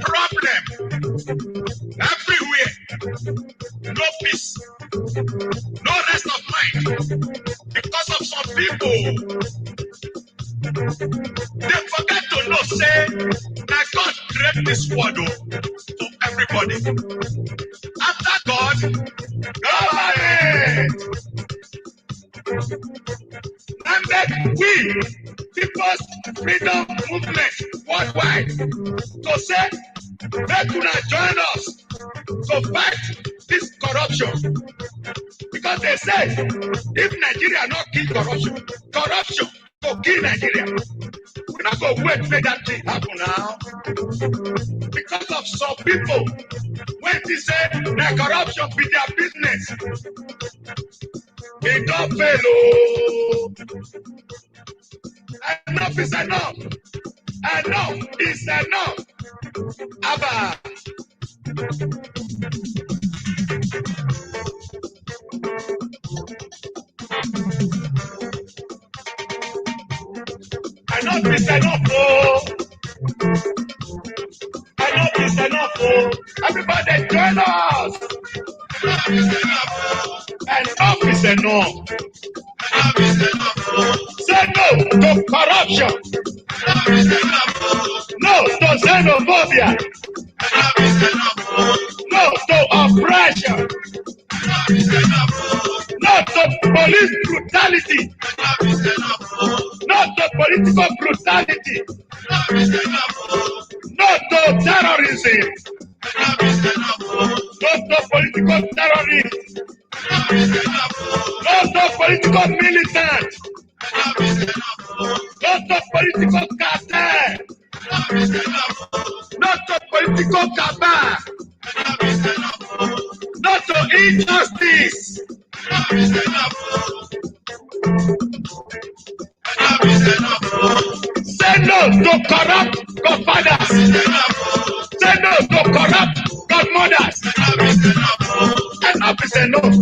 Problem everywhere. No peace. No rest of mind. Because of some people. They forget to know, say, that God created this world for everybody. After God, government. And that we, People's Freedom Movement worldwide, to say, let us join us to fight this corruption. Because they say, if Nigeria not kill corruption, corruption will kill Nigeria. We're not going to wait for that thing happen now. Because of some people, when they say that corruption be their business, they don't fail. Enough is enough. Enough is enough. Abba. Enough is enough, oh. Enough is enough, oh. Everybody join us. Enough is enough, oh. Enough is enough. Enough is enough, oh. Say no to corruption. Enough is enough, oh. No to xenophobia. Enough is enough, oh. No to oppression. Enough is enough, oh. No to police brutality. Enough is enough, oh. Not to political brutality. Enough is enough, oh. Not to terrorism. Enough is enough, oh. Not to political terrorism. Enough is enough, oh. Not to political militant. Enough is enough, oh. Not to political cartel. Enough is enough, oh. Not to political cabal. Enough is enough, oh. Not to injustice. Enough is enough, oh. Enough is enough, oh. Say no to corrupt godfathers. Say no to corrupt godmothers. Enough is enough, oh. Enough is enough.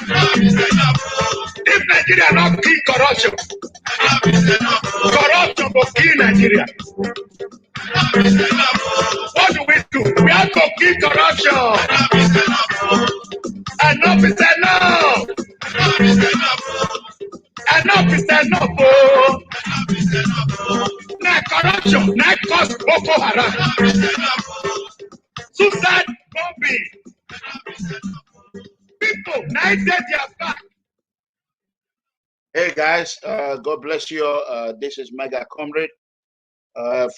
Enough is enough, oh. If Nigeria not kill corruption, enough is enough, oh. Corruption will kill Nigeria. Enough is enough, oh. What do? We have to kill corruption. Enough is enough, oh. Enough is enough. Enough is enough, oh. Enough is enough, oh. Enough is enough, oh. Now corruption, now cause Boko Haram. Enough is enough, oh. Suicide bombing. Enough is enough, oh. People, now dead their back. Hey guys, God bless you. This is MEGACOMRADE.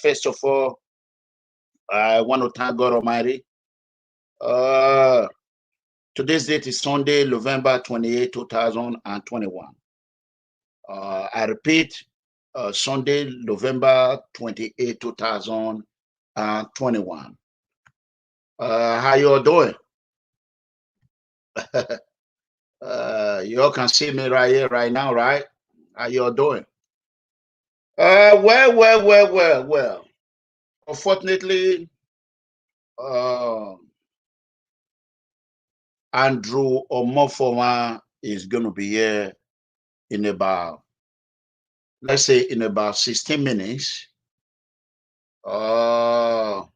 First of all, I want to thank God Almighty. Today's date is Sunday, November 28, 2021. I repeat, Sunday, November 28, 2021. How you all doing? You all can see me right here, right now, right? How you all doing? Well. Unfortunately, Andrew OMOFUMA is going to be here in about, let's say, in about 16 minutes. Well,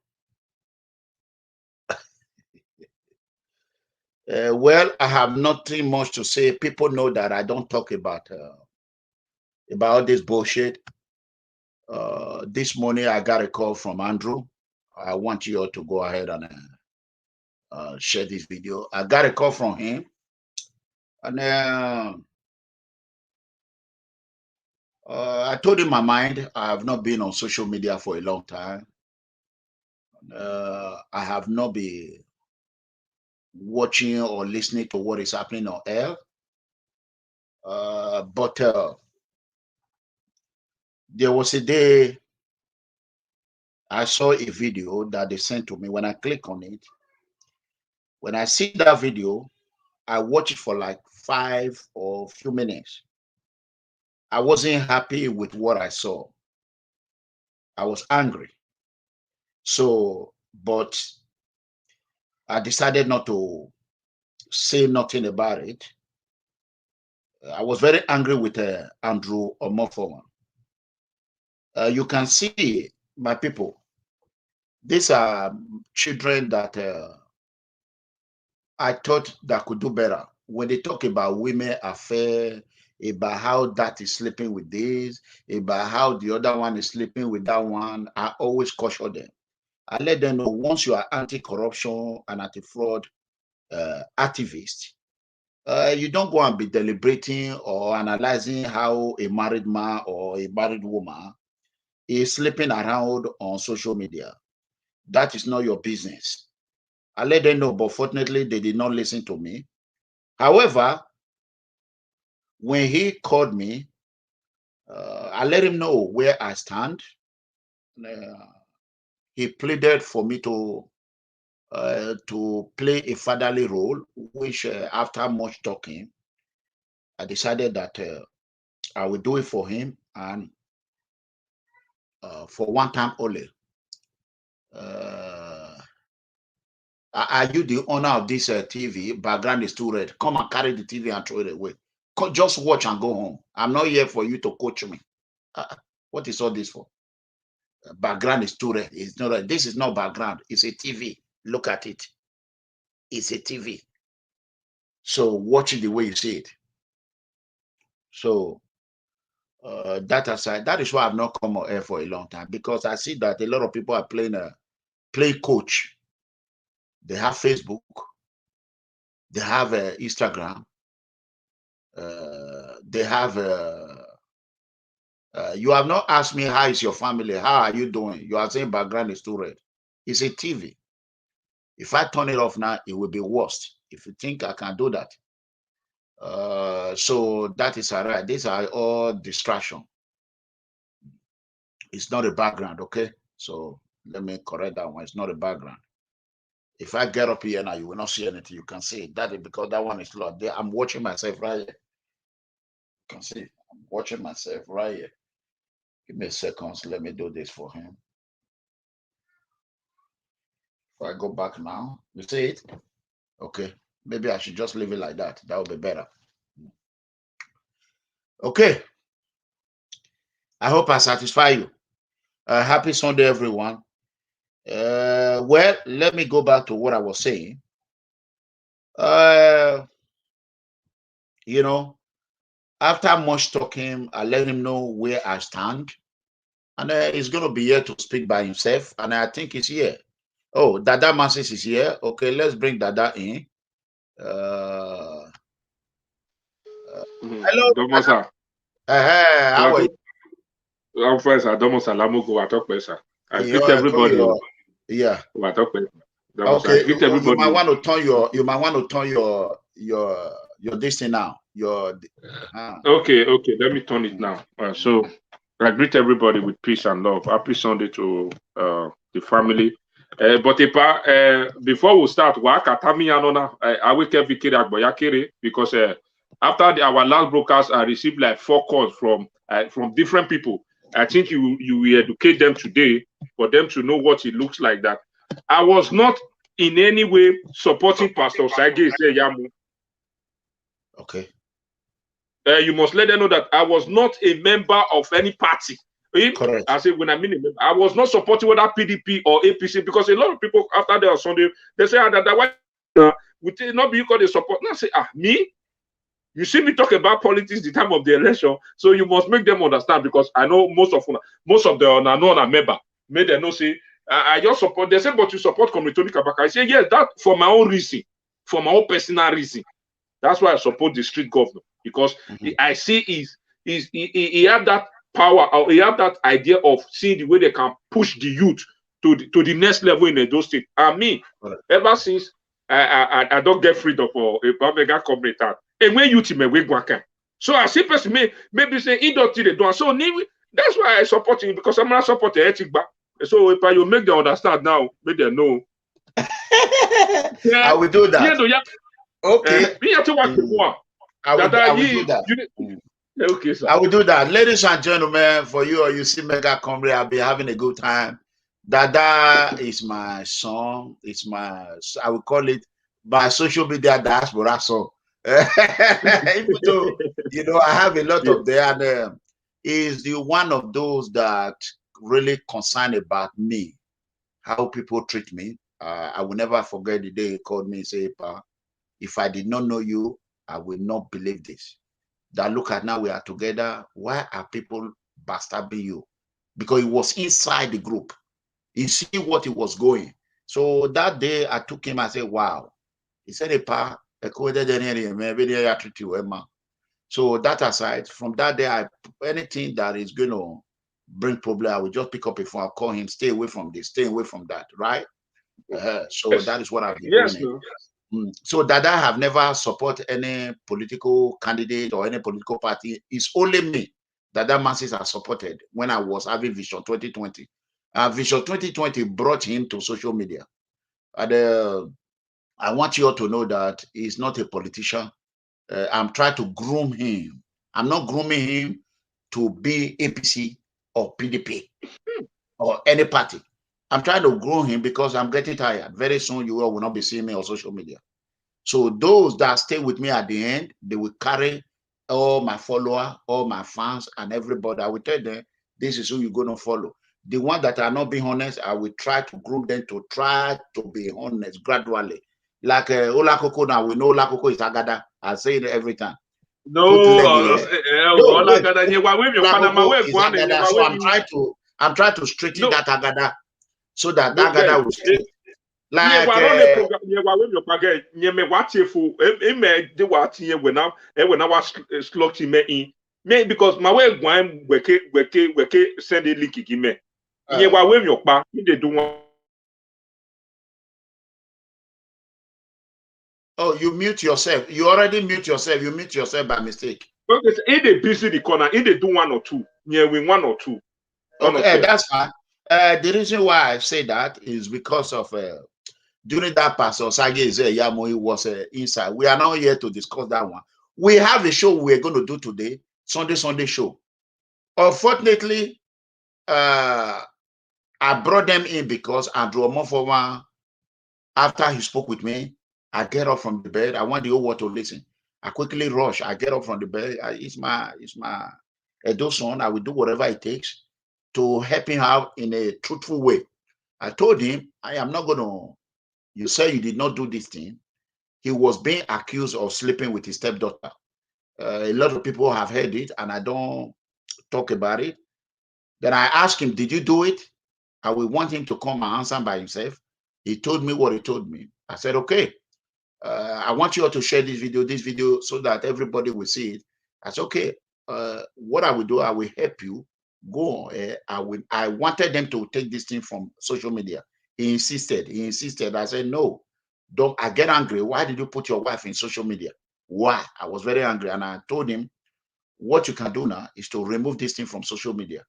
I have nothing much to say. People know that I don't talk about this bullshit. This morning I got a call from Andrew. I want you all to go ahead and share this video. I got a call from him, and I told him my mind. I have not been on social media for a long time. I have not been watching or listening to what is happening on air. But there was a day I saw a video that they sent to me. When I click on it, when I see that video, I watch it for like 5 or few minutes. I wasn't happy with what I saw. I was angry. So, but I decided not to say nothing about it. I was very angry with Andrew OMOFUMA. You can see, my people, these are children that I thought that could do better. When they talk about women affair, about how that is sleeping with this, about how the other one is sleeping with that one, I always caution them. I let them know once you are anti-corruption and anti-fraud activist, you don't go and be deliberating or analyzing how a married man or a married woman is sleeping around on social media. That is not your business. I let them know, but fortunately, they did not listen to me. However, when he called me, I let him know where I stand. He pleaded for me to play a fatherly role, which after much talking, I decided that I will do it for him and for one time only. Are you the owner of this TV? Background is too red. Come and carry the TV and throw it away. Just watch and go home. I'm not here for you to coach me. What is all this for? Background is too red. It's not red. This is not background. It's a TV. Look at it. It's a TV. So watch it the way you see it. So that aside, that is why I've not come on air for a long time, because I see that a lot of people are playing coach. They have Facebook. They have Instagram. They have. You have not asked me how is your family. How are you doing? You are saying background is too red. It's a TV. If I turn it off now, it will be worse. If you think I can do that. So that is all right. These are all distraction. It's not a background, okay? So let me correct that one. It's not a background. If I get up here now, you will not see anything. You can see it. That is because that one is locked. I'm watching myself right here. You can see it. I'm watching myself right here. Give me a second. So let me do this for him. If I go back now, you see it? Okay. Maybe I should just leave it like that. That would be better. Okay. I hope I satisfy you. Happy Sunday, everyone. Well, let me go back to what I was saying. You know, after much talking, I let him know where I stand. And he's going to be here to speak by himself. And I think he's here. Oh, Dada Masses is here. Okay, let's bring Dada in. Hello. Domo sir. How are you? I'm fine, sir. Domo salamu go atok sir. I greet everybody. Yeah. Okay. I greet everybody. You might want to turn your this thing now. Okay. Let me turn it now. So I greet everybody with peace and love. Happy Sunday to the family. But before we start, I will because after our last broadcast, I received like 4 calls from different people. I think you will educate them today for them to know what it looks like. That I was not in any way supporting Pastor Sage Yamu. Okay. You must let them know that I was not a member of any party. Correct. I say when I mean I was not supporting whether PDP or APC, because a lot of people after they are Sunday they say that why would it not be you call the support? Now I say me. You see me talk about politics the time of the election, so you must make them understand, because I know most of the non member made them know say I just support. They say, but you support Comr Kabaka. I say yes, that for my own reason, for my own personal reason. That's why I support the street governor, because I see he had that power, or they have that idea of seeing the way they can push the youth to the next level in Edo State. And me, ever since I don't get freedom for a MEGACOMRADE, and when youth me we go. So I see person maybe say he don't they do. So that's why I support him, because I'm not supporting ethic back. So if you make them understand now, make them know. I will do that. Okay. I will do that. Okay, sir. I will do that. Ladies and gentlemen, for you or you see MEGACOMRADE, I'll be having a good time. Dada is my song. It's my, I will call it my social media diaspora song. Even though, you know, I have a lot of them, and is the one of those that really concerned about me, how people treat me. I will never forget the day he called me and said, "Pa, if I did not know you, I will not believe this. That look at now we are together. Why are people backstabbing you?" Because he was inside the group. He see what he was going. So that day I took him, I said, wow. He said, "Hey, Pa, so that aside, from that day, anything that is going to bring problem, I will just pick up a phone. I'll call him, stay away from this, stay away from that, right? So yes. That is what I've been doing. So that I have never supported any political candidate or any political party. It's only me that masses are supported when I was having Vision 2020. Vision 2020 brought him to social media. And I want you all to know that he's not a politician. I'm trying to groom him. I'm not grooming him to be APC or PDP or any party. I'm trying to groom him because I'm getting tired. Very soon you all will not be seeing me on social media. So those that stay with me at the end, they will carry all my followers, all my fans, and everybody. I will tell them, this is who you're going to follow. The ones that are not being honest, I will try to groom them to try to be honest gradually. Like Olakoko now, we know Olakoko is Agada. I say it every time. No, so I'm trying to straighten that Agada so that Agada will stay. Like because my way going we send a link me. Oh, you mute yourself. You already mute yourself. You mute yourself by mistake. Okay, in the busy the corner, in the do one or two. Yeah, we one or two. Okay, that's fine. The reason why I say that is because of during that Pastor Sage Yamo was inside. We are not here to discuss that one. We have a show we're going to do today, Sunday show. Unfortunately, I brought them in because Andrew OMOFUMA, after he spoke with me, I get up from the bed. I want the whole world to listen. I quickly rush. I get up from the bed. It's my Edo son. I will do whatever it takes to help him out in a truthful way. I told him, I am not going to, you say you did not do this thing. He was being accused of sleeping with his stepdaughter. A lot of people have heard it, and I don't talk about it. Then I asked him, did you do it? I will want him to come and answer by himself. He told me what he told me. I said, okay. I want you all to share this video so that everybody will see it. I said, okay, what I will do, I will help you go on. I wanted them to take this thing from social media. He insisted. I said, no, don't. I get angry. Why did you put your wife in social media? Why? I was very angry. And I told him, what you can do now is to remove this thing from social media.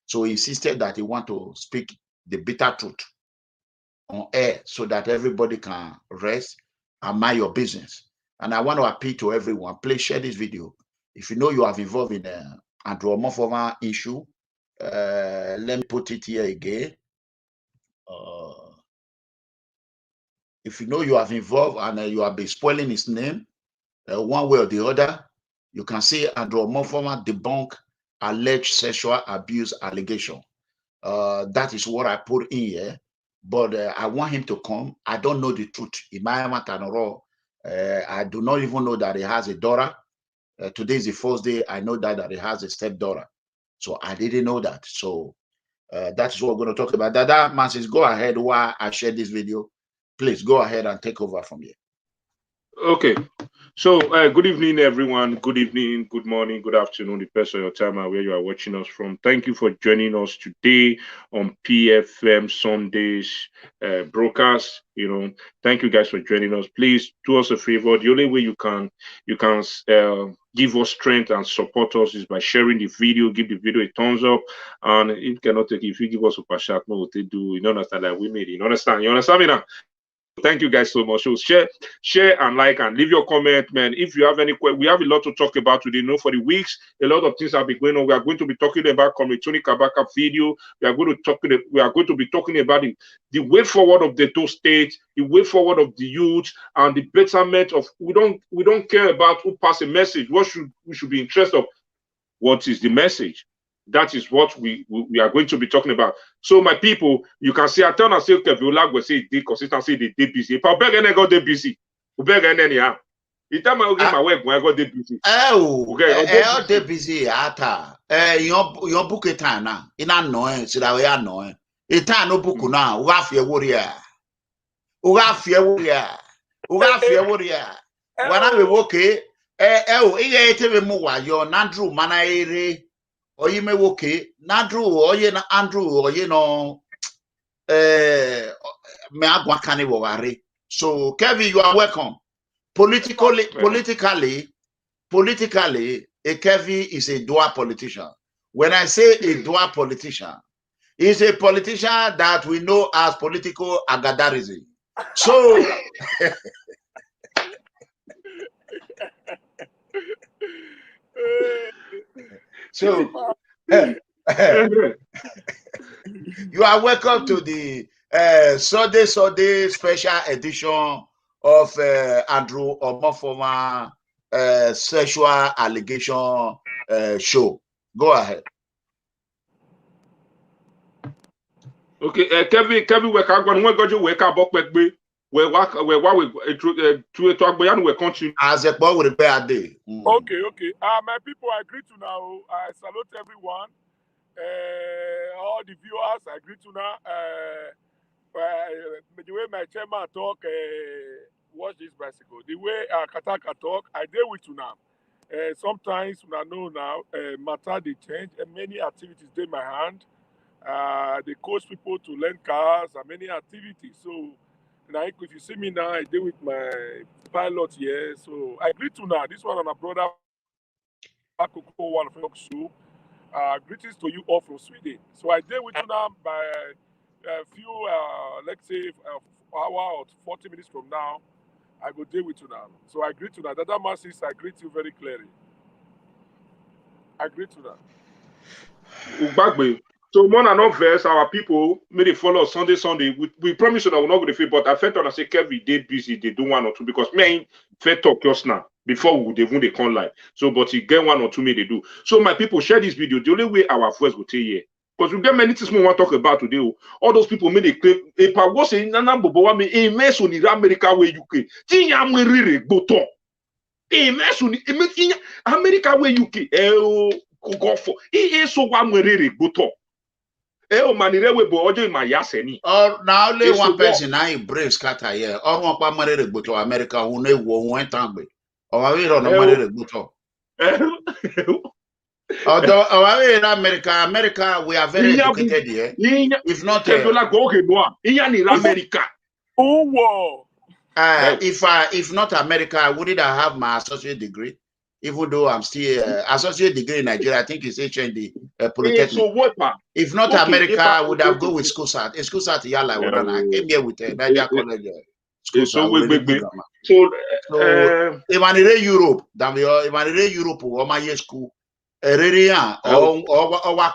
So he insisted that he want to speak the bitter truth on air so that everybody can rest and mind your business. And I want to appeal to everyone, please share this video. If you know you have involved in the Andrew OMOFUMA issue, let me put it here again. If you know you have involved and you have been spoiling his name one way or the other, you can see Andrew OMOFUMA debunk alleged sexual abuse allegation. That is what I put in here. But I want him to come. I don't know the truth. I do not even know that he has a daughter. Today is the first day I know that he has a stepdaughter. So I didn't know that. So that is what we're going to talk about. Dada Mansis, go ahead while I share this video. Please go ahead and take over from here. Okay. So, good evening, everyone. Good evening, good morning, good afternoon, depends on your time and where you are watching us from. Thank you for joining us today on PFM Sundays broadcast. Thank you guys for joining us. Please do us a favor. The only way you can give us strength and support us is by sharing the video. Give the video a thumbs up, and if you cannot take it, if you give us a super chat, no, what they do. You don't understand that we made it. You understand me now? Thank you guys so much. So share and like and leave your comment, man. If you have any questions, we have a lot to talk about today. For the weeks, a lot of things have been going on. We are going to be talking about Comr Kabaka video. We are going to be talking about the way forward of the two states, the way forward of the youth, and the betterment of. We don't care about who pass a message. We should be interested of what is the message. That is what we are going to be talking about. So, my people, you can see, I tell and say, okay, Viola will say the consistency, they busy. If I beg and I got they busy, we beg and anyhow. The time I get my work, when I got they busy. Oh, they busy. Ata, your book it now. In a noise, so that we are knowing. It no book now. We have your warrior. We have your warrior. We have your warrior. When I be okay, it more your Nandru Manaere. Or you may okay, Nandru, or you know, Andrew, or you know, so Kevin, you are welcome. Politically, a Kevin is a dual politician. When I say a dual politician, he's a politician that we know as political agadarism. So so you are welcome to the Sunday special edition of Andrew OMOFUMA sexual allegation show. Go ahead. Okay, Kevin, we can't go wake up, we continue. As a boy with a bad day. Okay. My people, I agree to now. I salute everyone. All the viewers, I agree to now. The way my chairman talk, watch this bicycle. The way Kataka talk, I deal with you now. Sometimes when I know now, matter they change, and many activities in my hand. They coach people to learn cars and many activities. So, like if you see me now, I deal with my pilot here. So I agree to now. This one and a brother, one from Shoe. Greetings to you all from Sweden. So I deal with you now by a few, let's say, hour or 40 minutes from now. I go deal with you now. So I agree to that. That masses, I greet you very clearly. I agree to that. So more than not verse, our people may they follow Sunday. We promise you that we're not going to fail, but I felt on I say Kevin they busy, they do one or two because me fair talk just now before we would even they come live. So but you get one or two may they do. So my people share this video. The only way our voice will tell you. Because we get many things we want to talk about today. All those people may they claim if I was saying Nana Bobo me a mess on America where UK. Tinya me boto. A mess on America where UK. Go for he is so one mere boto. Or now only one person I embrace scatter here. Or one pa mare to America who know went tambe. Or we don't know mare buto. Although America, we are very educated here. If not, if not America, I wouldn't have my associate degree. Even though I'm still associate degree in Nigeria, I think it's HND Polytechnic. If not America, I would have go with school sat. School sat Yala. I came here with Nigeria College. School sat. So if I'm in Europe, if I'm in Europe or my year school, or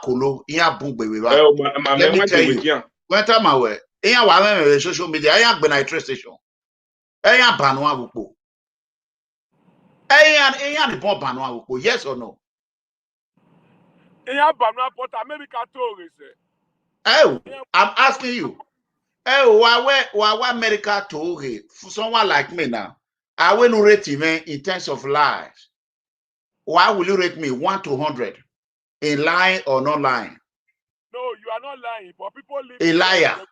Kolo, let me tell you. When time I wear, I social media. I am been a train station. I am Banwa Wupo. Yes or no? Oh, I'm asking you. Oh, why America told for someone like me now? I will rate him in terms of lies. Why will you rate me 1 to 100 in lying or not lying? No, you are not lying, but people live a liar.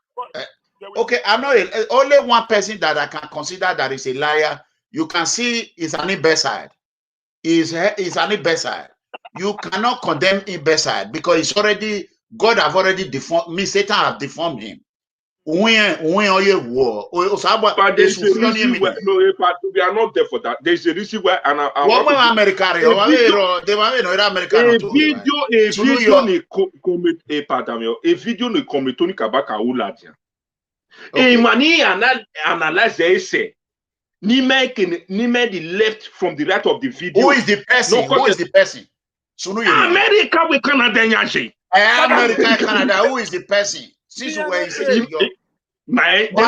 Okay, I'm not only one person that I can consider that is a liar you can see it's an imbecile. Is an imbecile. You cannot condemn imbecile because it's already, God have already deformed me, Satan have deformed him. But there's a reason why, no, we are not there for that. There's a reason why, and I want to a video ne come Tony Kabaka uladia. E mani analyze essay. Ni make the left from the right of the video. Who is the person? Who is the person? America with Canada yaje. America and Canada. Who is the person? Since where is it? My no.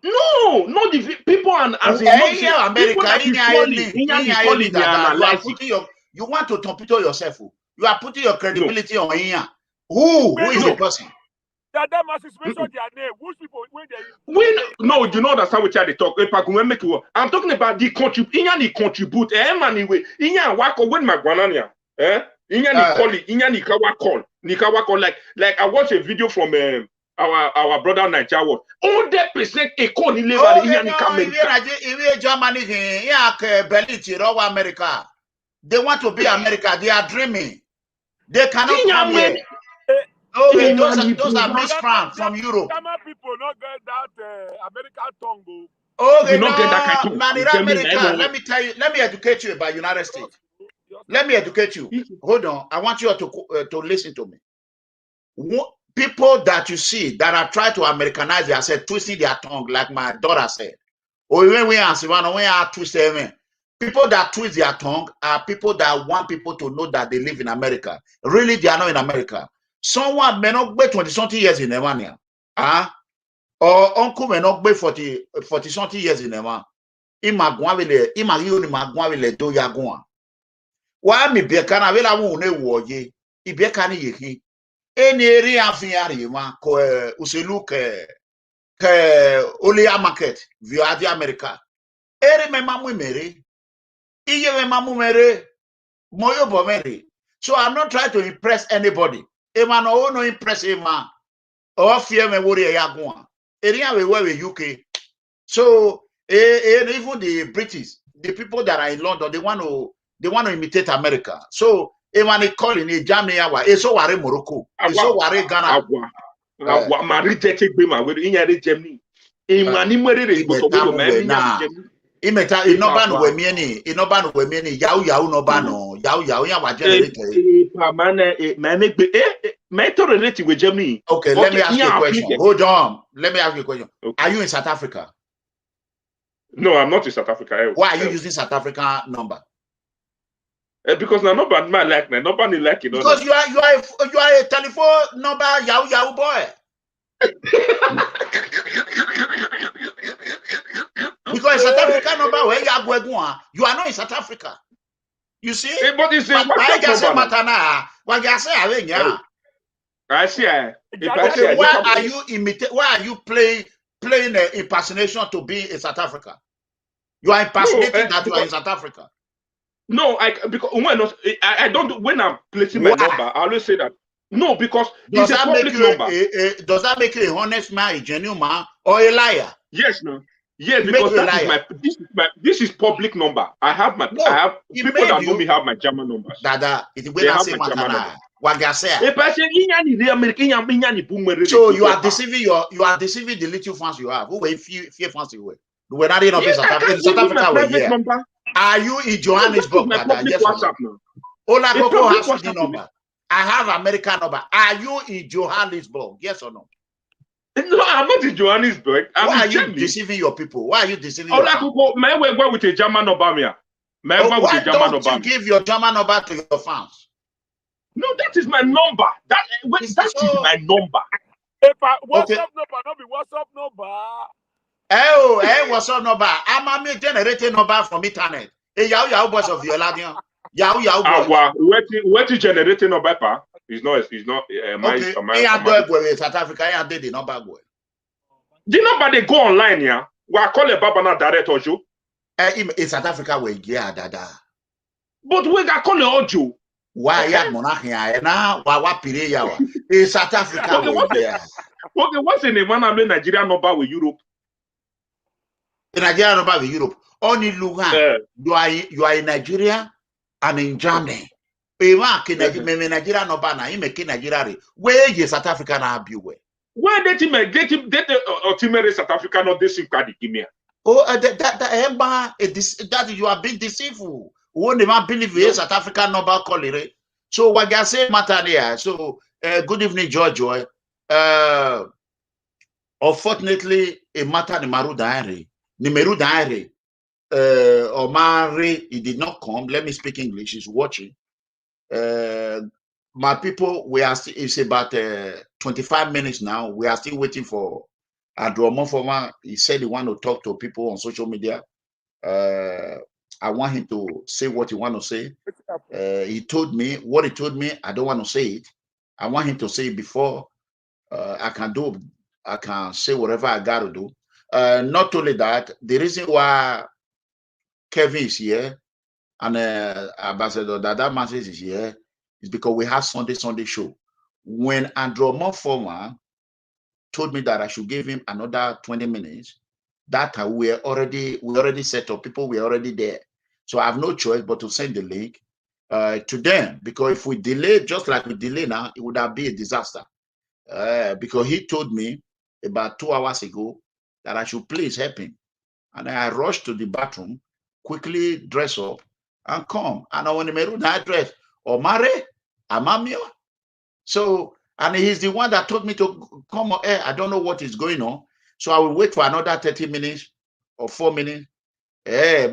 No, not the people and as America. You want to torpedo yourself. You are putting your credibility on here. Who is the person? That must mention their name. Which people no, you know that's how we try to talk. I'm talking about the contribute. Anyway, when my granania, like I watched a video from our brother Nigeria. 100% economy level. America. They want to be America. They are dreaming. They cannot come here. Oh, those are miscreants from Europe. People not get that American tongue. Oh, they not get that kind of man in America. Let me tell you. Let me educate you about United States. Let me educate you. Hold on. I want you to listen to me. People that you see that are trying to Americanize themselves, twisting their tongue, like my daughter said. Or when we are twisting. People that twist their tongue are people that want people to know that they live in America. Really, they are not in America. Someone may not be 20-something years in Emania. Or uncle may not be 40-something years in Emania. Imagwavile do yagwa. Why me bekana vela wune woye? Ibekani yehi. Any area afiari ma ko uselu ke Olia market via the America. Ere me mamu mere. Iye me mamu mere. Moyo bomere. So I'm not trying to impress anybody. Ema no impress ema. Or fear me worry yagwa. Area we were UK. So even the British, the people that are in London, they want to imitate America. So ema calling in Germany awa. So ware Morocco. So ware Ghana. Ma reject be ma we inyare Germany. Ema ni mwere re go to me imeta inobanu we mieni yau nobanu yau ya wa generator. My tolerate with Germany. Okay, let me ask you a question. Hold on. Let me ask you a question. Okay. Are you in South Africa? No, I'm not in South Africa. Why are you using South Africa number? Because nobody like me. Nobody like it. Because you are a telephone number yau boy. Because South Africa number where you are not in South Africa. You see? But it's I see. Okay, why are you playing impersonation to be in South Africa? You are impersonating that you are in South Africa. No, because I don't. When I'm placing my number, I always say that. No, because it's a public number. Does that make you a honest man, a genuine man, or a liar? Yes, no. Yes, because this is public number. I have people that know me have my German numbers. Dada, they have my German number. So you are deceiving the little fans you have. Who were few fans you were? We're not in South Africa. Are you in Johannesburg? Ola Coco has the number. I have American number. Are you in Johannesburg? Yes or no? No, I'm not in Johannesburg. Why are you deceiving your people? Why are you deceiving your people? May I go with a German number? Why don't you give your German number to your fans? No, that is my number. That is my number. WhatsApp number, not be WhatsApp number. What's up number? I'm a generating number from internet. Yahoo boys of your Ladian. Yahoo boys. What is generating number? It's not my South Africa. I did the number boy. The number they go online, yeah. We call a Babana direct audio. In South Africa, we dada. But we got call the audio. Why ya monarchia? Na wa pire yawa. In South Africa, we Okay, what's in the man I'm Nigeria number with Europe? The Nigeria number with Europe. Only Lugan, you are in Nigeria and in Germany. Nigeria number na you make Nigeria. Where is South Africa na be where? Where did him ultimate South Africa not this card give me? Oh, that you are being deceitful. Won't never believe no. South Africa number call it. So what I say matter there. So good evening, George. Unfortunately, a matter the Maru Diary. The Meru Diary. Omari, he did not come. Let me speak English. He's watching. My people, we are still, it's about 25 minutes now. We are still waiting for OMOFUMA. He said he want to talk to people on social media. I want him to say what he want to say. He told me what he told me. I don't want to say it. I want him to say it before I can say whatever I got to do. Not only that, the reason why Kevin is here and Ambassador Dada Masters is here is because we have Sunday show. When OMOFUMA told me that I should give him another 20 minutes, that we already set up. People were already there. So I have no choice but to send the link to them, because if we delay, just like we delay now, it would have been a disaster. Because he told me about 2 hours ago that I should please help him. And I rushed to the bathroom, quickly dress up and come. And I want to make that dress. Omare, Amamio. So, and he's the one that told me to come on air. I don't know what is going on. So I will wait for another 30 minutes or 4 minutes. I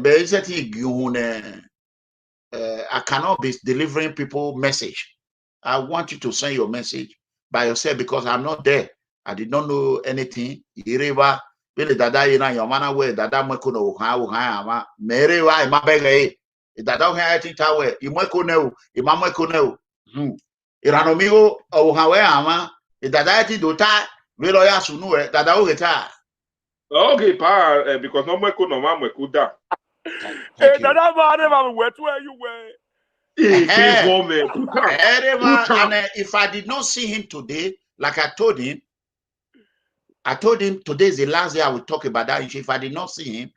cannot be delivering people message. I want you to send your message by yourself because I'm not there. I did not know anything. Really, dada ina your man away. Dada mweko no ha ama merewa imabege. Dada ha ati tawe. Imweko no. Imamweko no. ERANOMIGHO ohawe ama. Dada ati dota. Velo ya sunu dada ogeta. Okay, pa because no mweko no ma mweko da. Dada man where you were. And if I did not see him today, like I told him today is the last day I will talk about that issue. If I did not see him,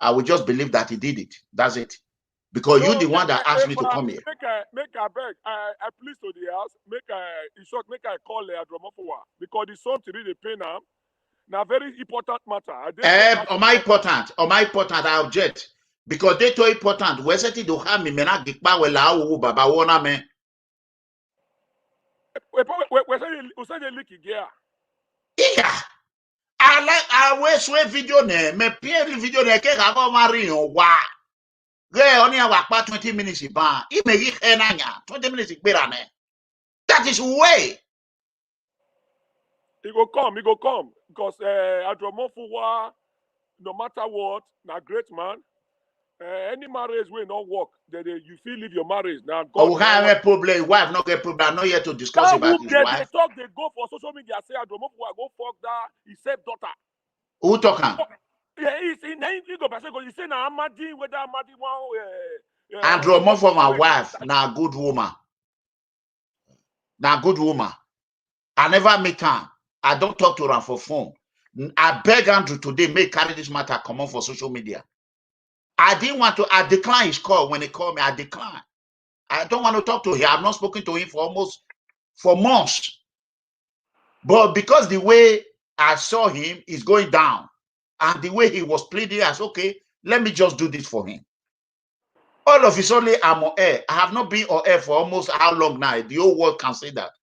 I would just believe that he did it. That's it. Because you're the one that asked me to come here. Make I beg. I please to the house. Make I call OMOFUMA because the son to read the pen now. Now very important matter. Am I important? I object. Because they too important. We said to have me mena gikpa we la wo baba wona me. We say the leak here. Yeah. I we video ne me pie video ne ke ka go mari on wa. Ge oni wa pa 20 minutes ban. I me gi enanya 20 minutes gbera ne. That is way. He go come because OMOFUMA, no matter what, na great man. Any marriage will not work. You feel leave your marriage now. God have a problem. Wife not get problem. I'm not here to discuss about his wife. They talk. They go for social media. Say OMOFUMA go fuck that. He stepdaughter. Who talking? Yeah, he go person because he say na Amadi whether Amadi one. And OMOFUMA wife na good woman. Na good woman. I never meet her. I don't talk to her for phone. I beg Andrew today make carry this matter come on for social media. I didn't want to. I declined his call when he called me. I declined. I don't want to talk to him. I've not spoken to him for months. But because the way I saw him is going down, and the way he was pleading, I said, okay, let me just do this for him. All of a sudden, I'm on air. I have not been on air for almost how long now? The whole world can say that.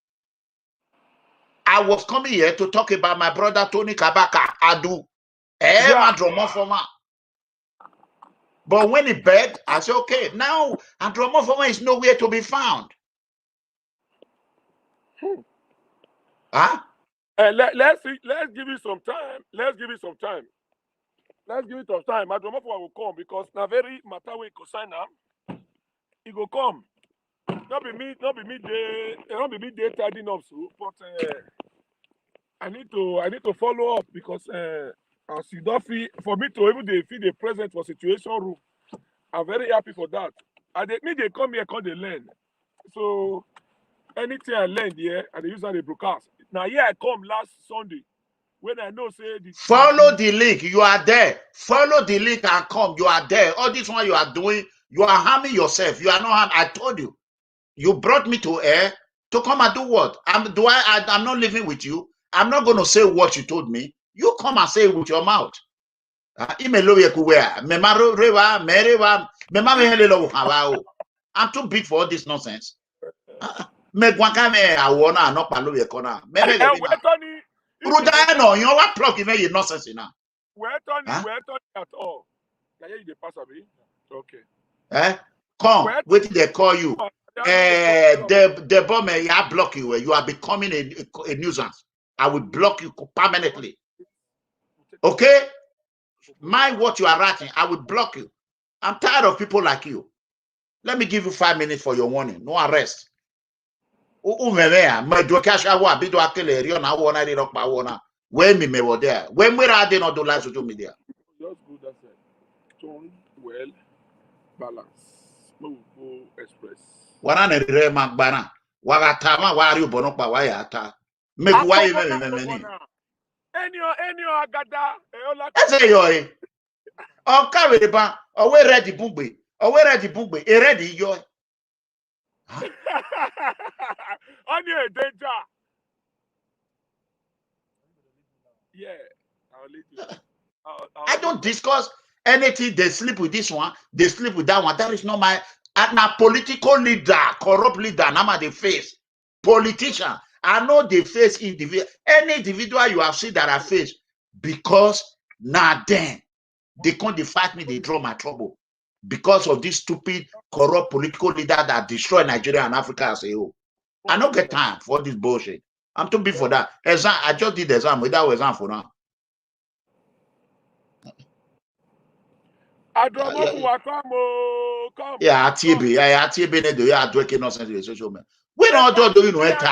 I was coming here to talk about my brother Tony Kabaka. Adu. OMOFUMA. But when he begged, I said, okay, now OMOFUMA is nowhere to be found. Huh? Let's give it some time. Let's give it some time. OMOFUMA will come because na very matter we go sign am. He go come. Not be me there tidying up, so but I need to follow up because as you don't feel for me to even feel the present for situation room. I'm very happy for that. And they come here, they learn. So anything I learn here, and they use on the broadcast. Now here I come last Sunday when I know say follow the link. You are there. Follow the link and come. You are there. All this one you are doing, you are harming yourself. You are not harm. I told you. You brought me to air to come and do what? I'm not living with you. I'm not going to say what you told me. You come and say it with your mouth. I'm too big for all this nonsense. You what plug in nonsense now? Where Tony at all? Okay. Come, wait till they call you. The bomb I block you. You are becoming a nuisance. I will block you permanently. Okay? Mind what you are writing. I will block you. I'm tired of people like you. Let me give you 5 minutes for your warning. No arrest. When me were there. When are they not do live social media? Just good, that's it. Tone well, balance. Move express. Wana re magbana. Wagatama wari bonokpa wayata. Make why Any agada. Say yo. O carry the ban. O we ready bugbe. O we ready bugbe. E ready yo. On your danger. Yeah. I'll leave you. I don't discuss anything. They sleep with this one. They sleep with that one. That is not my. I'm a political leader, corrupt leader. I'm at the face. Politician. I know the face individual. Any individual you have seen that I face, because now then they can't fight me. They draw my trouble because of this stupid, corrupt political leader that destroy Nigeria and Africa as a whole. I don't get time for this bullshit. I'm too big for that. Exam. I just did the exam without exam for now. Yeah, TB. Yeah, TB. They do. Yeah, drinking nonsense in the social media. We don't do you know it.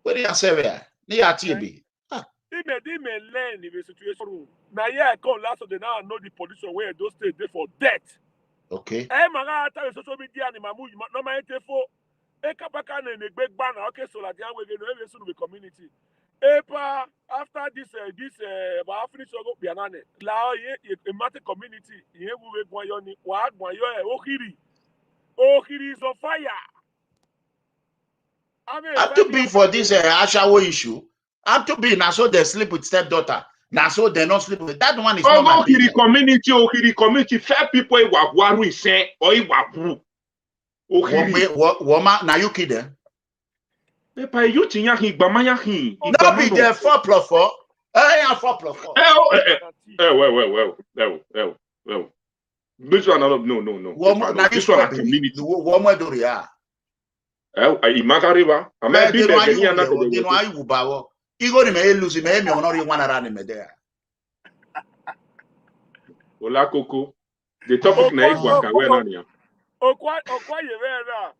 What do you say there? Yeah, TB. They may learn the situation. Now, yeah, I come last of the now know the position where those states there for death. Okay. Social media and Mamu, no my for Kabaka and a big banner. Okay, so that we're going to the community. After this finish go pianane. Lao a matter community. Here we go yoni. What Ohiri is on fire. I'm too big for this Ashawo issue. I'm too big now, so they sleep with stepdaughter. Now, so they not sleep with that one. Is not my Ohiri community. Fair people waru isen or iwapu. Ohiri. Now you kidding? Pepa, you tinya hi gbamaya hi. No be there 4+4. I 4+4. Well. This one, no. This one, community. One more do ya. Imagariba. I'm a bit of Igo ni me lose me honor you one around me there. Ola Coco. The topic na igwa we na nia. Okwa ye vera.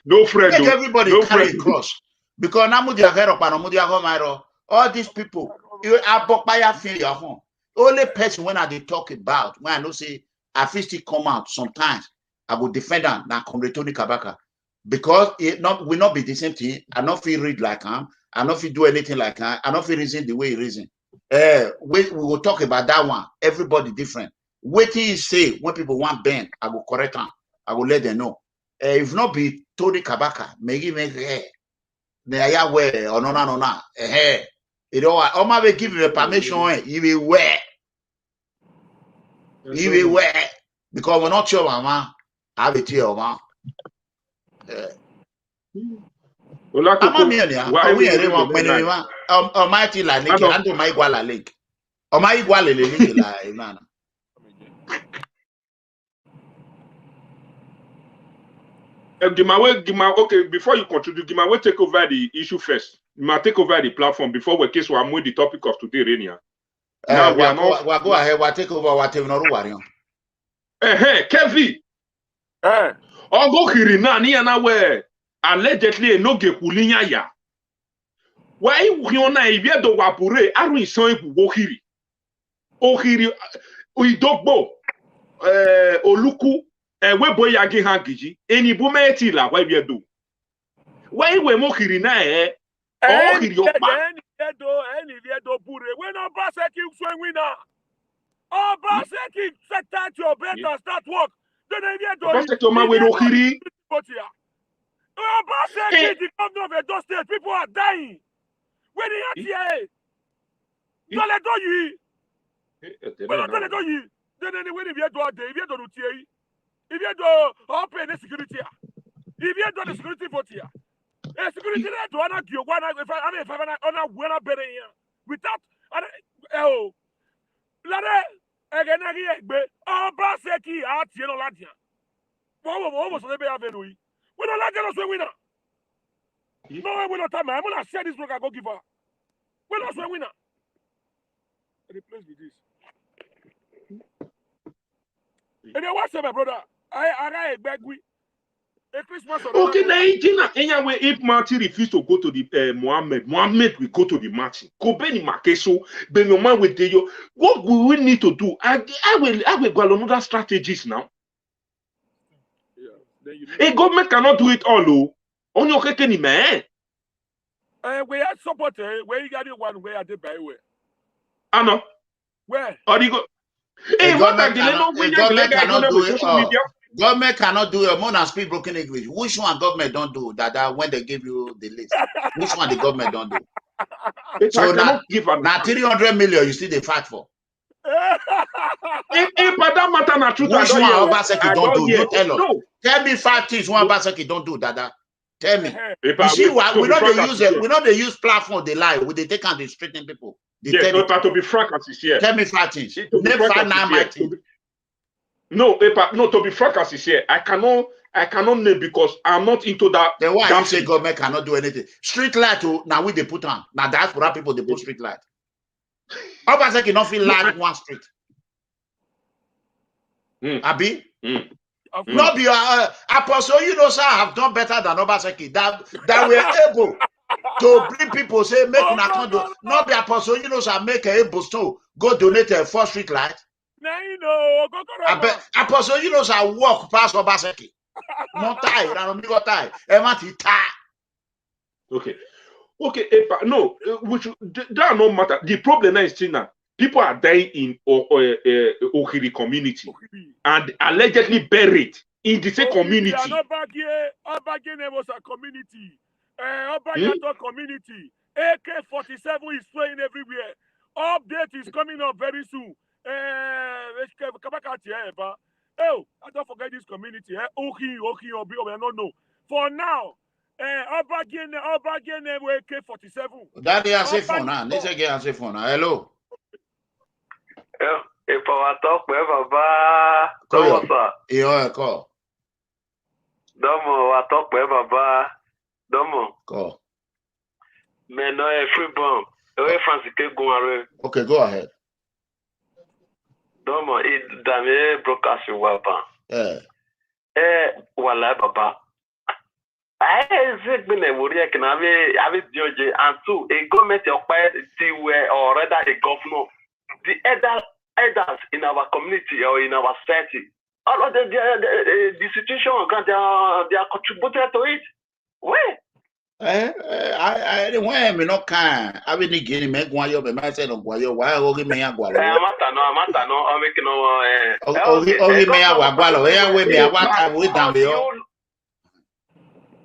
No friend. Make everybody no carry friend. Cross. Because na mudi agero pa no mudi agomaro. All these people, you abokpaya feel your home. Only person when I dey talk about, when I know say I feel still come out sometimes, I will defend them na Comr Kabaka. Because it will not be the same thing. I not feel read like him. I not feel do anything like him. I not feel reason the way he reason. We will talk about that one. Everybody different. Waiting he say when people want bend, I will correct them. I will let them know. If not be Tony Kabaka, make Naya wear or no. You know what? I'm gonna give you a permission. You will wear. You will wear because we're not sure, mama. I have it here, mama. Almighty la link. I do my igual link. O my igual link la imana. Okay, before you continue, Gimawe take over the issue first. You might take over the platform before we case we are the topic of today, Renia. Now we are not. We go ahead. We take over. We take no worry. Kevin. Ogo hiri na ni na we allegedly no ge kulinya ya. Why we na ibe do wapure aru isan ibu go hiri. O hiri Idogbo Oluku we boy yagi hangiji. Eni bume eti la why we do. Why we mo kiri na oh kiri okpa. Any do bure. We no Obaseki swing winner. Obaseki set out your bed and start work. Then Obaseki ma we do kiri. Obaseki, the governor of Edo State, people are dying. When he here, don't let go you. Well, don't let go you. Then when if you do a day, if you do TI, if you do open the security, if you do the security for here, a security do not give one. If I on a better here without oh, Lade again Obaseki at Ladia. Almost they be avenue. We don't like us winner. No, we don't time. I'm gonna share this book. I go give her. We don't swing winner. Replace with this. And then what's up, my brother? I beg we. A Christmas. Okay, now anyway, if Martin refused to go to the Mohammed will go to the marching. Kobeni Makeso, Benyoman with you. What will we need to do? I will go another strategies now. A government cannot do it all, oh. On your cake, man. We are supported. Where you got it one way at the byway. I know. Where? Or you go. Hey, government cannot do it. Government cannot do it. More than speak broken English. Which one government don't do that when they give you the list? Which one the government don't do? So now 300 million you still they fight for. If that matter na truth, which one Obaseki don't do? You tell us. No. Tell me 5 things one Obaseki don't do, Dada. Tell me. You see why we not they use platform they lie. We they take on the straighten people. Yes, but to be frank as is here. Tell me 5 things. Name 5 now my thing. No, to be frank as is here. I cannot name because I'm not into that. Then why you say government cannot do anything? Street light now we they put on. Now that's for people they put street light. Obaseki not feel light one street. Abi? Not be Apostle, you know, sir, have done better than Obaseki. That we're able to bring people say make not do. Not be Apostle, you know, sir, make able to go donate a 4 street light. No, Apostle, you know, sir, walk past Obaseki. Not tie, ERANOMIGHO tie. Emati tie. Okay, no, that no matter. The problem is still now. People are dying in Ohiri community and allegedly buried in the same community. Obagye was a community. Obagye community. AK-47 is flying everywhere. Update is coming up very soon. Kabaka oh, I don't forget this community. Obi, I don't know. For now, Obagye AK-47. Daddy answer phone now. This again answer phone now. Hello. If I talk with Baba, come on, sir. Call. Domo, I talk with Baba. Domo. Call. Mais no, a free bomb. Okay, go ahead. Domo, it dame broadcast your weapon. Wala Baba. I said, when I would can have it, George, and 2, a government acquired or rather a governor. The elders in our community or in our society, all of the situation, they are contributed to it. Where? I me no can. I will give me one year, but my son of Guayo, why will give me a gualo? I'm making no. Only me a gualo, where we may have with down the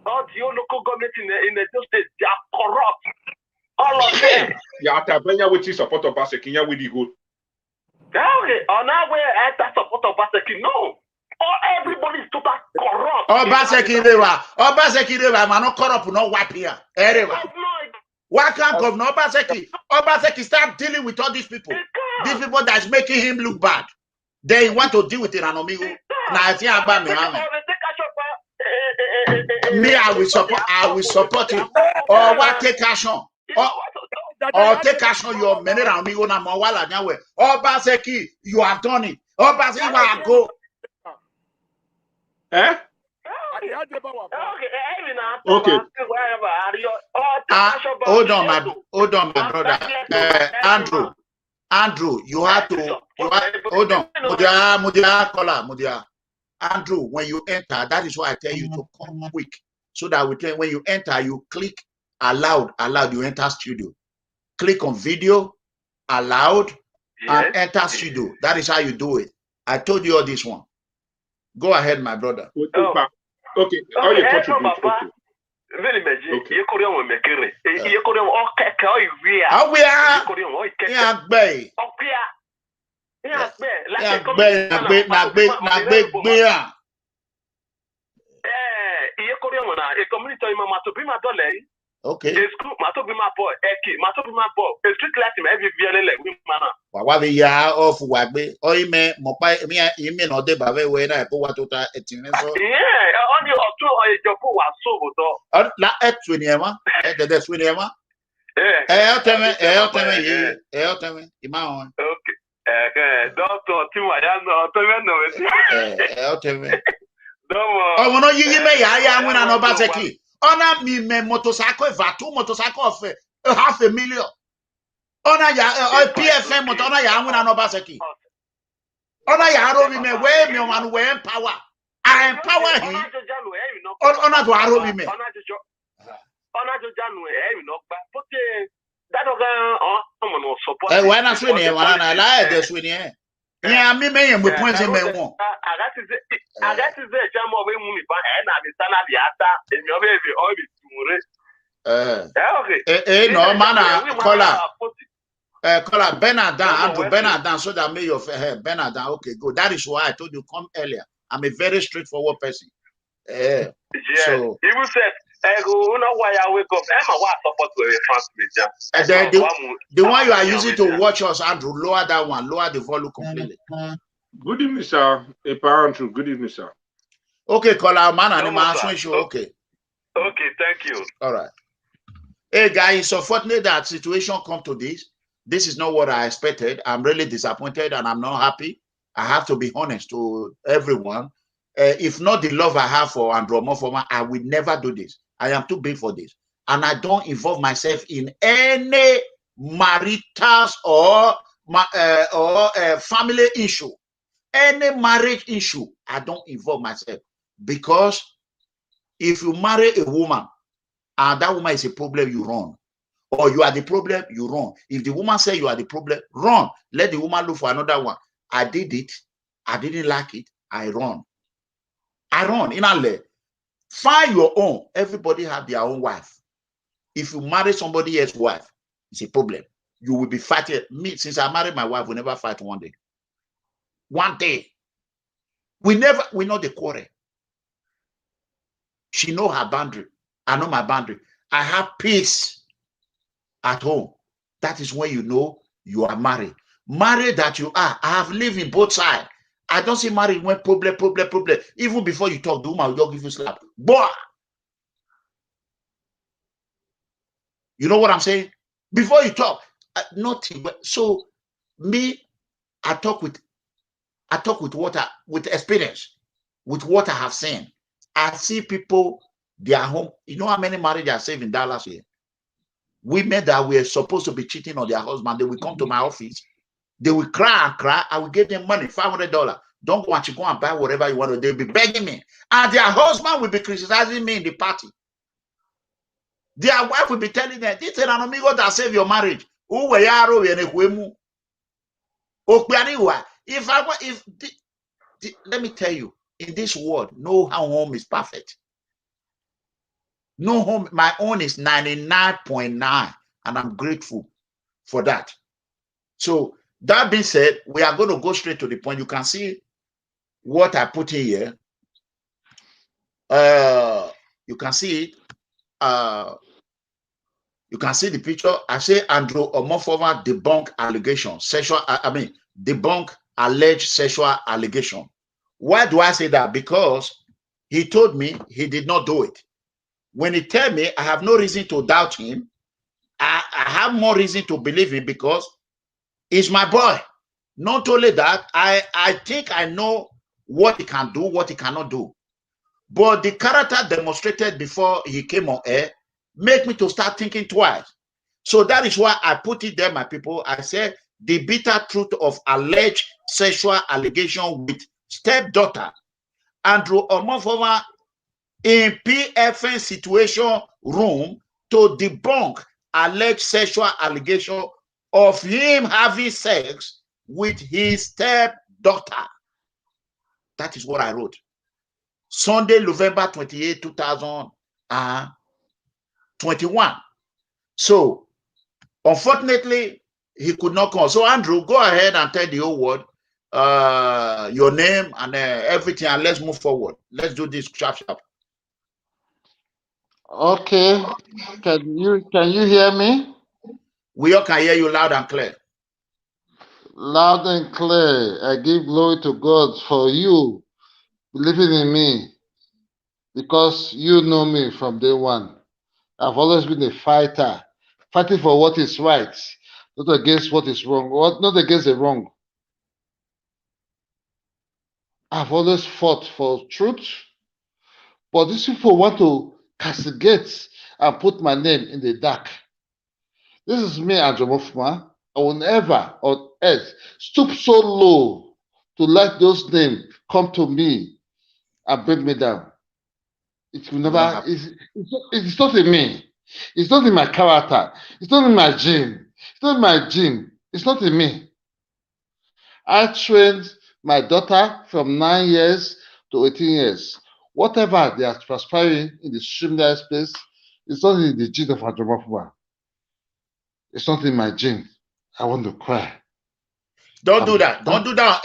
all the local government in the state, they are corrupt. All of them. Yeah, Tabenya which is support of Obaseki, with the good. Okay, on our way at that support of Obaseki, no. Everybody is totally corrupt. Obaseki, man, not corrupt, no wipe here. Why can't Governor Obaseki start dealing with all these people? These people that's making him look bad. They want to deal with ERANOMIGHO. Now I think about me, I will support you. Or what take action? Or take action your men ERANOMIGHO na mawala nyawe. Obaseki, you have done it. Obaseki, you are go. Eh? Okay. Hold on, my brother. Andrew, you have to. Hold on, Mudia, caller, Mudia. Andrew, when you enter, that is why I tell you to come quick. So that when you enter, you click allowed, you enter studio. Click on video, allowed, and enter studio. That is how you do it. I told you all this one. Go ahead, my brother. Okay. All your contribute. Okay. Very much. Okay. You could only make it. You could only we are. We are. Yeah, bay. Okay. Wawa ya of wagbe. Oi me mopa me no de bave we na po watota etinso. Yeah, on your two or your po was so. La etwiniema, de swiniema. Teme, ima on. Okay. Doctor Timayano, teme. Oh, no, you may ya win an obaseki. Ona me motorcycle vatu motorcycle of $500,000. Ona ya PFM motor ona ya win an obaseki. Ona ya robi me we me man we empower. I empower him. Ona do arobi me. Ona do janu but that no support. When I swing here, I lie this swing here. Yeah, me me point him me won. I got to say jam of me but and I be salary after in your baby all be tomorrow. No man caller Bernardan, Andrew Bernardan, so that may your Bernardan. Okay, good. That is why I told you come earlier. I'm a very straightforward person. So even said you know why I wake up. I'm a support the one you are using to watch us, Andrew, lower that one, lower the volume completely. Good evening, sir. Andrew, good evening, sir. Okay, caller man, and okay. Okay, thank you. All right. Hey guys, it's unfortunate that situation come to this. This is not what I expected. I'm really disappointed and I'm not happy. I have to be honest to everyone. If not the love I have for Andrew OMOFUMA, I will never do this. I am too big for this. And I don't involve myself in any marital or family issue. Any marriage issue, I don't involve myself. Because if you marry a woman, and that woman is a problem, you run. Or you are the problem, you run. If the woman say you are the problem, run. Let the woman look for another one. I did it. I didn't like it. I run. In Allah. Find your own. Everybody have their own wife. If you marry somebody else's wife, it's a problem. You will be fighting. Me, since I married my wife, we never fight one day. One day. We know the quarrel. She know her boundary. I know my boundary. I have peace at home. That is when you know you are married. Married that you are. I have lived in both sides. I don't see married when problem. Even before you talk, the woman will give you slap. Boy! You know what I'm saying? Before you talk, nothing. So me, I talk with experience, with what I have seen. I see people, they are home. You know how many marriages are saved in Dallas here? Women that were supposed to be cheating on their husband, they will come to my office. They will cry and cry. I will give them money, $500. Don't want to go and buy whatever you want to. They'll be begging me. And their husband will be criticizing me in the party. Their wife will be telling them, this is an amigo that saved your marriage. Let me tell you, in this world, no home is perfect. No home, my own is 99.9, and I'm grateful for that. So that being said, we are going to go straight to the point. You can see what I put in here. You can see it. You can see the picture. I say Andrew OMOFUMA debunk allegation, debunk alleged sexual allegation. Why do I say that? Because he told me he did not do it. When he tell me, I have no reason to doubt him. I have more reason to believe him because he's my boy. Not only that, I think I know what he can do, what he cannot do. But the character demonstrated before he came on air make me to start thinking twice. So that is why I put it there, my people. I said the bitter truth of alleged sexual allegation with stepdaughter. Andrew OMOFUMA in PFN situation room to debunk alleged sexual allegation of him having sex with his stepdaughter. That is what I wrote. Sunday, November 28, 2021. So, unfortunately, he could not come. So, Andrew, go ahead and tell the whole world your name and everything, and let's move forward. Let's do this sharp. Okay. Can you hear me? We all can hear you loud and clear. Loud and clear. I give glory to God for you believing in me, because you know me from day one. I've always been a fighter, fighting for what is right, not against what is wrong, not against the wrong. I've always fought for truth, but these people want to castigate and put my name in the dark. This is me, Andrew OMOFUMA. I will never on earth stoop so low to let those names come to me and bring me down. It will never. It's not in me. It's not in my character. It's not in my gene. It's not in my gene. It's not in me. I trained my daughter from 9 years to 18 years. Whatever they are transpiring in the streamline space, it's not in the gene of Andrew OMOFUMA. It's not in my gene. I want to cry. Don't do that. Don't do that.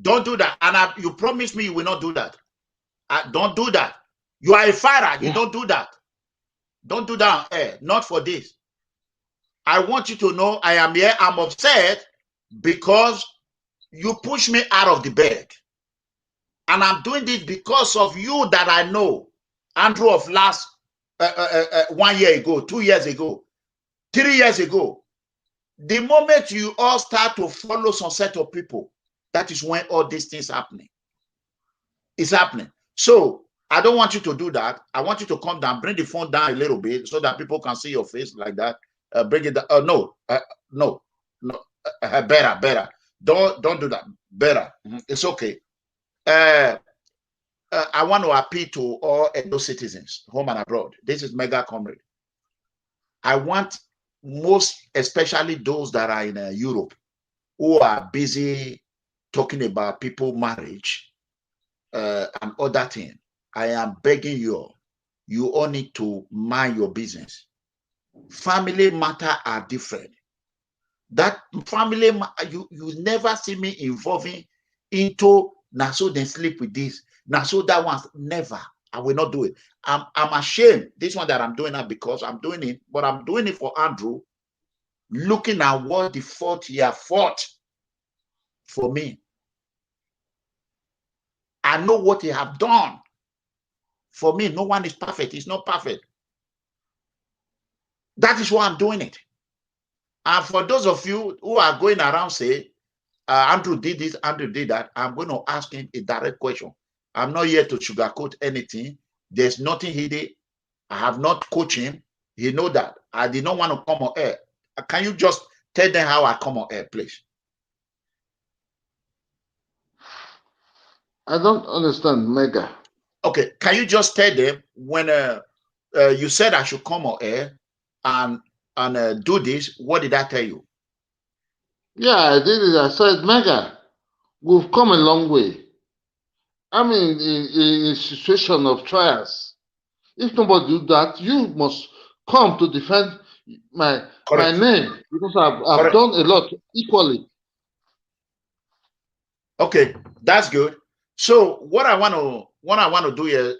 Don't do that. And you promise me you will not do that. Don't do that. You are a fighter. You don't do that. Don't do that. Not for this. I want you to know I am here. I'm upset because you pushed me out of the bed. And I'm doing this because of you that I know. Andrew of last 1 year ago, 2 years ago, 3 years ago. The moment you all start to follow some set of people, that is when all these things happening. It's happening. So I don't want you to do that. I want you to come down, bring the phone down a little bit so that people can see your face like that. Bring it down. No. Better. Don't do that. Better. It's okay. I want to appeal to all Edo citizens, home and abroad. This is MEGACOMRADE. I want most especially those that are in Europe who are busy talking about people marriage and other things. I am begging you all need to mind your business. Family matter are different. That family, you never see me involving into now so they sleep with this, now so that one, never. I will not do it. I'm ashamed. This one that I'm doing that because I'm doing it, but I'm doing it for Andrew, looking at what the fault he has fought for me. I know what he have done for me. No one is perfect. It's not perfect. That is why I'm doing it. And for those of you who are going around say, Andrew did this, Andrew did that, I'm going to ask him a direct question. I'm not here to sugarcoat anything. There's nothing he did. I have not coached him. He know that. I did not want to come on air. Can you just tell them how I come on air, please? I don't understand, Mega. Okay, can you just tell them when you said I should come on air and do this, what did I tell you? Yeah, I did it. I said, Mega, we've come a long way. I'm in a situation of trials. If nobody do that, you must come to defend my name, because I've done a lot equally. Okay, that's good. So what I want to do here,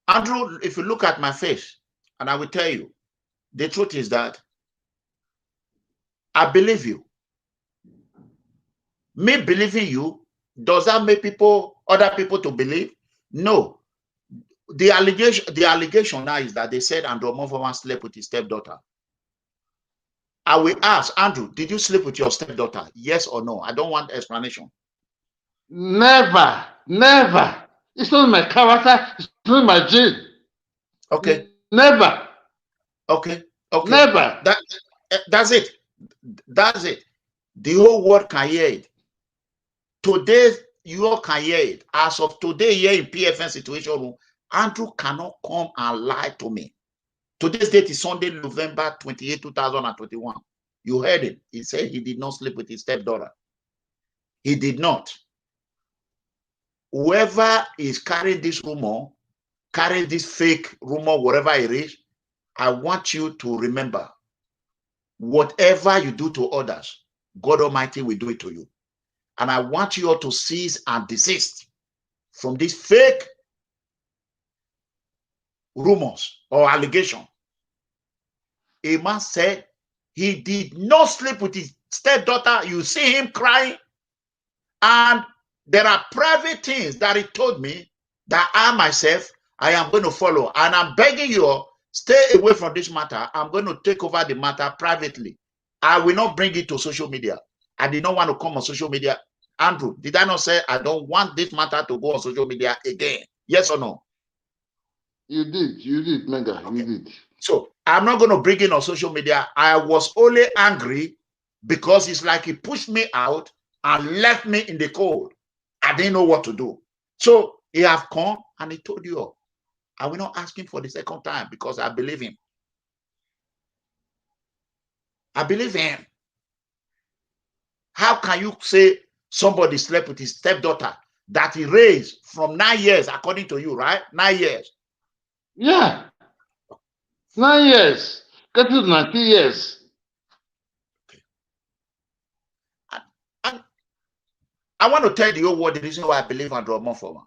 Andrew, if you look at my face, and I will tell you, the truth is that I believe you. Me believing you, does that make other people to believe? No. The allegation now is that they said Andrew OMOFUMA slept with his stepdaughter. I will ask, Andrew, did you sleep with your stepdaughter? Yes or no? I don't want explanation. Never. It's not my character. It's not my gene. Okay. Never. Okay. Never. That's it. That's it. The whole world can hear it. Today, you all can hear it. As of today, here in PFN situation room, Andrew cannot come and lie to me. Today's date is Sunday, November 28, 2021. You heard it. He said he did not sleep with his stepdaughter. He did not. Whoever is carrying this rumor, carrying this fake rumor, whatever it is, I want you to remember, whatever you do to others, God Almighty will do it to you. And I want you all to cease and desist from this fake rumors or allegation. A man said he did not sleep with his stepdaughter. You see him crying. And there are private things that he told me that I myself, I am going to follow. And I'm begging you all, stay away from this matter. I'm going to take over the matter privately. I will not bring it to social media. I did not want to come on social media. Andrew, did I not say I don't want this matter to go on social media again? Yes or no? You did, Mega, okay. You did. So I'm not going to bring it on social media. I was only angry because it's like he pushed me out and left me in the cold. I didn't know what to do. So he have come and he told you all. I will not ask him for the second time because I believe him. I believe him. How can you say somebody slept with his stepdaughter that he raised from 9 years, according to you, right? 9 years. Yeah. 9 years. Get to 90 years. Okay. And I want to tell you what the reason why I believe in OMOFUMA.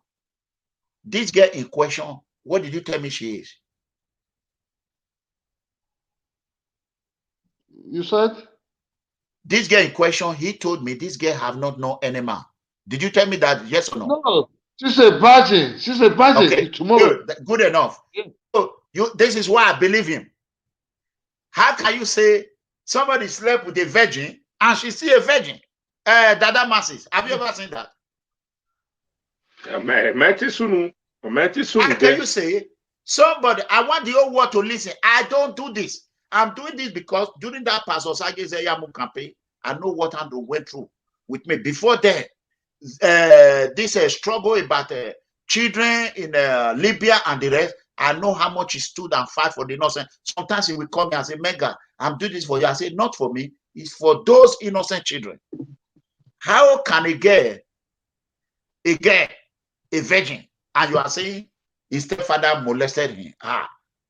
This girl in question, what did you tell me she is? You said? This girl in question, he told me this girl have not known any man. Did you tell me that, yes or no? No, she's a virgin. She's a virgin. Okay, tomorrow. Good enough. Yeah. So this is why I believe him. How can you say somebody slept with a virgin and she's still a virgin? Dada Masses, have you ever seen that? How can you say somebody, I want the whole world to listen. I don't do this. I'm doing this because during that Pastor Sage's Yamu campaign, I know what Andrew went through with me. Before that, this struggle about children in Libya and the rest, I know how much he stood and fight for the innocent. Sometimes he will call me and say, Mega, I'm doing this for you. I say, not for me. It's for those innocent children. How can a girl, a virgin, and you are saying his stepfather molested him?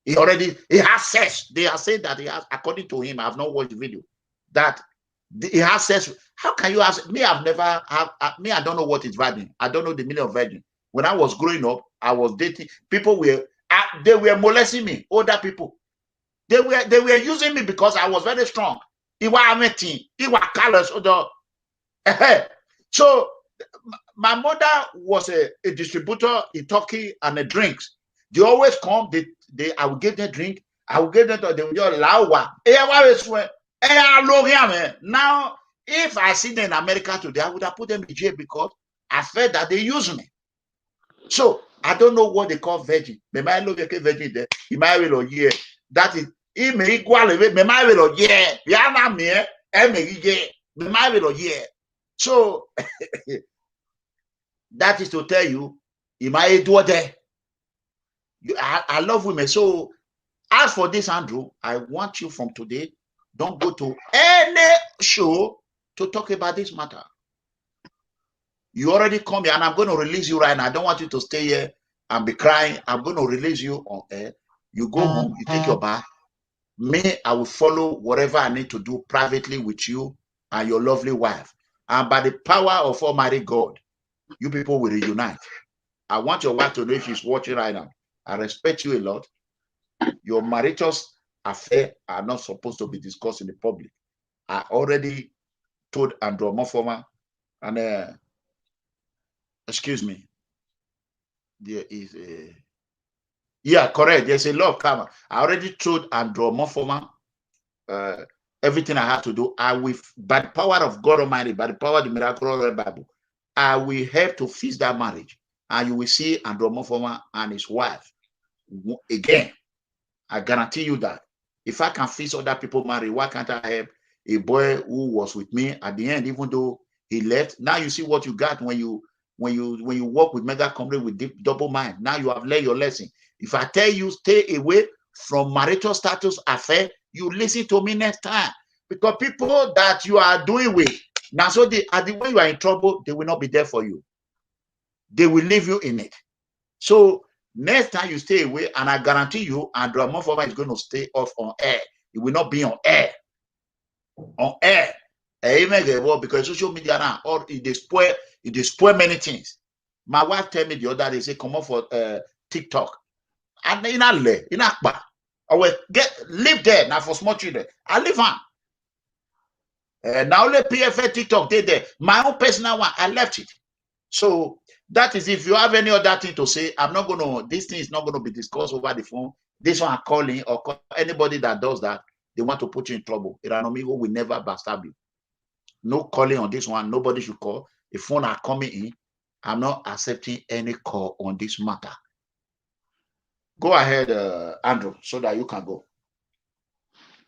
He has sex. They are saying that he has, according to him, I have not watched the video, that he has sex. How can you ask me? I've never have me. I don't know what is virgin. I don't know the meaning of virgin. When I was growing up, I was dating people. They were molesting me. Older people. They were using me because I was very strong. So my mother was a distributor in Turkey and the drinks. They always come. I will give them drink. I will give them. They will just allow. Now, if I see them in America today, I would have put them in jail because I felt that they use me. So I don't know what they call virgin. Me might look like a virgin there. He might will year. That is, he may equal it. Me might will year. Yana me. Me might will year. So that is to tell you, he might do there. I love women. So as for this, Andrew, I want you from today, don't go to any show to talk about this matter. You already come here and I'm going to release you right now. I don't want you to stay here and be crying. I'm going to release you on air. You go home, you take your bath. Me, I will follow whatever I need to do privately with you and your lovely wife. And by the power of Almighty God, you people will reunite. I want your wife to know if she's watching right now. I respect you a lot. Your marital affairs are not supposed to be discussed in the public. I already told Andrew OMOFUMA, and excuse me, there is a, yeah, correct. There's a lot of karma. I already told Andrew OMOFUMA everything I have to do. I will, by the power of God Almighty, by the power of the miracle Bible, I will help to fix that marriage. And you will see Andrew OMOFUMA and his wife again. I guarantee you that. If I can fix other people married, why can't I help a boy who was with me at the end, even though he left? Now you see what you got when you when you work with MEGACOMRADE with deep double mind. Now you have learned your lesson. If I tell you stay away from marital status affair, you listen to me next time. Because people that you are doing with, now so when you are in trouble, they will not be there for you. They will leave you in it. So next time you stay away, and I guarantee you, Andrew OMOFUMA is going to stay off on air. It will not be on air. On air. Because social media now, or it spoil many things. My wife tell me the other day, say, come on for TikTok. And in Akba. I will live there now for small children. I live on. Now let PFA TikTok there. My own personal one, I left it. So that is, if you have any other thing to say, this thing is not going to be discussed over the phone. This one I'm calling, or call anybody that does that, they want to put you in trouble. ERANOMIGHO will never backstab you. No calling on this one. Nobody should call. The phone are coming in. I'm not accepting any call on this matter. Go ahead, Andrew, so that you can go.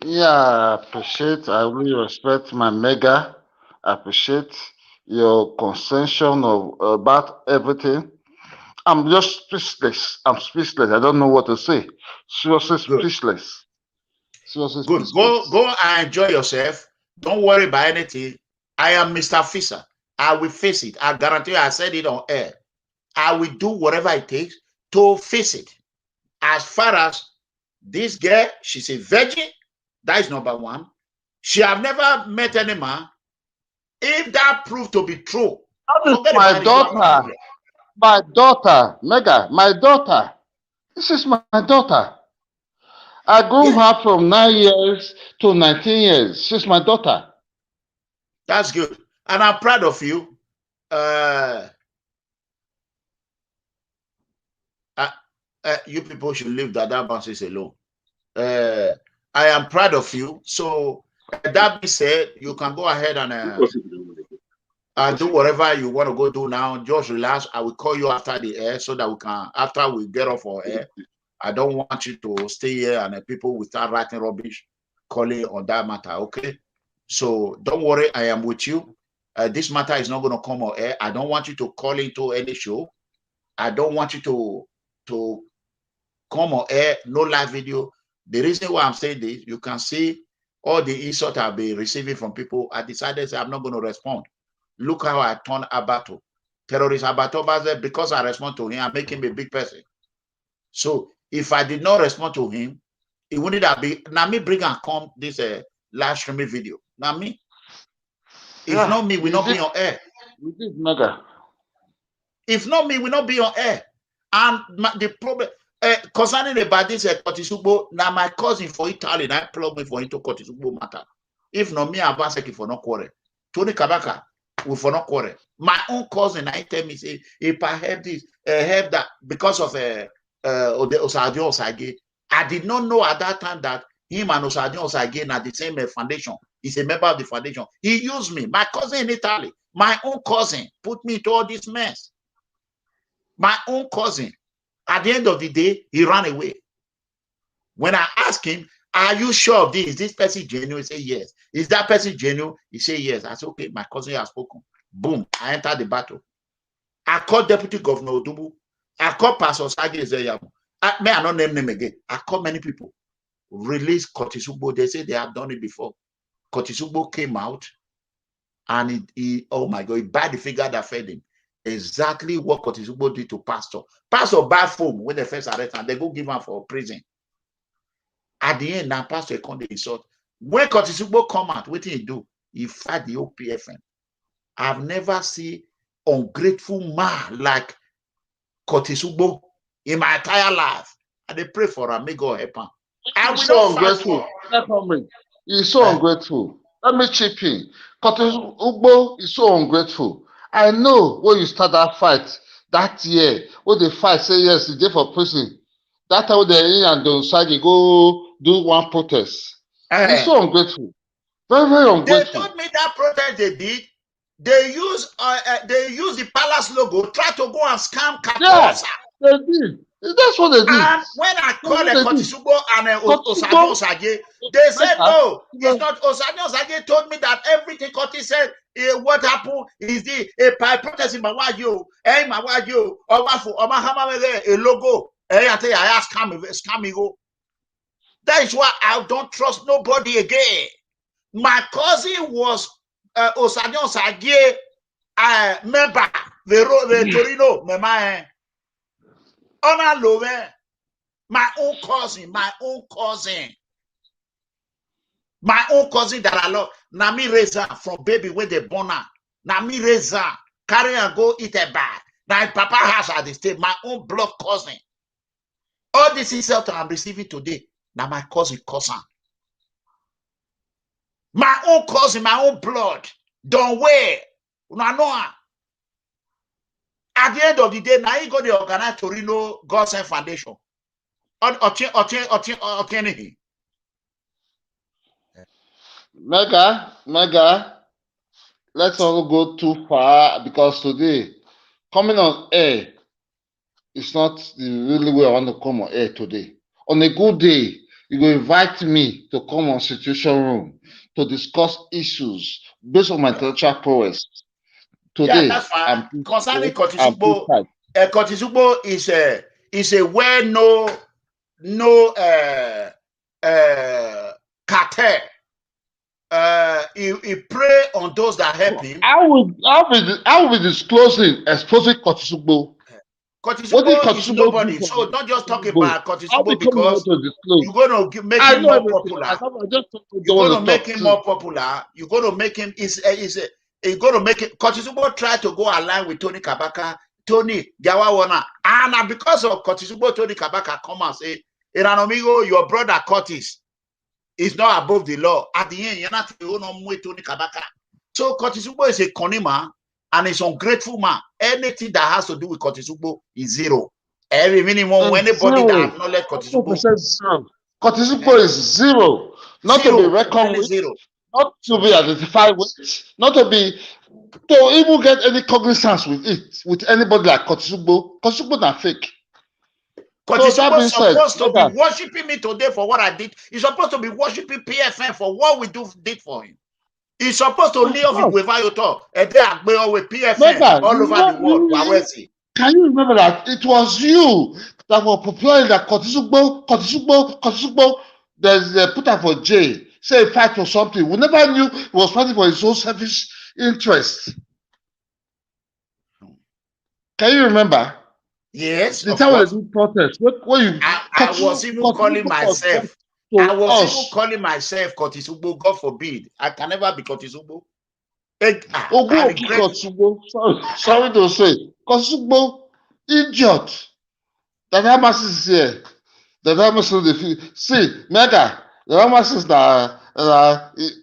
Yeah, I appreciate. I really respect my mega. I appreciate your concession about everything. I'm just speechless. I'm speechless. I don't know what to say. Seriously speechless. Seriously good. Speechless. Go and enjoy yourself. Don't worry about anything. I am Mr. Fisher. I will face it. I guarantee you, I said it on air. I will do whatever it takes to face it. As far as this girl, she's a virgin. That is number one. She have never met any man. If that proved to be true, my daughter. My daughter, Mega, my daughter. This is my daughter. I grew her from 9 years to 19 years. She's my daughter. That's good. And I'm proud of you. You people should leave that bounces alone. I am proud of you. So that being said, you can go ahead and do whatever you want to go do now. Just relax. I will call you after the air so that we can, after we get off our air. I don't want you to stay here and people will start writing rubbish, calling on that matter. Okay. So don't worry. I am with you. This matter is not going to come on air. I don't want you to call into any show. I don't want you to come on air, no live video. The reason why I'm saying this, you can see all the insult I've been receiving from people. I decided I'm not going to respond. Look how I turned Abato. Terrorist Abato, because I respond to him, I make him a big person. So if I did not respond to him, it wouldn't have been. Now me bring and come this live streaming video. Now me. If not me, we not be on air. We did Mega. If not me, we not be on air. And the problem concerning about this Kotisugbo, now my cousin for Italy, I plug me for into Kotisugbo matter. If not me, I'm for not quarrel. Tony Kabaka, we for not quarrel. My own cousin, I tell me say, if I have this, have that because of Osadio Osage, I did not know at that time that him and Osadio Osage are the same foundation. He's a member of the foundation. He used me. My cousin in Italy, my own cousin, put me into all this mess. My own cousin. At the end of the day, he ran away. When I asked him, are you sure of this? Is this person genuine? He said, yes. Is that person genuine? He said, yes. I said, okay, my cousin has spoken. Boom, I entered the battle. I called Deputy Governor Odubu. I called Pastor Sagi Zeyamu. May I not name them again? I called many people. Release Kotisugbo. They say they have done it before. Kotisugbo came out and he oh my God, he bought the figure that fed him. Exactly what Kotisugbo did to Pastor. Pastor buy foam when they first arrest and they go give him for prison. At the end, now Pastor come the insult. When Kotisugbo come out, what did he do? He fight the OPFN. I've never seen ungrateful man like Kotisugbo in my entire life. And they pray for him. May God help him. He's so ungrateful. He's so ungrateful. Let me chip in. Kotisugbo is so ungrateful. I know when you start that fight that year, when they fight, say yes, he's there for prison. That time they in and the side go do one protest. He's so ungrateful. Very, very ungrateful. They told me that protest they did. They use the palace logo, try to go and scam Katosa. Yeah, they did. That's what they did. And when I call a Kotisugbo and Osadio Osage, they said, no, it's not. Osadio Osage told me that everything Koti said, what happened is the hypothesis, Mawajo, Mawajo, Omafu, Omahama, a logo, I asked Scamigo. That is why I don't trust nobody again. My cousin was Osadio Osage, member, the Torino, Mema. Honor Lowe, my own cousin that I love. Nami Reza from baby when they born her. Nami Reza carry and go eat a bag. Now Papa has at the state, my own blood cousin. All this insult I'm receiving today. Now my cousin. My own cousin, my own blood. Don't wait. No. At the end of the day, now you go to organize Torino God's Foundation. Mega, let's not go too far because today, coming on air is not the really way I want to come on air today. On a good day, you will invite me to come on Situation Room to discuss issues based on my intellectual prowess. Today, that's fine. Concerning Kotisugbo, Kotisugbo is a well-known cartel. He prey on those that help him. I will be exposing Kotisugbo. Kotisugbo is nobody, so don't just talk about Kotisugbo because you're going to make him more popular. You're going to make him more popular. You're going to make him Kotisugbo try to go align with Tony Kabaka, Tony Gawawana, and because of Kotisugbo, Tony Kabaka come and say, ERANOMIGHO, your brother Curtis is not above the law. At the end, you're not with Tony Kabaka. So Kotisugbo is a conima and is ungrateful man. Anything that has to do with Kotisugbo is zero. Every minimum, anybody that acknowledges Kotisugbo is zero. Not to be reckoned with. Zero. Not to be identified with, not to even get any cognizance with it, with anybody like Kotisugbo. Kotisugbo not fake. Kotisugbo is supposed to be worshiping me today for what I did. He's supposed to be worshiping PFN for what we did for him. He's supposed to live with Vayoto and with PFN all over the world. Can you remember that it was you that were propelling that Kotisugbo, there's a put up for jail. Say fight for something. We never knew he was fighting for his own selfish interest. Can you remember? Yes. The time when they protest. I was even calling myself. Kotisugbo. God forbid. I can never be Kotisugbo. Sorry to say. Kotisugbo, idiot. That Hamas is here. That Hamas is see, Mega. The Hamas is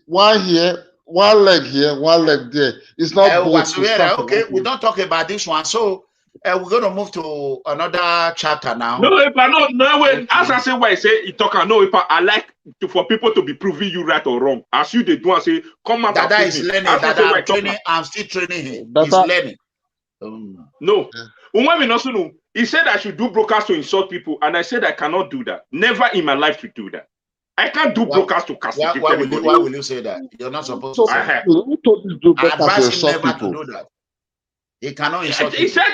one here, one leg here, one leg there. It's not both. Okay, we don't talk about this one. So we're going to move to another chapter now. No, when as I say why I say it talk, I like for people to be proving you right or wrong. As you they do, I say come out. Dada is learning. I'm still training him. He's learning. No. He said I should do broadcast to insult people, and I said I cannot do that. Never in my life to do that. I can't do broadcast to castigate anybody. Why will you say that? You're not supposed to say that. Who told you to do broadcast to insult never people? To do that. He cannot insult He said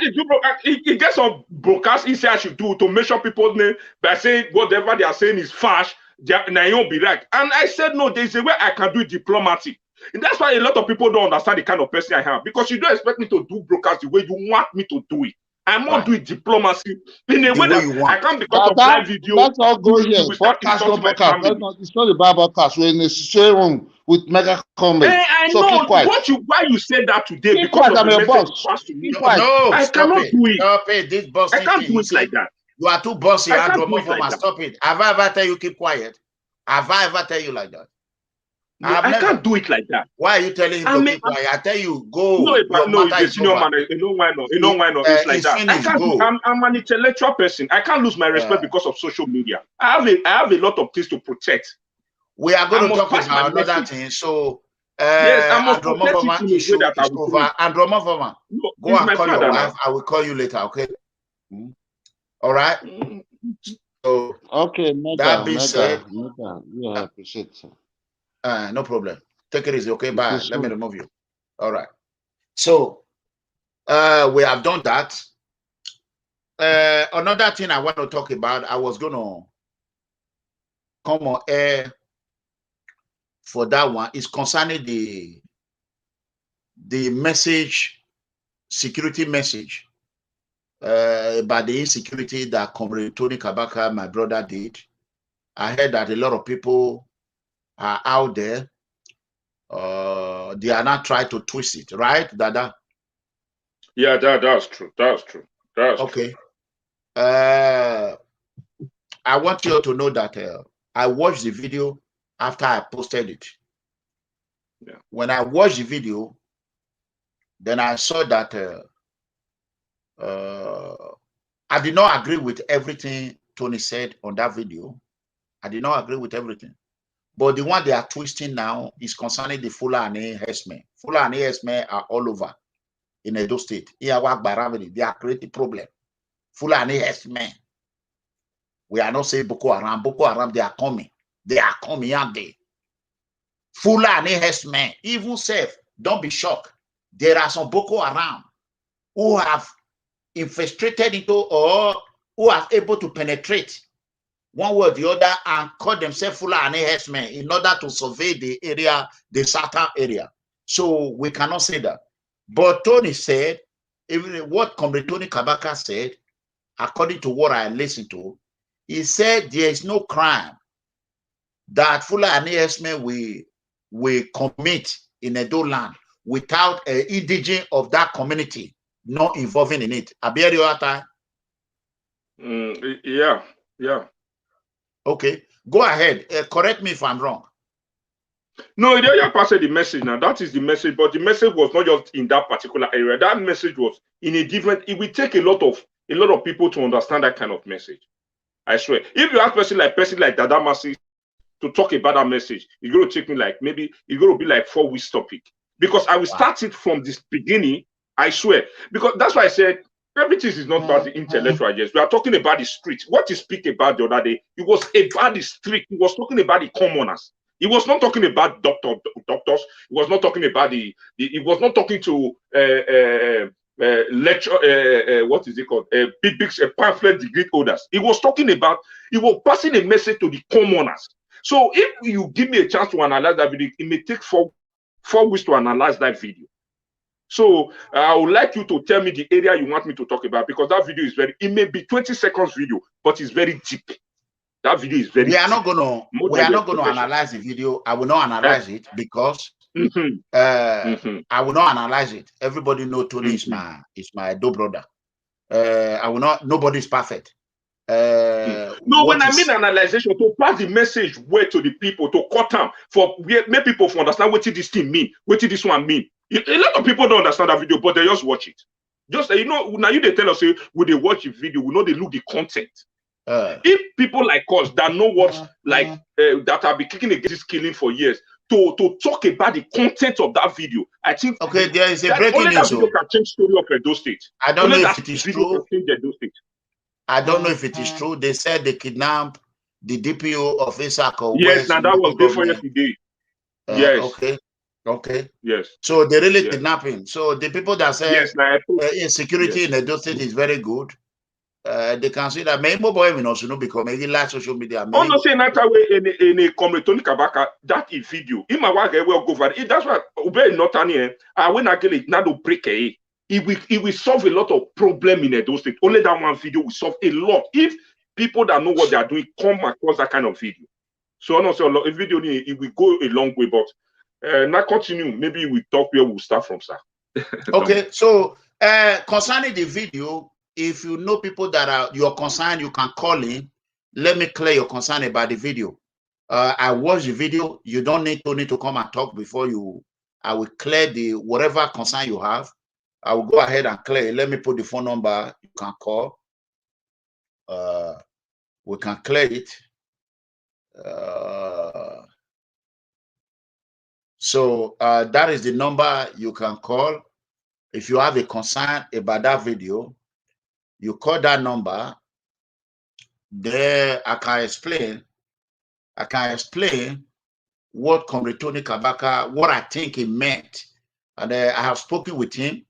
he gets on broadcast. He said I should do to mention people's name by saying whatever they are saying is fash. They won't be right. And I said no. There's a way I can do it diplomatic. And that's why a lot of people don't understand the kind of person I am, because you don't expect me to do broadcast the way you want me to do it. I'm not doing diplomacy in a way that I can't because of live video. Let's all go here. Broadcast, no broadcast. It's not about broadcast. We're in a situation room with MEGACOMRADE. I know why you said that today. Keep because quiet, I'm your boss. No, I cannot do it. Stop it. This boss. I can't do it like that. You are too bossy. I can't do it like that. Stop it. Have I ever tell you keep quiet? Have I ever tell you like that? No, I can't do it like that. Why are you telling him to keep quiet? I tell you, go. No, it's a senior man. You know why not? It's like that. I can't do, I'm an intellectual person. I can't lose my respect because of social media. I have a lot of things to protect. We are going to talk about another thing. So, yes, I must protect it in a way that I will do it. Andromofuma, go and call your wife. I will call you later, okay? All right. So okay, that being said, yeah, I appreciate it. No problem. Take it easy, okay? Bye. Let me Sure. remove you. All right. So we have done that. Another thing I want to talk about, I was gonna come on air for that one, is concerning the message, security message about the insecurity that Comrade Tony Kabaka, my brother, did. I heard that a lot of people are out there. They are not trying to twist it, right, Dada? Yeah, that's true. That's true. That's okay. True. I want you to know that I watched the video after I posted it. Yeah. When I watched the video, then I saw that I did not agree with everything Tony said on that video. I did not agree with everything. But the one they are twisting now is concerning the Fulani herdsmen. Fulani herdsmen are all over in Edo State. They are creating problem. Fulani herdsmen. We are not saying Boko Haram. Boko Haram, they are coming. They are coming out there. Fulani herdsmen. Even safe, don't be shocked. There are some Boko Haram who have infiltrated into or who are able to penetrate one way or the other and call themselves Fulani herdsmen in order to survey the area, the southern area. So we cannot say that. But Tony said, even what Comrade Tony Kabaka said, according to what I listened to, he said there is no crime that Fulani herdsmen will commit in Edo land without an indigene of that community not involving in it. Yeah. Okay, go ahead. Correct me if I'm wrong. No, you passed the message now. That is the message, but the message was not just in that particular area. That message was in a different. It will take a lot of people to understand that kind of message. I swear. If you ask person like Dada Masi to talk about that message, it's going to take me like maybe it's going to be like 4 weeks topic, because I will start it from this beginning. I swear, because that's why I said everything is not about the intellectual. Yes, we are talking about the street. What he speak about the other day, it was about the street. He was talking about the commoners. He was not talking about doctors. He was not talking about he was not talking to lecture. What is it called? Big pamphlet degree holders. He was talking about. He was passing a message to the commoners. So if you give me a chance to analyze that video, it may take four weeks to analyze that video. So I would like you to tell me the area you want me to talk about, because that video is it may be 20 seconds video, but it's very deep. That video is very deep. We are not gonna analyze the video. I will not analyze it because I will not analyze it. Everybody know Tony is my do brother. I will not. Nobody is perfect. No, when I mean analyzation, to pass the message way to the people, to cut them for make people understand what this thing mean, what this one mean. A lot of people don't understand that video, but they just watch it. Just now you they tell us, say, when they watch the video, we know they look the content. If people like us that know what that have been kicking against this killing for years to talk about the content of that video, I think there is a breaking news. That video can change story of Edo State. I don't know if it is true. I don't know if it is true. They said they kidnapped the DPO of Isako. Yes, now that was different yesterday. Yes. Okay. Yes. So they really kidnap him. So the people that say insecurity in Edo State is very good, they can see that maybe boy will also know because maybe like social media. Oh no, say that way in a Comrade Tony Kabaka that is video. In my work, I will go for it. That's why Ube not any. When I get it, now to break it. It will solve a lot of problem in Edo State. Only that one video will solve a lot if people that know what they are doing come across that kind of video. So I know say a video it will go a long way, but now continue. Maybe we talk where we'll start from, sir. Okay, so concerning the video, if you know people that are your concern, you can call in. Let me clear your concern about the video. I watched the video. You don't need to come and talk before you. I will clear the whatever concern you have. I will go ahead and clear it. Let me put the phone number you can call. We can clear it. So that is the number you can call. If you have a concern about that video, you call that number there I can explain what Comrade Tony Kabaka, what I think he meant. And I have spoken with him.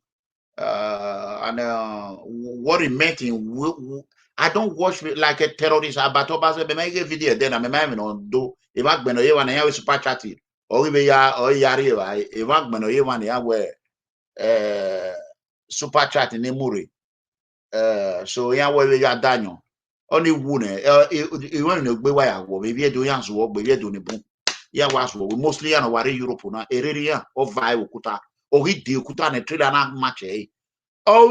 What he meant in, I don't watch like a terrorist. But I make a video then I'm on do. If I been a one here super chatting, or we are or yari. If I been a one here where super chatting in Muri. So yeah, where we are Daniel. Only one. You want to be where I go. Maybe I do answer what we do the boom. Yeah, was we mostly an aware Europe na area of vai ukuta. Or he di ukuta ne trailer na match eh. Oh,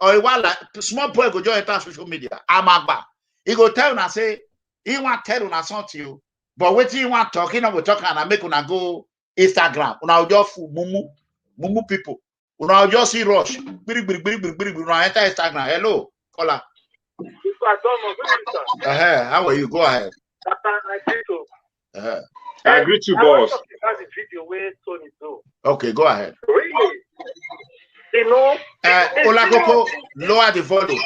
or while small boy go join social media. Amagba. He go tell na say he want tell una something you, but what he want talking we talk and make una go Instagram. Una just mumu people. Una just see rush. Una enter Instagram. Hello, caller. How are you? Go ahead. I agree to boss. Okay, go ahead. Really? You know, Olakoko, lower the volume.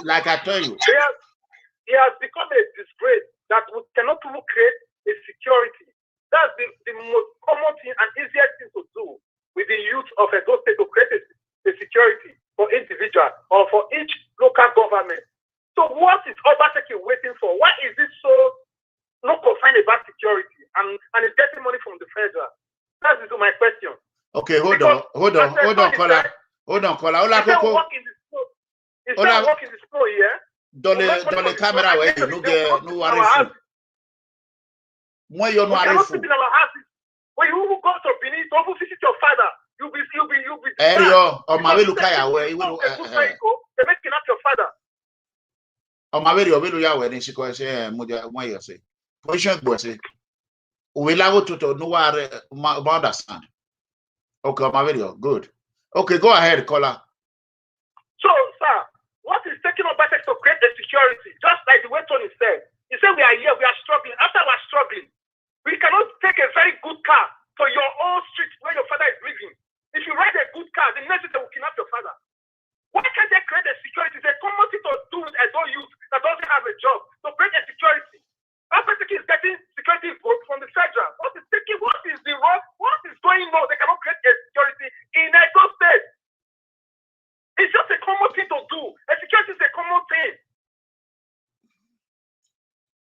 Like I tell you. It has become a disgrace that we cannot even create a security. That's the most common thing and easiest thing to do with the youth of a state to create a security for individual or for each local government. So what is Obaseki waiting for? Why is it so not confined about security and it's getting money from the federal? That is my question. Okay, hold on, caller. Olakoko. Is there work in the school here? Dans les caméras, ouais, nous arrivons. Moi, you know, arrivons. When you go to Benin, don't visit your father. You'll be. Hey, yo, on my way, look at where you will. They make up your father. On my way, you will ya where she calls moi you say. Position boy say. We la go to no understand. Okay, on my way, good. Okay, go ahead, caller. So, sir, what is taking up to create the security? Just like the way Tony said. He said we are here, we are struggling. After we are struggling, we cannot take a very good car to your own street where your father is living. If you ride a good car, the next day will kidnap your father. Why can't they create a security? It's a common thing to do with a youth that doesn't have a job. To create a security. Africa is getting security vote from the federal. What is the wrong? What is going on? They cannot create a security in a state. It's just a common thing to do. A security is a common thing.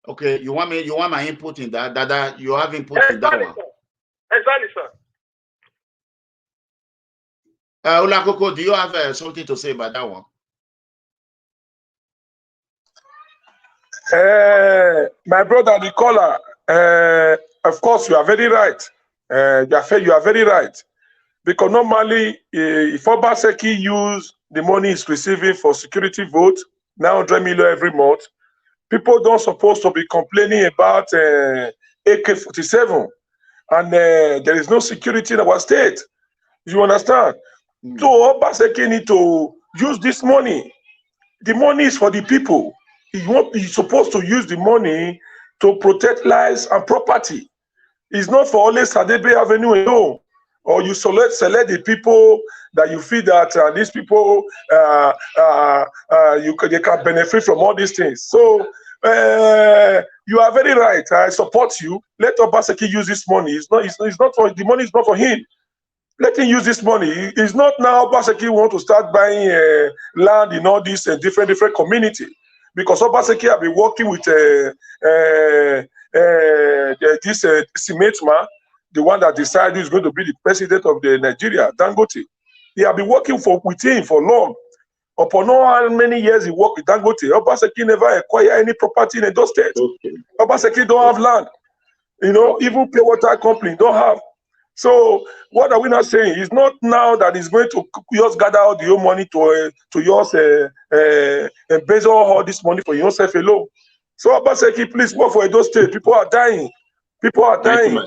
Okay, you want my input in that? That you have input in that one. Exactly, sir. Olakoko, do you have something to say about that one? My brother, the caller, of course, you are very right. You are very right. Because normally, if Obaseki use the money he's receiving for security vote, 900 million every month, people don't supposed to be complaining about AK-47. And there is no security in our state. You understand? So Obaseki need to use this money. The money is for the people. He's supposed to use the money to protect lives and property. It's not for only Sadebe Avenue alone. Or you select the people that you feel that these people they can benefit from all these things. So you are very right. I support you. Let Obaseki use this money. It's not for the money. Is not for him. Let him use this money. It's not now Obaseki want to start buying land in all these different community. Because Obaseki have been working with this Simetma, the one that decided who's going to be the president of the Nigeria, Dangote. He have been working with him for long. Upon how many years he worked with Dangote, Obaseki never acquired any property in Edo State. Okay. Obaseki don't have land. You know, even pure water company don't have. So what are we not saying? It's not now that he's going to just gather all the money to just embezzle all this money for yourself alone. So Obaseki, please work for Edo State. People are dying. People are dying.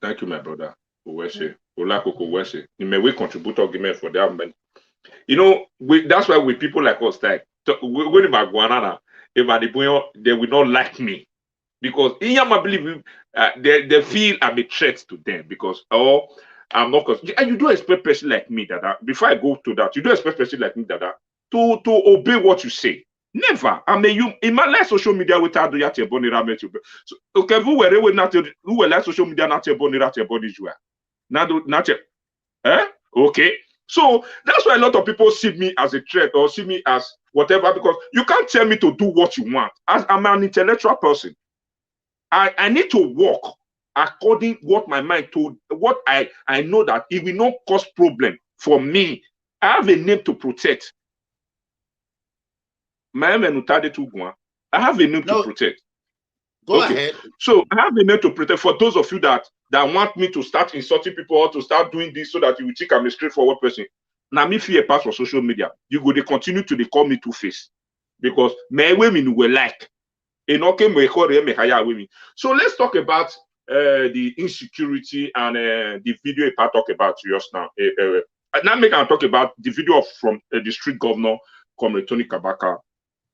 Thank you, my brother. Olakoko. You may we contribute argument for that man. You know, that's why with people like us, like when about Guanana, they will not like me. Because in Yama believe they feel I'm a threat to them because I'm not. And you do expect person like me that before I go to that, you do expect person like me that to obey what you say. Never. I mean, you in my life social media without doing your body ramage. So okay, who were not who were like social media not your body jua. Not okay. So that's why a lot of people see me as a threat or see me as whatever, because you can't tell me to do what you want. As I'm an intellectual person, I need to work according what my mind told, what I know that it will not cause problem for me. I have a name to protect. I have a name to protect. Go ahead. So I have a name to protect for those of you that want me to start insulting people or to start doing this so that you will think I'm a straightforward person. Now, me fear pass for social media. You go, they continue to call me two-face because my women were like. So let's talk about the insecurity and the video I talk about just now. Now make I talk about the video from the street governor, Comr Kabaka.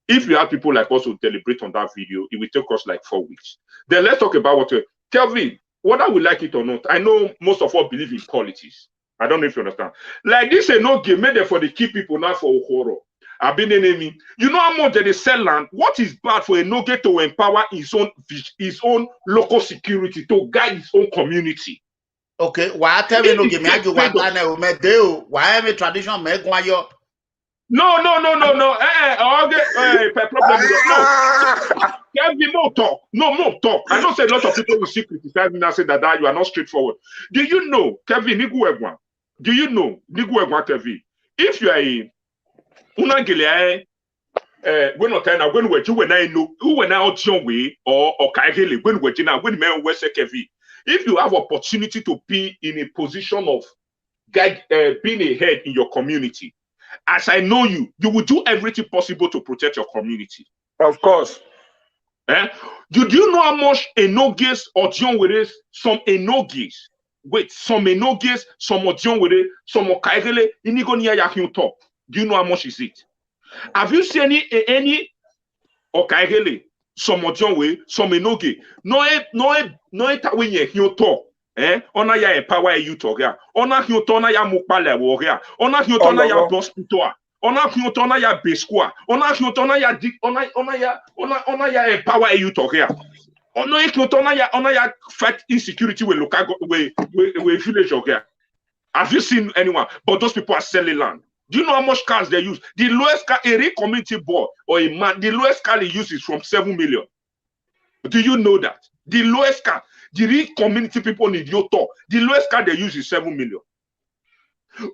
If you have people like us who deliberate on that video, it will take us like 4 weeks. Then let's talk about what Kelvin, whether we like it or not. I know most of us believe in politics. I don't know if you understand. Like this, no game made for the key people now for horror. I've been enemy. You know how much they sell land? What is bad for a no-get to empower his own local security, to guide his own community? Okay, why tell me no give me why am a traditional make one yo? No. Can't be more talk. No more talk. I know say a lot of people will see criticize me and say that you are not straightforward. Do you know, Kevin, do you know, Kevin, if you are a unangele when not time when we when I know who when I audition way or kaigele when we now when me we say Kevin, if you have opportunity to be in a position of guide being a head in your community, as I know you will do everything possible to protect your community. Of course. Do you know how much enoges or John with some enoges? Wait, some enoges, some John with it, some okaigele, inigonia yakin top. Do you know how much is it? Have you seen any okaigele, some John with some enoge? No, when you talk. Ona ya empower you to ga. Ona hiotona ya mukpale wo ga. Ona hiotona ya hospital. Ona hiotona ya besqua. Ona hiotona ya ona ya empower you to ga. Ona ya fight insecurity with local with village ga. Have you seen anyone? But those people are selling land. Do you know how much cars they use? The lowest car, a community board or a man, the lowest car they use is from 7 million. Do you know that? The lowest car, the real community people in Yoto, the lowest car they use is 7 million.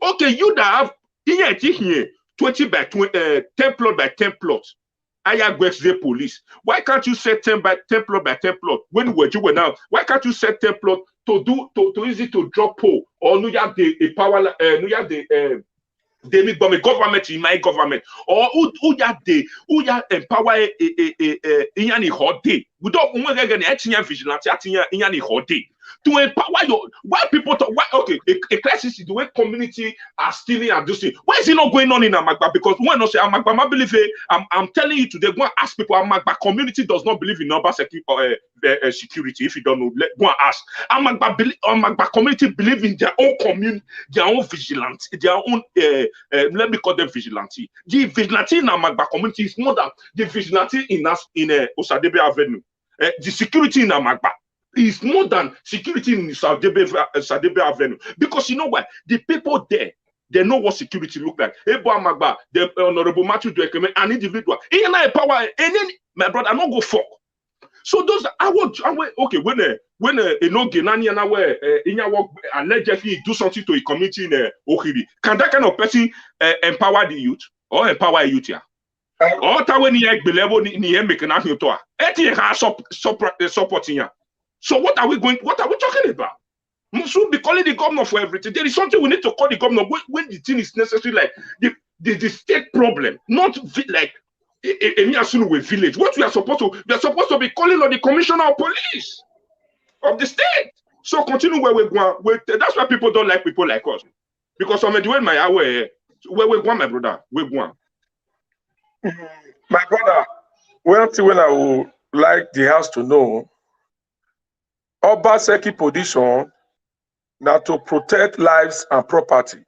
Okay, you that have here 20 by 20, 10 plot by 10 plot. I have the police. Why can't you set 10 by 10 plot by 10 plot? When we're doing now, why can't you set 10 plot to easy to drop pole or no you have the power no you have the government in my government or who ya empower in hot day without vigilante in hot day to empower your why people talk why okay a crisis is the way community are stealing and doing. Why is it not going on in Amagba? Because when I say Amagba, I believe I'm telling you today, go and ask people. Amagba community does not believe in number security. If you don't know, go and ask. Amagba community believe in their own community, their own vigilance, their own let me call them vigilante. The vigilante in Amagba community is more than the vigilante in us in Osadebe Avenue. The security in Amagba is more than security in Sadebe Avenue. Because you know what? The people there, they know what security look like. Ebo Amagba, the Honorable Matthew Dwekeme, an individual. He and I power, and then my brother, I don't go fuck. So those I would okay when a no Genani and aware in your work allegedly do something to a community in Ohiri. Can that kind of person empower the youth or empower a youth here? Or when you level in make an action to supporting. So what are we talking about? We should be calling the governor for everything. There is something we need to call the governor when the thing is necessary, like the state problem, not like a village. What we are supposed to be calling on the commissioner of police of the state. So continue where we're going. That's why people don't like people like us. Because I'm doing my way. Where we're going, my brother. We're going. My brother, one thing when I would like the house to know, Obaseki position now to protect lives and property.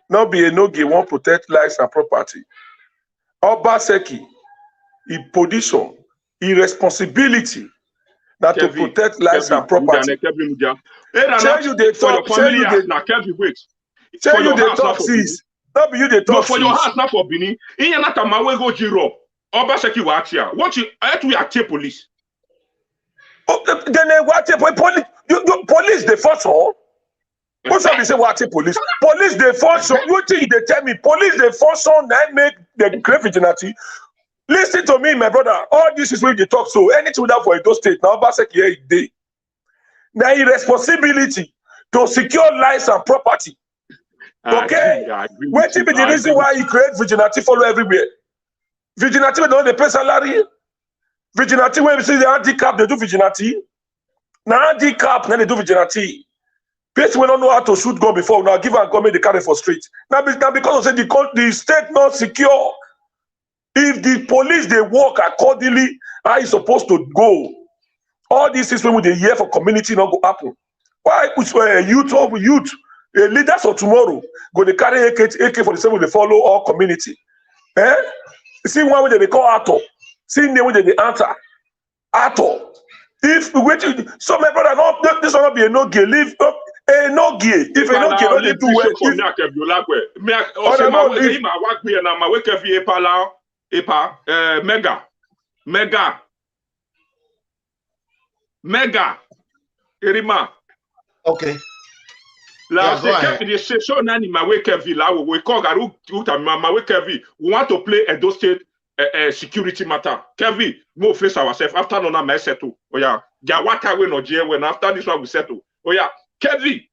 Not be a no-give, won't protect lives and property. Obaseki, his position, his responsibility that to protect lives and property. Say you they talk, say you they say you they talk, sis. Not be you they talk, for your house, not for Bini. In your not a mawe go jiro. Obaseki wa achia. What you? I have to be police. Then what police? Police they force on. What's up? They say what police? Police they force on. You think they tell me police they force on? They make the great vigilante. Listen to me, my brother. All this is when they talk. So anything without for those state now, Obaseki here day. Now responsibility to secure lives and property. Okay, what be the reason why you create vigilante follow everywhere? Vigilante don't they pay salary. Vigilante when we see the handicap they do vigilante. Now handicap then they do vigilante. People don't know how to shoot gun before now give and government the carry for street. Now because of say the state not secure. If the police they work accordingly, how you supposed to go? All these things when they hear for community not go happen. Why youth, leaders of tomorrow go they carry AK-47 they follow all community. Eh? See one way they call Ato. See the way they answer. Ato. If we wait, so my brother, no, this will not be a no gay. Leave no gay. If a no gay, not they do well. Mega. Erima. Okay. La session nani mawekevi la we call garu uta mawekevi. We want to play Edo State security matter. Kevi, we face ourselves after no na me settle. Oh yeah, Jawata we no je when after this one we settle. Oh yeah, Kevi,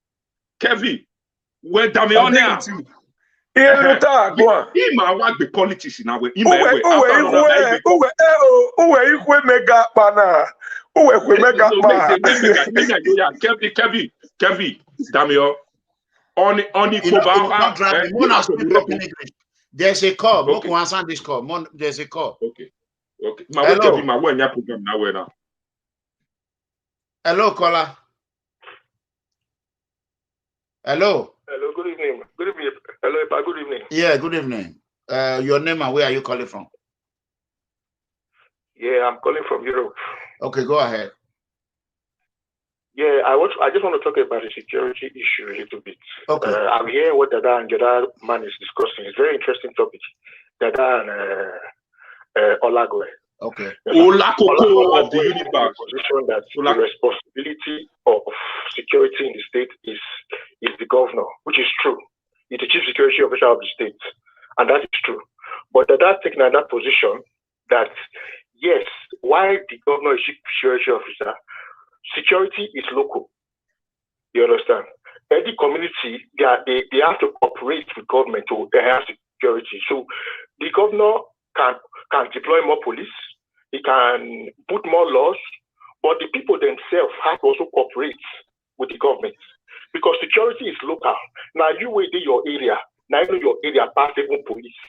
we Damiana. Ima work the politics in our way. Mega pana. Kevi, Damio. On there's a call. Okay. This call. There's a call. Okay. Hello, caller. Hello. Hello, good evening. Good evening. Hello, Epa, good evening. Yeah, good evening. Your name and where are you calling from? Yeah, I'm calling from Europe. Okay, go ahead. Yeah, I just want to talk about the security issue a little bit. Okay. I'm hearing what Dada and Jada man is discussing. It's a very interesting topic. Dada and Olagwe. Okay. Olakoko of the universe. Position that the responsibility of security in the state is the governor, which is true. It's the chief security officer of the state, and that is true. But Dada taking that position that yes, why the governor is chief security officer, security is local. You understand? Every community, they have to cooperate with government to enhance security. So the governor can deploy more police, he can put more laws, but the people themselves have to also cooperate with the government. Because security is local. Now you within your area, now you know your area past even police.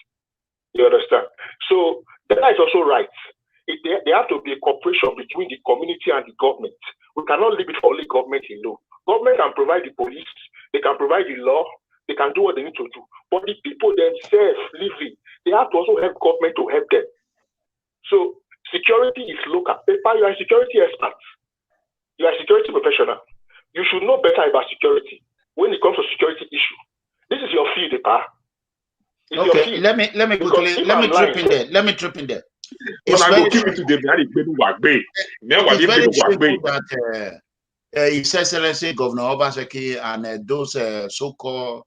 You understand? So that is also right. There have to be a cooperation between the community and the government. We cannot leave it for only government alone. Government can provide the police, they can provide the law, they can do what they need to do. But the people themselves living, they have to also help government to help them. So security is local. You are a security expert. You are a security professional. You should know better about security when it comes to security issue. This is your field, Epa. Okay, let me trip in there. It's very true that His Excellency Governor Obaseki and those so-called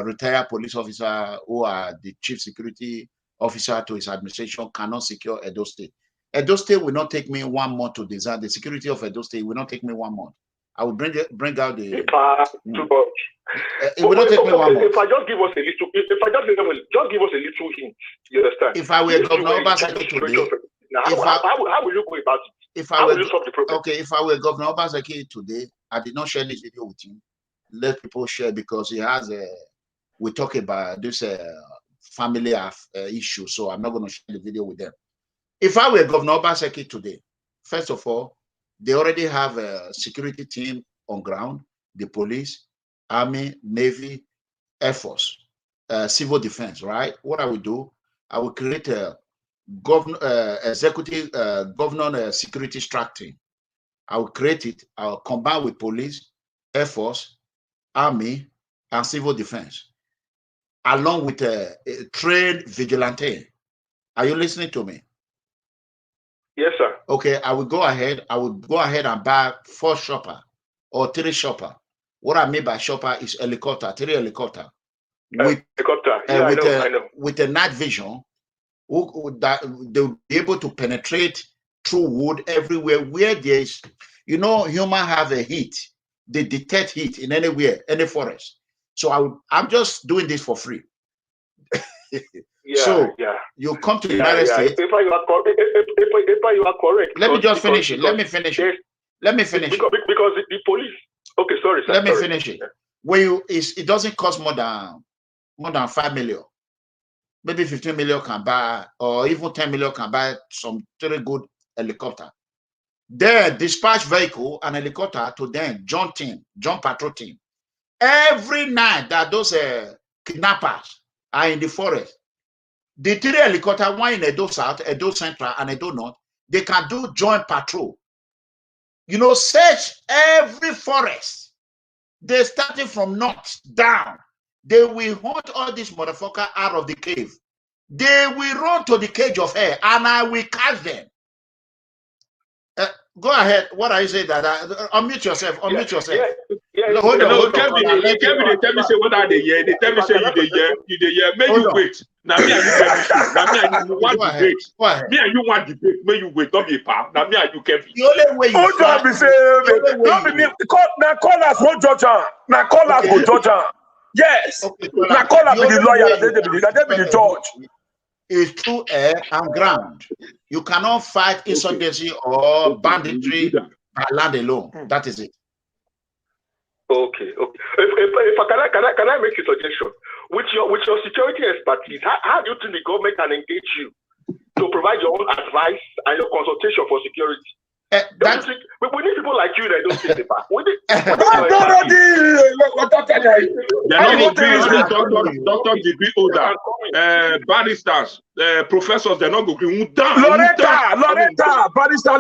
retired police officers who are the chief security officer to his administration cannot secure Edo State. Edo State will not take me 1 month to design. The security of Edo State will not take me 1 month. I will bring out the. Too much. It will not take me 1 month. If I just give us a little, just give us a little hint, you understand? If I were Governor Obaseki today, how will you go about it? How will you solve the problem? Okay, if I were Governor Obaseki today, I did not share this video with him. Let people share because he has we talk about this family issue, so I'm not going to share the video with them. If I were Governor Obaseki today, first of all, they already have a security team on ground, the police, army, navy, air force, civil defense, right? What I will do, I will create a executive governor security structure. I will create it. I will combine with police, Air Force, Army, and civil defense, along with a trained vigilante. Are you listening to me? Yes, sir. Okay, I will go ahead. I will go ahead and buy 4 chopper or 3 chopper. What I mean by chopper is helicopter, 3 helicopter. With helicopter. Yeah, I know. With a night vision, that they'll be able to penetrate through wood everywhere where there is, you know, humans have a heat. They detect heat in anywhere, any forest. So I'm just doing this for free. You come to the United States. If you are correct. Let me just finish it. Let me finish it. Because the police. Okay, sorry, sir. Let me finish it. When it doesn't cost more than 5 million. Maybe 15 million can buy, or even 10 million can buy some 3 good helicopter. Then dispatch vehicle and helicopter to them, joint patrol team. Every night that those kidnappers are in the forest, the 3 helicopter, one in Edo South, Edo Central, and Edo North, they can do joint patrol. You know, search every forest. They starting from north down. They will hunt all these motherfuckers out of the cave. They will run to the cage of hell, and I will catch them. Go ahead. What are you saying? Unmute yourself. Unmute yourself. Hold on. Kevin, they tell me say what are they here? They tell me say you the year. May you wait. Now me and you Kevin. Now me and you want debate. Me and you want debate. May you wait. Don't be palm. Now me and you Kevin. The only way you start. Now call us for Georgia. Now call us for Georgia. Yes. Now call us with the lawyer. They be the judge. Is through air and ground. You cannot fight insurgency or banditry by land alone. That is it. Okay. If can I make a suggestion? With your security expertise, how do you think the government can engage you to provide your own advice and your consultation for security? We need people like you that don't take the back. Doctor degree holder, barristers, professors, they're not going to Loretta, barrister,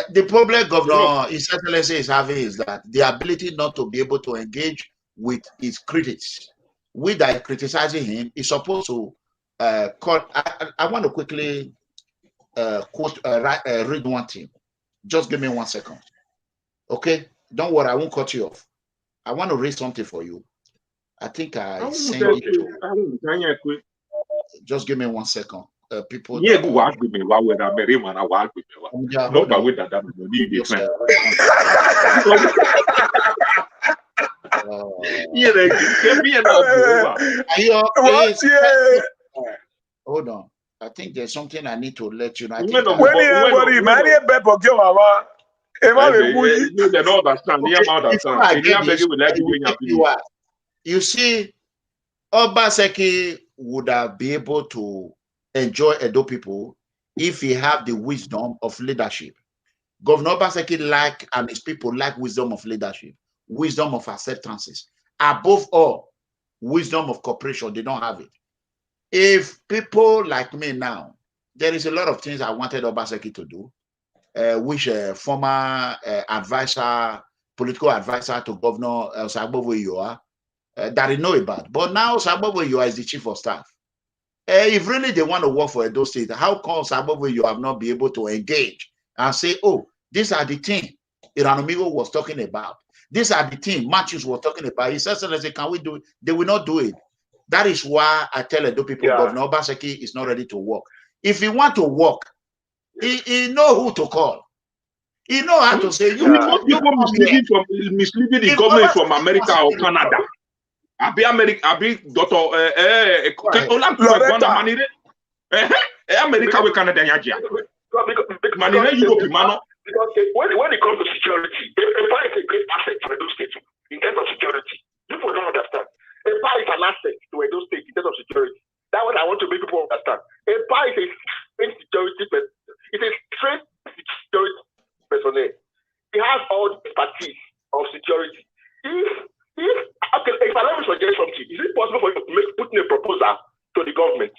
the problem Governor His Excellency is having is that the ability not to be able to engage with his critics. We that criticizing him is supposed to I want to quickly read one thing. Just give me 1 second. Okay? Don't worry, I won't cut you off. I want to read something for you. I think I sent it to. Just give me 1 second. People. Yeah, go watch with me. Why would I marry man? I watch with me. No, but with that, Hold on. I think there's something I need to let you know. I think they don't understand. You see, Obaseki would have been able to enjoy Edo people if he have the wisdom of leadership. Governor Obaseki and his people lack wisdom of leadership, wisdom of acceptances. Above all, wisdom of cooperation. They don't have it. If people like me now, there is a lot of things I wanted Obaseki to do, which former political advisor to Governor Sagbovo that he know about. But now Sagbovo is the chief of staff. If really they want to work for Edo State, how come Sagbovo have not been able to engage and say, oh, these are the things ERANOMIGHO was talking about. These are the things Matthews was talking about. He says, can we do it? They will not do it. That is why I tell Edo people, Governor Obaseki is not ready to work. If he want to work, he know who to call. He know how to say, people misleading the government from America or Canada. America with Canada. Because when it comes to security, EPA is a great asset to Edo State in terms of security. People don't understand. EPA is an asset to Edo State in terms of security. That's what I want to make people understand. EPA is a trained security person. It's a trained security personnel. He has all the expertise of security. If Okay, if I let me suggest something, is it possible for you to put in a proposal to the government?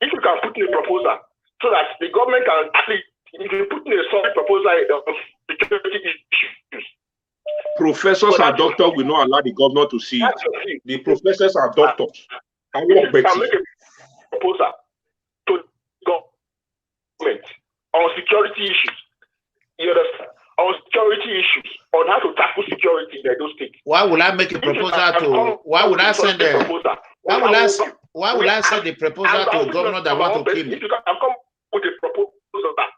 If you can put in a proposal so that the government can at least, if you put in a solid proposal of security issues. Professors and doctors will not allow the governor to see it. The professors and doctors. I can make a proposal to government on security issues. You understand? On security issues, on how to tackle security in those states. Why would I make a proposal to? Why would I send the? Why would I? Why would I send the proposal to a governor that want to kill me? If you can come with a proposal that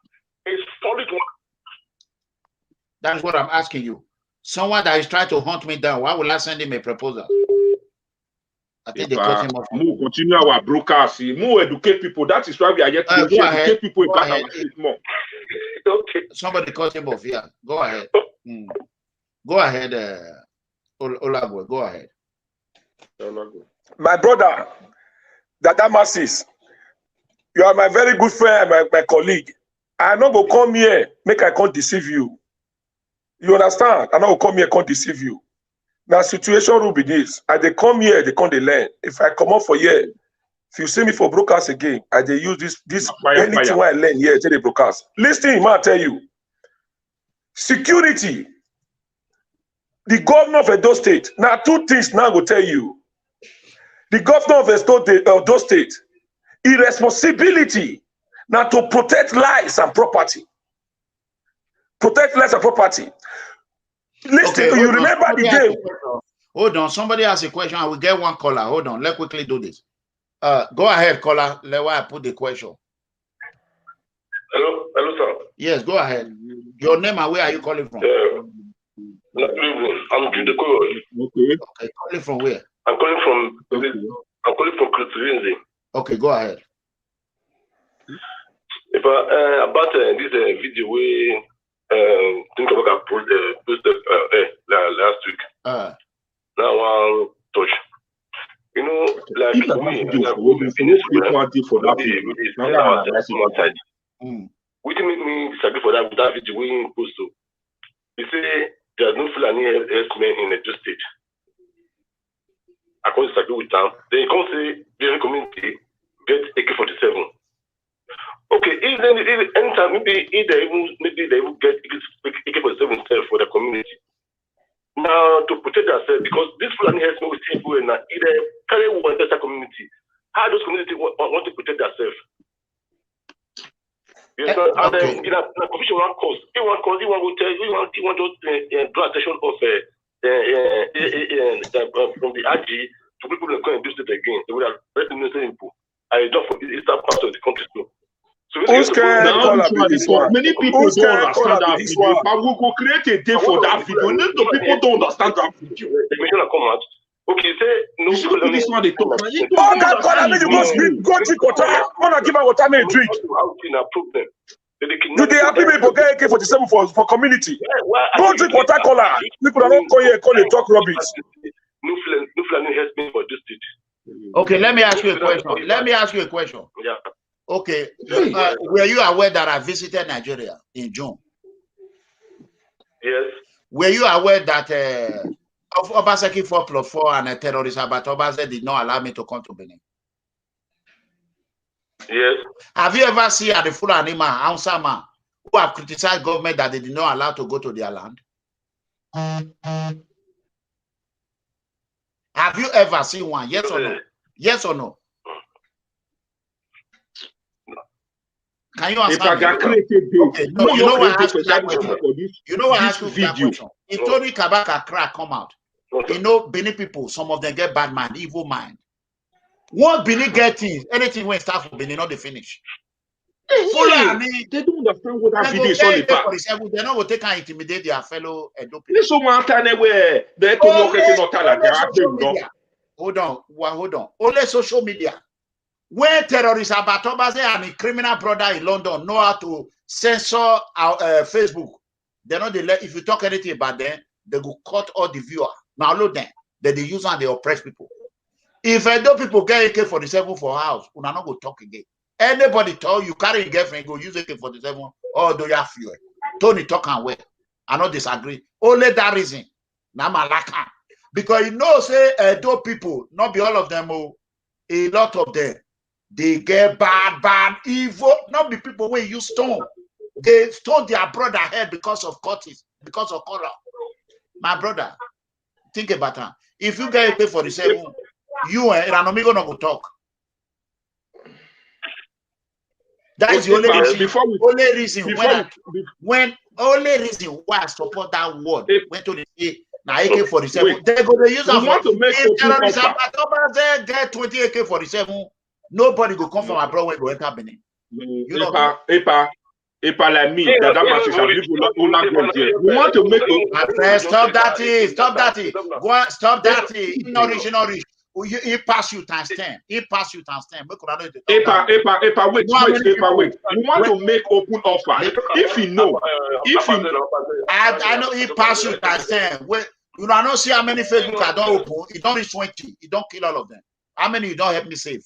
is solid one. That's what I'm asking you. Someone that is trying to hunt me down, why would I send him a proposal? I think they cut him off. Move, continue our broadcast. Move, educate people. That is why we are yet to educate people about our state more. Okay. Somebody cut him off. Yeah, go ahead. Go ahead, Olagwe. Go ahead. My brother, Damasis, you are my very good friend, my colleague. I not go come here, make I can't deceive you. You understand? I not go come here, can't deceive you. Now situation will be this. I they come here, they can't learn. If I come up for here, if you see me for broadcast again, I they use this anything I learn here to the broadcast. Listen, man, I tell you. Security. The governor of Edo State. Now two things now I will tell you. The governor of Edo State, irresponsibility now to protect lives and property. Protect lives and property. Listen, okay, you remember the day. Hold on, somebody has a question. I will get one caller. Hold on, let's quickly do this. Go ahead, caller. Let me put the question. Hello, sir. Yes, go ahead. Your name and where are you calling from? I'm Judeko. Okay, calling from where? I'm calling from Kuturinzi. Okay, go ahead. If about this video we think about posted last week. Now touch. You know, like we didn't make me disagree for that video we post. You say there's no Fulani herdsmen in Edo State. I can't disagree with them. Then you can't say the community get AK-47. Okay, anytime maybe they will get AK-47 for the community. Now to protect themselves, because this Fulani herdsmen will still go and either carry one entire community. How those community want to protect themselves? You know, and then in a confusion one cause, he want to tell you, he want to draw attention of from the RG to people that can do it again. They would have let them know I don't for eastern part of the country too. So many people don't understand that video, but we will create a day for that video. People don't understand that video. Okay, say no. This one they talk. Oh, that God, I mean, you must go drink water. I want to give her water, me a drink. Do they happy me for AK-47 for community? Go drink water, caller. People are not calling here, calling talk rubbish. No Fulani has been for this state. Okay, let me ask you a question. Yeah. Okay, were you aware that I visited Nigeria in June? Yes. Were you aware that of Obaseki 4+4 and a terrorist but Obase did not allow me to come to Benin? Yes. Have you ever seen the Fulani man, Hausa man, who have criticized government that they did not allow to go to their land? Have you ever seen one? Yes or no? Yes or no? Can you answer? If I got created, okay, no, you know what I asked you that question. You know what I asked you that question. If Tony Kabaka crack come out, you know, Benin people, some of them get bad mind, evil mind. What Benin get things, anything when start from Benin, not they finish. Fulani, they don't understand what that video is all about. They're not going to take and intimidate their fellow Edo people. This one time where they hold on. Only social media. When terrorists about Obase and a criminal brother in London know how to censor our Facebook, they're not they let if you talk anything about them, they go cut all the viewer. Now look them, they use and they oppress people. If Edo people get AK-47 for house, we not go talk again. Anybody tell you carry a girlfriend, go use AK-47 or do you have fuel? Tony talk and well. I not disagree. Only that reason. Now Malaka. Because you know, say, those people, not be all of them, oh, a lot of them, they get bad, evil, not be people where you stone. They stone their brother head because of cuttings, because of color. My brother, think about that. If you get paid for the same, you and ERANOMIGHO not go talk. That is the only reason. Only reason why I support that word went to the now AK-47. They're going to use them to make terrorists. Get 20 AK-47. Nobody will come from abroad when we enter Benin. You know, Epa like me, that message we want to make stop that. Go on, stop that. Not rich. He pass you times 10. He pass you times 10. Epa, wait. You want to make open offer. If you know, I know he pass you times 10. Wait, you know, I don't see how many Facebook I don't open. You don't reach 20. You don't kill all of them. How many you don't help me save?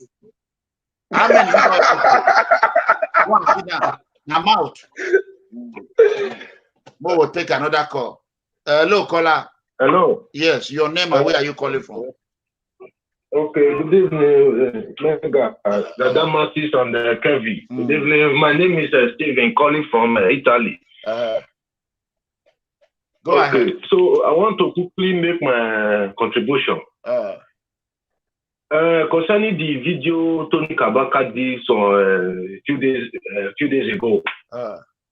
How many you don't help me? One, sit down. I'm out. Mo will take another call. Hello, caller. Hello. Yes, your name and where are you calling from? Okay, good evening, Mega. Dadamas on the Kevi. Good evening. My name is Stephen, calling from Italy. Go ahead. So I want to quickly make my contribution. Concerning the video Tony Kabaka did a few days ago.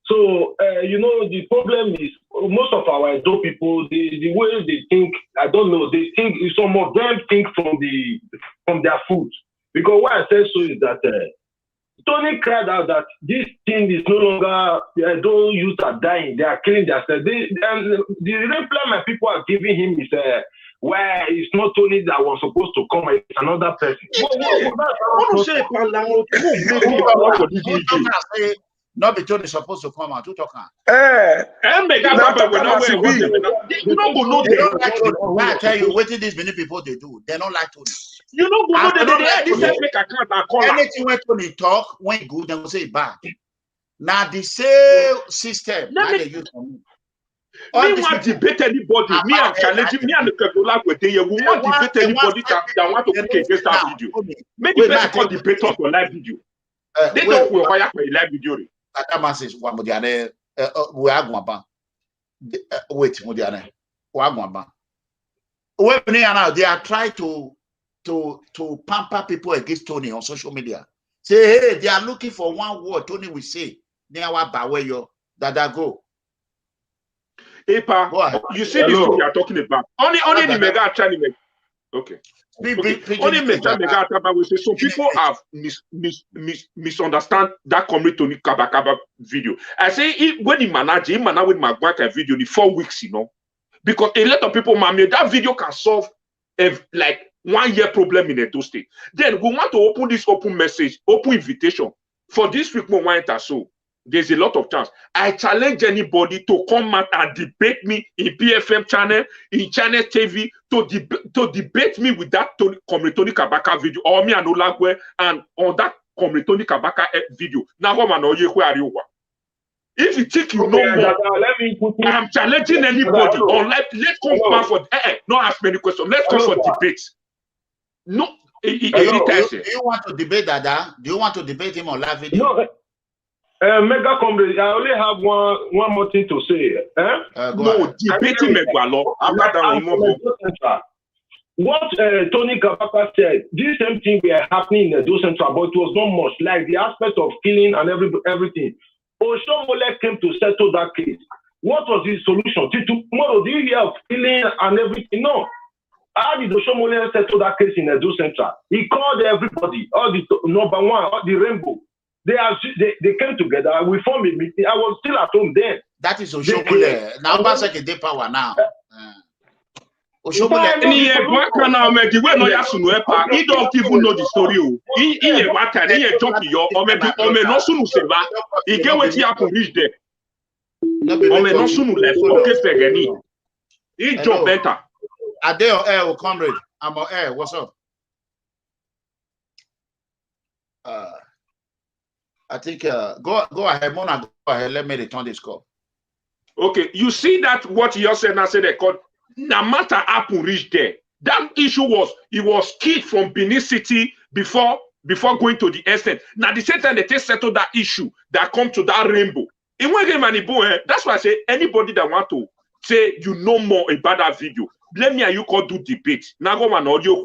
So, you know, the problem is most of our adult people, the way they think, I don't know, they think, some of them think from their food. Because what I say so is that Tony cried out that this thing is no longer, those youth are dying, they are killing themselves. The reply my people are giving him is, where it's not Tony that was supposed to come, it's another person. Not be Tony supposed to come out. Who talking? I tell you, what these many people they do, they don't like Tony. You know, anything when Tony talk, when good, they will say bad. Now the same system. They use for me. We want to debate anybody. Me and challenging me and the Kabaka with you. We want to debate anybody that want to pick against that video. Make the person debate us on live video. They don't require a live video. Atamasis wa modiane we agwaba. Wait, modiane. We agwaba. They are trying to pamper people against Tony on social media. Say, hey, they are looking for one word Tony will say. They are baweyo that go. Epa, you see this thing you are talking about. Only the mega channel. Okay. Only mega we say some people have misunderstand that Comr Tony Kabaka video. I say when he manage with my video in 4 weeks, you know, because a lot of people, that video can solve like 1 year problem in Edo State. Then we want to open this open message, open invitation for this week. More want so. There's a lot of chance. I challenge anybody to come out and debate me in PFM channel, in Channel TV, to debate me with that Comr Tony Kabaka video, or me and Olagwe, and on that Comr Tony Kabaka video. Now, if you think you know more, I'm challenging anybody on live. Let's come for not ask many questions. Let's come for debates. No, do you want to debate Dada? Do you want to debate him on live video? No. MEGACOMRADE, I only have one more thing to say. No, debating Megalo. What Tony Kabaka said, this same thing were happening in the Do Central, but it was not much. Like the aspect of killing and everything. Oshomole came to settle that case. What was his solution? Tomorrow, do you hear of killing and everything? No. How did Oshomole settle that case in the Do Central? He called everybody, all the number one, all the rainbow. They came together. We formed a meeting. I was still at home then. That is Oshomole. Now, Basaki de power now. Oshomole. He don't even know the story. He jump here. Ome no sunu seva. He get what he happen reach there. Ome no sunu left. Okay, Fegeni. He jump better. Are they on air, comrade? I'm on air. What's up? I think go ahead, Mona. Go ahead. Let me return this call. Okay, you see that what you said? I said they called no matter happen reach there. That issue was, he was killed from Benin City before going to the extent. Now the same time they settle that issue that come to that rainbow. That's why I say anybody that want to say you know more about that video, let me and you go do debate. Now go on audio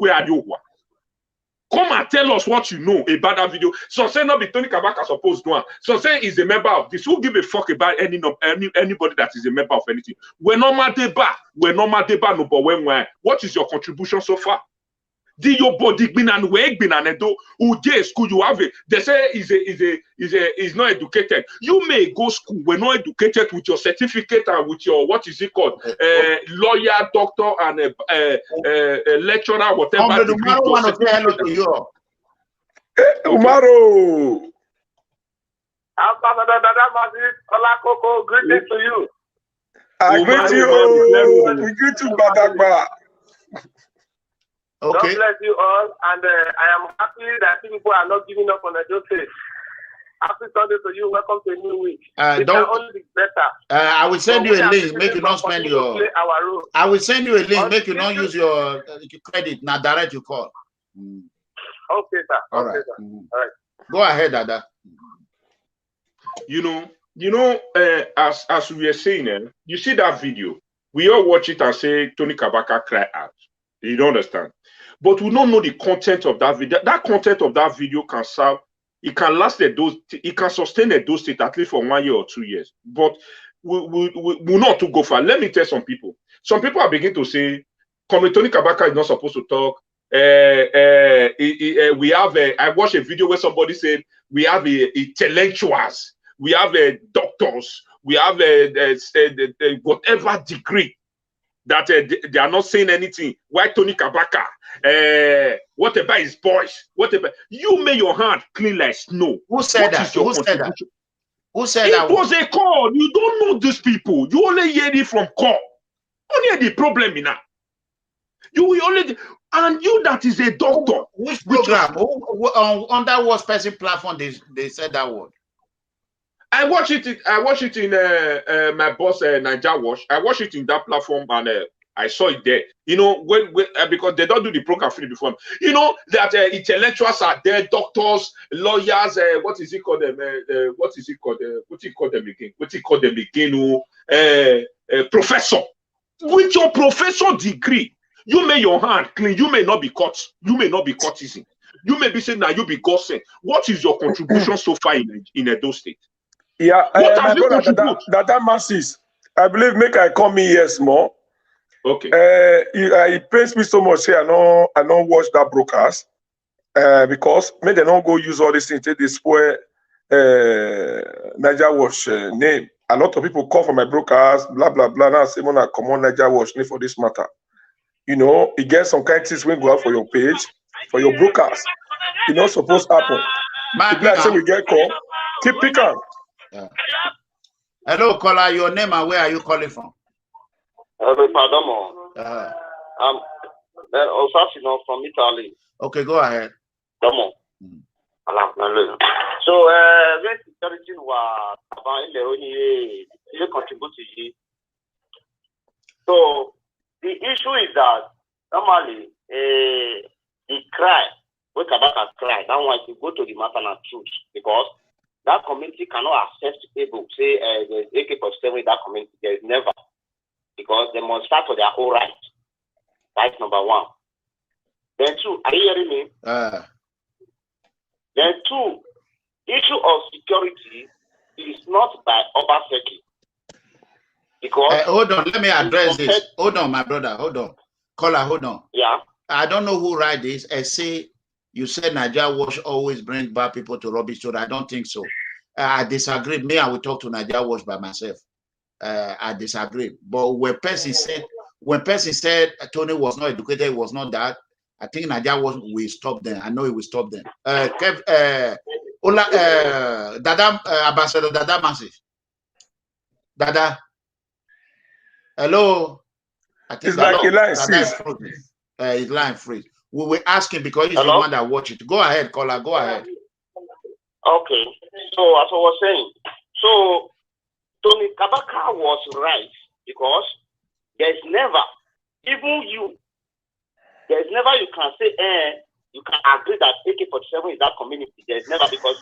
come and tell us what you know about that video. So say not be Tony Kabaka supposed to. So say he's a member of this. Who give a fuck about anybody that is a member of anything? We're normal deba. No, but when what is your contribution so far? Di your body been and work been and do uje school you have it. They say is not educated. You may go school, we're not educated with your certificate and with your what is it called? Lawyer, doctor, and lecturer, whatever. Umaru want to say hello to you. Umaru. Greetings to you. I greet you. We greet you, Badagba. Okay. God bless you all, and I am happy that people are not giving up on the justice. Happy Sunday to you. Welcome to a new week. It can only be better. I will send you a link. Make you not spend your. I will send you a link. Make you not use your credit. Now direct you call. Okay, sir. All right. All right. Go ahead, Dada. You know, as we are saying, you see that video. We all watch it and say Tony Kabaka cry out. You don't understand. But we don't know the content of that video. That content of that video can serve, it can last a dose, it can sustain a dose state at least for 1 year or 2 years. But we're not to go far. Let me tell some people. Some people are beginning to say, Comr Tony Kabaka is not supposed to talk. We have I watched a video where somebody said we have intellectuals, we have doctors, we have whatever degree that they are not saying anything. Why Tony Kabaka? Whatever his boys, whatever. You made your hand clean like snow. Who said that? Who said that? Who said that? It was a call. You don't know these people. You only hear it from call. Only the problem in that. You will only, and you that is a doctor. Which program? On that was person platform they said that word. I watch it in my boss Niger Watch. I watch it in that platform and I saw it there. You know, when because they don't do the program free before. You know that intellectuals are there, doctors, lawyers. What is it called them? What is it called? What do you call them again? What do you call them again? Professor. With your professor degree, you may your hand clean. You may not be caught. You may not be courtesan. You may be saying now you be gossip. What is your contribution so far in Edo State? Yeah, my brother, that masses. I believe make I come in here small. Okay. It pains me so much. Say I don't watch that broadcast because may they don't go use all these things. They spoil Niger Watch name. A lot of people call for my broadcast, blah blah blah. Now say when I come on Niger Watch name for this matter. You know, it gets some kind of things when go out for your page, for your broadcast. It's not supposed to happen. If like say we get call, keep picking. Yeah. Hello, caller. Your name and where are you calling from? Pardon. Osasino from Italy. Okay, go ahead. So, when security was about in the only contribute to you. So the issue is that normally the cry, when Kabaka cry, that one to go to the matter and truth because that community cannot accept able say the AK-47 in that community. There is never because they must start for their own right. That's number one. Then two, are you hearing me? Then two, issue of security is not by Obaseki. Because hold on, let me address this. Hold on, my brother. Hold on. Caller, hold on. Yeah. I don't know who write this. I say you said Niger Watch always bring bad people to rubbish. So I don't think so. I disagree. Me, I will talk to Niger Watch by myself. I disagree. But when person said Tony was not educated, was not that. I think Niger Watch will stop them. I know it will stop them. Dada, Ambassador Dada Massive. Dada. Hello. I think it's like a line freeze. His line freeze. We will ask him because he's the one that watch it. Go ahead, caller. Go ahead. Okay. So as I was saying, so Tony Kabaka was right because there's never even you, there's never you can say, you can agree that AK-47 is that community. There's never, because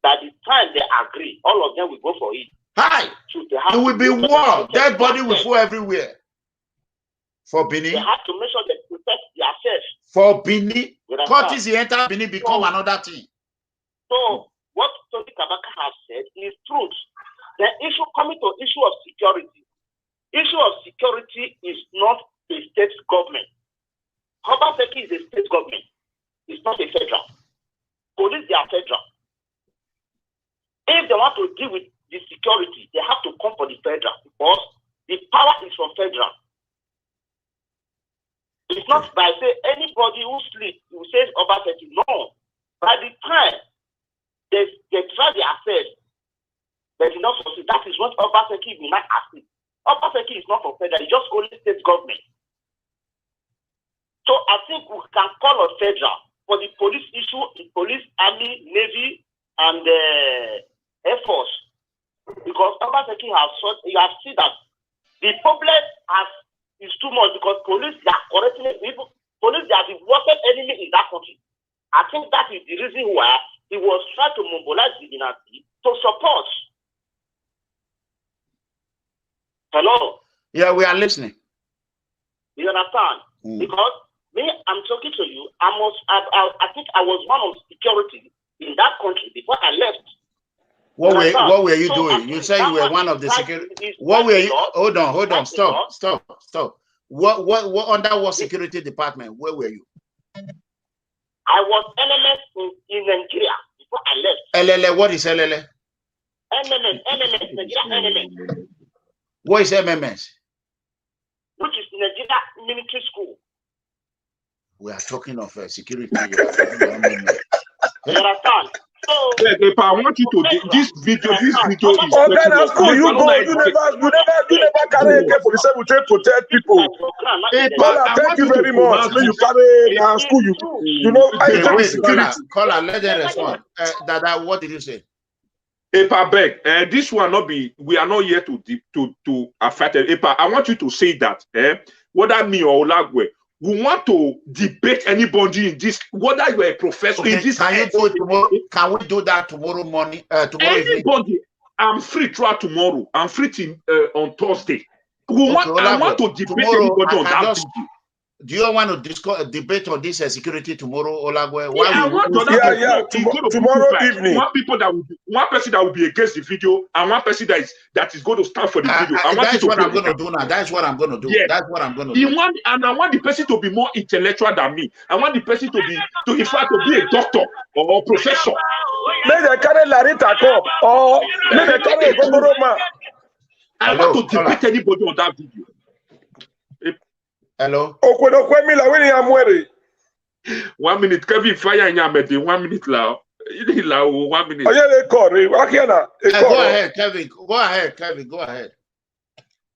by the time they agree, all of them will go for it. Hi! It will be war. Dead body will fall everywhere. For Bini. They have to make sure they protect themselves. For Bini. Countries he enter Bini become another thing. So what Tony Kabaka has said is truth. The issue coming to issue of security. Issue of security is not a state government. Kabaka is a state government. It's not a federal. Police, they are federal. If they want to deal with the security, they have to come for the federal because the power is from federal. It's not by say anybody who sleeps who says Obaseki. No. By the time they try their affairs, they do not succeed. That is what Obaseki will not ask. Obaseki is not for federal, it's just only state government. So I think we can call on federal for the police issue, the police, army, navy, and air force. Because Obaseki has you have seen that the problem is too much because police they are correcting people. Police they are the worst enemy in that country. I think that is the reason why he was trying to mobilize the dynasty to support. Hello? Yeah, we are listening. You understand? Because me, I'm talking to you. I think I was one of security in that country before I left. What were you doing? You say you were one of the security. What were you? Hold on. Stop. What under what security department? Where were you? I was LLS in Nigeria before I left. LLS. What is LLS? MMS, Nigeria MMS. What is MMS? Which is Nigeria Military School. We are talking of security. You understand? So, I want you to this video is okay, that's cool. You never carry AK-47 to protect people. Thank you very much. You carry school. You know, Caller, let them respond. Dada, what did you say? Epa beg, this will not be. We are not here to affect it. Epa, I want you to say that. Whether me or Olagwe, we want to debate anybody in this, whether you are a professor in this. Can you do it tomorrow? Can we do that tomorrow morning? Anybody, evening? I'm free throughout tomorrow. I'm free on Thursday. I want to debate anybody on that video. Do you want to discuss debate on this security tomorrow, Olagwe? Tomorrow evening. One person that will be against the video, and one person that is going to stand for the video. That's what I'm going to do now. That's what I'm going to do. Yeah. That's what I'm going to do. And I want the person to be more intellectual than me. I want the person to be a doctor or professor. May they carry Larita come, or may they carry Gogoroma. I want to debate anybody on that video. Hello. 1 minute. Kevin fire in Yamedi. 1 minute now. 1 minute. Go ahead, Kevin. Go ahead.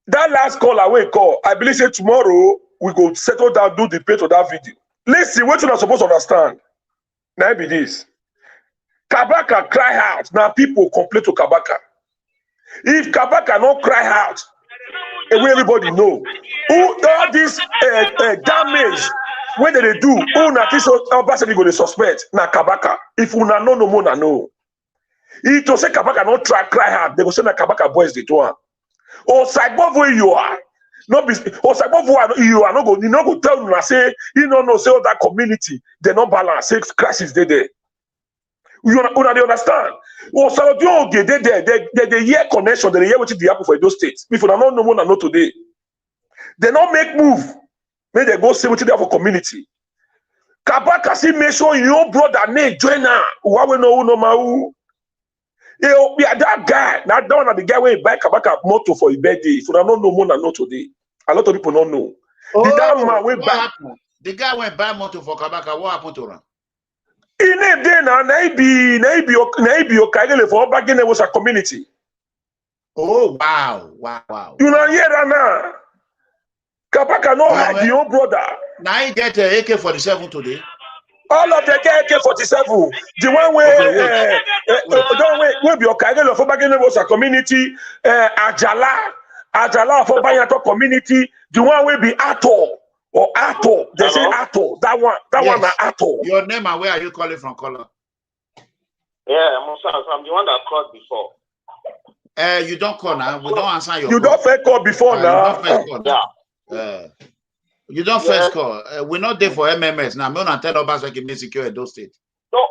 That last call away call. I believe say tomorrow we go settle down, do debate on that video. Listen, what you are supposed to understand. Now be this. Kabaka cry out. Now people complain to Kabaka. If Kabaka not cry out, everybody know who all this damage when they do who na this Obaseki go dey suspect na Kabaka. If una no more na no. If to say Kabaka not cry hard, they go say na Kabaka boys dey do am. Or Sagbov where you are, not be or Sagbov you are not go you no go tell una say you no know say all that community they not balance say crisis dey there. You understand? Or Sagbov dey there they hear connection they hear wetin dey happen for those states. If una no know more na no today. They not make move. May they go see what they have for community. Kabaka see make sure your brother name join her. Why we know no ma? Yeah, that guy. That one the guy when buy Kabaka motor for his birthday. If you don't know more than know today, a lot of people don't know. The guy went buy motor for Kabaka. What happened to him? He name there now. Maybe okay. For back in there was a community. Oh wow. You know here now. Kabaka no hide the own brother. Now he get AK-47 today. All of them get AK-47. The one where be okay for back in the was a community. Ajala for Banyato community. The one will be Ato. or Ato. They say Ato. That one na Ato. Your name and where are you calling from, caller? Yeah, I'm the one that called before. You don't call now. We don't answer your call. You don't first call before now. You don't first call. We're not there for MMS now. I'm going to tell Obaseki to secure those states. No.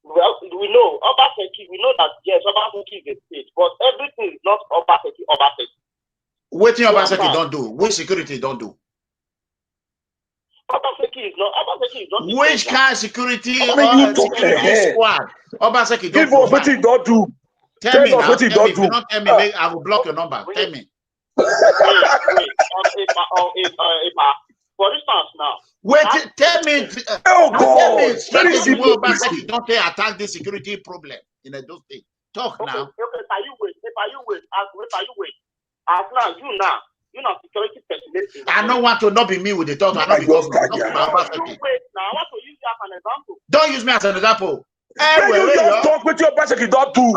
Well, we know Obaseki. We know that yes, Obaseki is a state, but everything is not Obaseki. What thing Obaseki don't do? Which security don't do? Obaseki is not. Which kind of security? Security squad? Obaseki don't give us what he don't do. Tell me now. If you don't tell me, I will block your number. Tell me. For instance, now. Wait, tell me. Oh God! Strategy where Obaseki don't attack the security problem in those states. Talk now. Okay, if you wait. As now, you know, security person. I don't want to not be me with the talk. I know because you wait now. I want to use you as an example. Don't use me as an example. You just talk with your Obaseki don't do.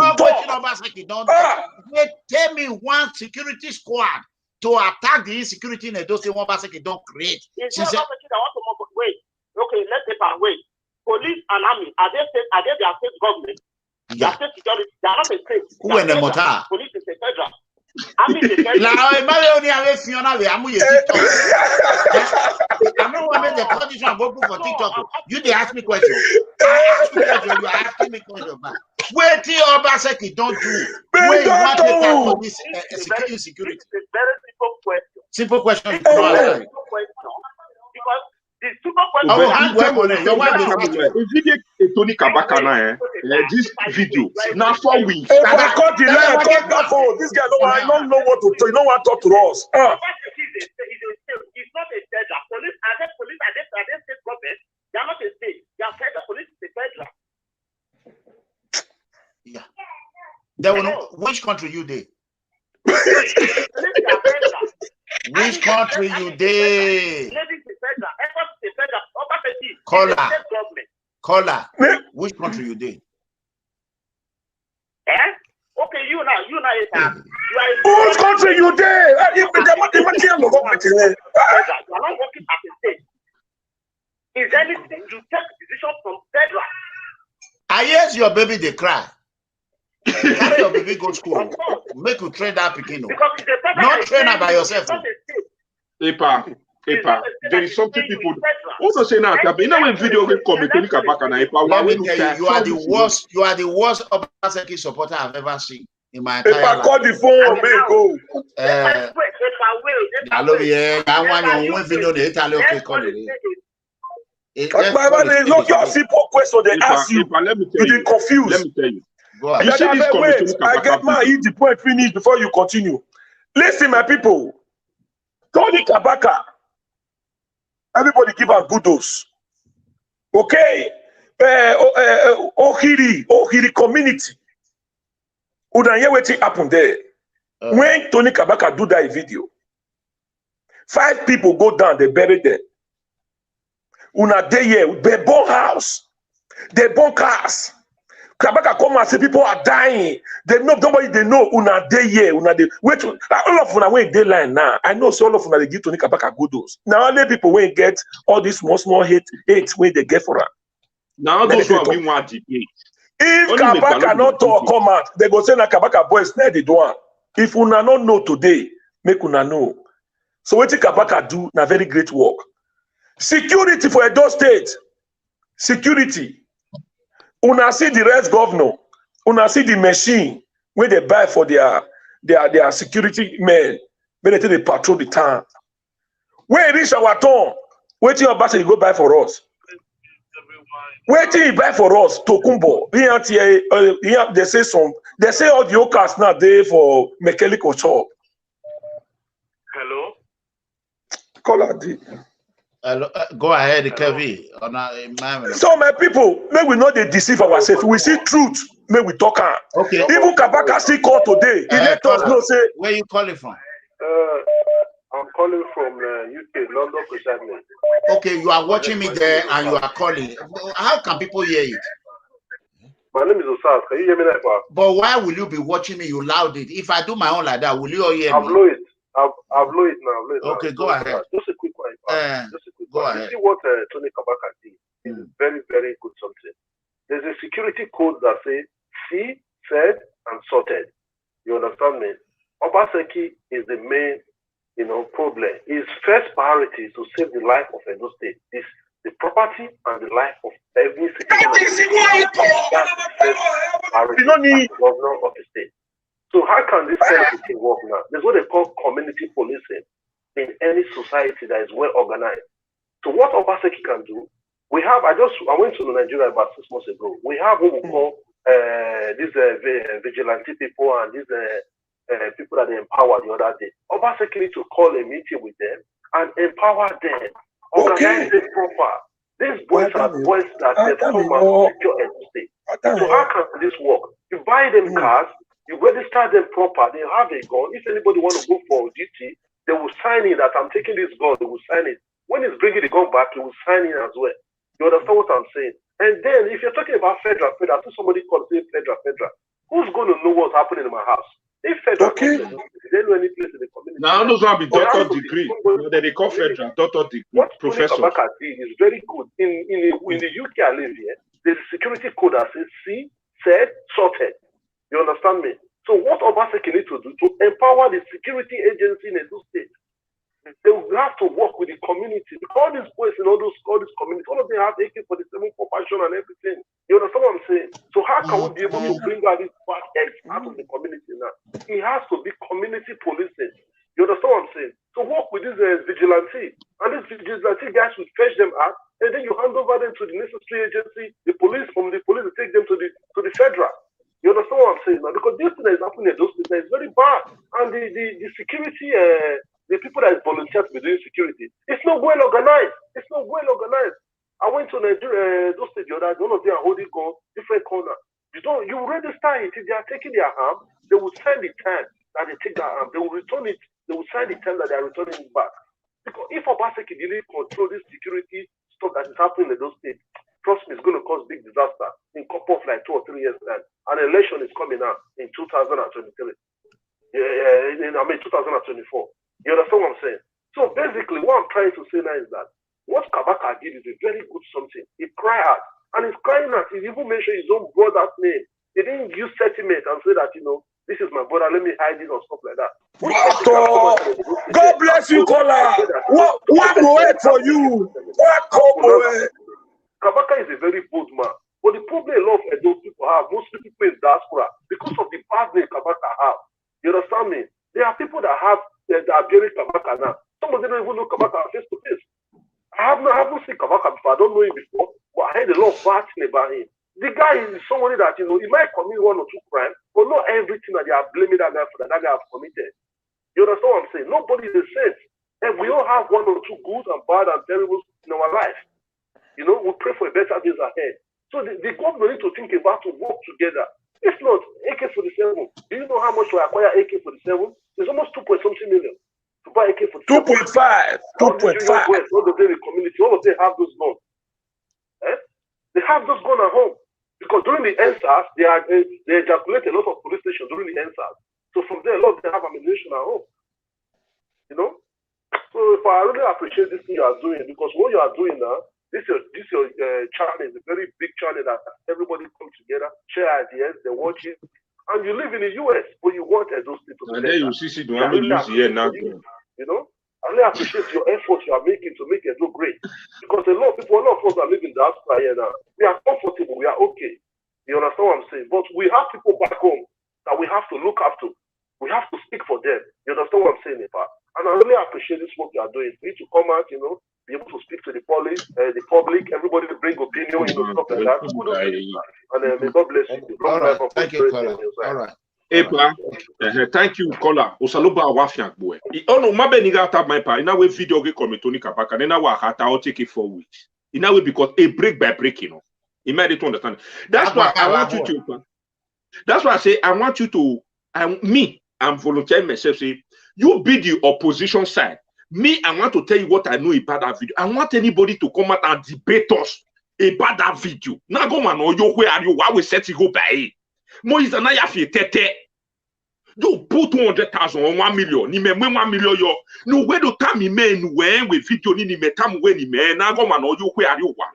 Wait, tell me one security squad to attack the insecurity in those things Obaseki don't create. It's not Obaseki that want to wait. Okay, let's take and wait. Police and army, are they their state government? Their state security, they are not a state. Who in the motor? Police is a federal. I mean, the federal. I'm not one of the condition I'm going for TikTok. You they ask me questions. I ask you questions. You are asking me questions back. Wait till Obaseki don't do. Wait, you want to take for this security? It's a very simple question. Simple question. Because the super question. Tony Kabaka now, this video. Now for we. Cut the line. Cut that phone. This guy don't know what to tell. You don't want to talk to us. It's not a federal. Police are they state government? They are not a state. They are federal. Police is a federal. Yeah. There will know which country you did. Which country you did? Caller. Which country you did? Okay, you now. Which country you did? You are not working as a state. Is anything you take decision from federal? I hear your baby they cry. Carry your baby go school. Make you train that Pekino. Not train her by yourself. Epa, there is something people also say now. You know when video will come, Tony Kabaka na Epa. Let me tell you, you are the worst. You are the worst Obaseki supporter I've ever seen in my entire life. If I call the phone, may go. Hello, yeah. I want you one video. The Italy okay call it. Look, your simple question they ask you. You get confused. Let me tell you. You see this wait, I get my eat the point finish before you continue. Listen, my people. Tony Kabaka. Everybody give us good dose. Okay? Ohiri community. Udan hear wetin happen there. When Tony Kabaka do that video, 5 people go down, they bury them. Una dey here, they burn house, they burn cars. Kabaka come and say people are dying. They know nobody they know. Una dey here, una dey wait. All of una when they line now. I know so all of una they give Tony Kabaka good dose. Now only people when get all this small hate when they get for her. Now those who we want debate. If Kabaka not talk come out, they go say na Kabaka boys now they do one. If una not know today, make una know. So what Kabaka do na very great work. Security for Edo State. Security. Una see the rest governor. Una see the machine where they buy for their security men. When they patrol the town. When it reach our town, waiting your bus go buy for us. Waiting he buy for us, Tokumbo. They say all the Okas now there for mechanical shop. Hello? Call out the. Go ahead, Kevin. So my people, may we not deceive ourselves. We see truth, may we talk. Okay. Even Kabaka still call today. He let us know. Say where you calling from? I'm calling from UK, London, precisely. Okay, you are watching me there and you are calling. How can people hear it? My name is Osas. Can you hear me like that? But why will you be watching me? You loud it. If I do my own like that, will you all hear me? I'll blow it. I've low it now. Okay, go ahead. Just a quick one. Just a quick go one. ahead. You see what Tony Kabaka did is very, very good something. There's a security code that says see, said, and sorted. You understand me? Obaseki is the main, problem. His first priority is to save the life of Edo State. Is the property and the life of every citizen of the state. That's the first priority as the governor of the state. So how can this kind of thing work now? There's what they call community policing in any society that is well organized. So what Obaseki can do, we have, I went to Nigeria about 6 months ago. We have what we call these vigilante people and these people that they empower the other day. Obaseki need to call a meeting with them and empower them, organize it proper. These boys are boys that they come and secure a state. So how can this work? You buy them cars, you register them proper, they have a gun. If anybody want to go for duty, they will sign in that I'm taking this gun, they will sign it. When he's bringing the gun back, he will sign in as well. You understand what I'm saying? And then if you're talking about federal, I think somebody called say federal, who's going to know what's happening in my house? If federal, they don't know any place in the community. Now those will be doctor degree. They call federal doctor degree. What professor Kabaka did is very good. In the UK I live here, there's a security code that says see, said, sorted. You understand me? So what Obaseki need to do to empower the security agency in Edo State? They will have to work with the community. Because all these boys in all these communities, all of them have AK-47 for passion and everything. You understand what I'm saying? So how can we be able to bring out these bad eggs out of the community now? It has to be community policing. You understand what I'm saying? So work with these vigilante. And these vigilante guys will fetch them out, and then you hand over them to the necessary agency, the police, from the police to take them to the federal. You understand what I'm saying now? Because this thing that is happening in those places is very bad. And the security, the people that is volunteer to be doing security, it's not well organized. It's not well organized. I went to Nigeria, those states the other day, one of them are holding gun, different corner. You register it. If they are taking their arm, they will sign the time that they take their arm. They will return it. They will sign the time that they are returning it back. Because if Obaseki didn't control this security stuff that is happening in those states, trust me, it's going to cause big disaster in a couple of 2 or 3 years time. An election is coming out in 2023. 2024. You understand what I'm saying? So basically, what I'm trying to say now is that what Kabaka did is a very good something. He cried out, and he's crying out. He even mentioned his own brother's name. He didn't use sentiment and say that, this is my brother, let me hide it or stuff like that. God bless you, Kola. What will wait for you? Kabaka is a very bold man. But the problem a lot of those people have, mostly people in diaspora, because of the bad name Kabaka have. You understand me? There are people that are bearing Kabaka now. Some of them don't even know Kabaka face to face. I haven't seen Kabaka before. I don't know him before, but I heard a lot of bad things about him. The guy is somebody that, he might commit 1 or 2 crimes, but not everything that they are blaming that guy for that guy has committed. You understand what I'm saying? Nobody is a saint. And we all have 1 or 2 good and bad and terrible in our life. We pray for a better days ahead. So the government need to think about to work together. If not, AK-47, do you know how much to acquire AK-47? It's almost 2.something million to buy AK-47. 2.5. All the community, all of them have those guns. They have those guns at home. Because during the NSAS, they ejaculate a lot of police stations during the NSAS. So from there, a lot of them have ammunition at home. So if I really appreciate this thing you are doing, because what you are doing now, this your channel is a very big channel that everybody come together, share ideas, they watch it. And you live in the US, but you want those people to and then you see the one we use here now. I really appreciate your effort you are making to make it look great. Because a lot of us are living diaspora here now. We are comfortable, we are okay. You understand what I'm saying? But we have people back home that we have to look after. We have to speak for them. You understand what I'm saying, Nepa? And I really appreciate this work you are doing. You need to come out, be able to speak to the public, everybody to bring opinion, stuff like that. And may God bless you. All right. Thank you, Kola. All right. Thank you, Kola. Osaloba wafian boy. Ono mabe niga tap my pa. Ina we video ge come Tony Kabaka. Nena wa hata o take it 4 weeks. Ina we because a break by break, You might need to understand. That's why I want you to. That's why I say I want you to. I'm volunteering myself. Say you be the opposition side. Me, I want to tell you what I know about that video. I want anybody to come out and debate us about that video. Now go man, where are you? Why we set it go by? Moise and I have tete. You put 200,000 or 1 million. Ni me 1 million yo. No where do time me no when we video ni me time when ni me na go man or you where are you one.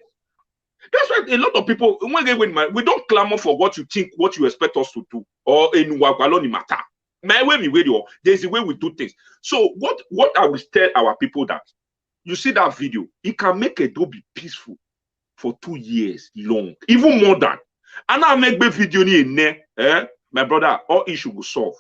That's why a lot of people when we don't clamor for what you think, what you expect us to do, or in Wagwaloni matter. My way me radio, there's a way we do things. So what I will tell our people that you see that video, it can make a do be peaceful for 2 years long, even more than. And I make the video in there, my brother, all issue will solve.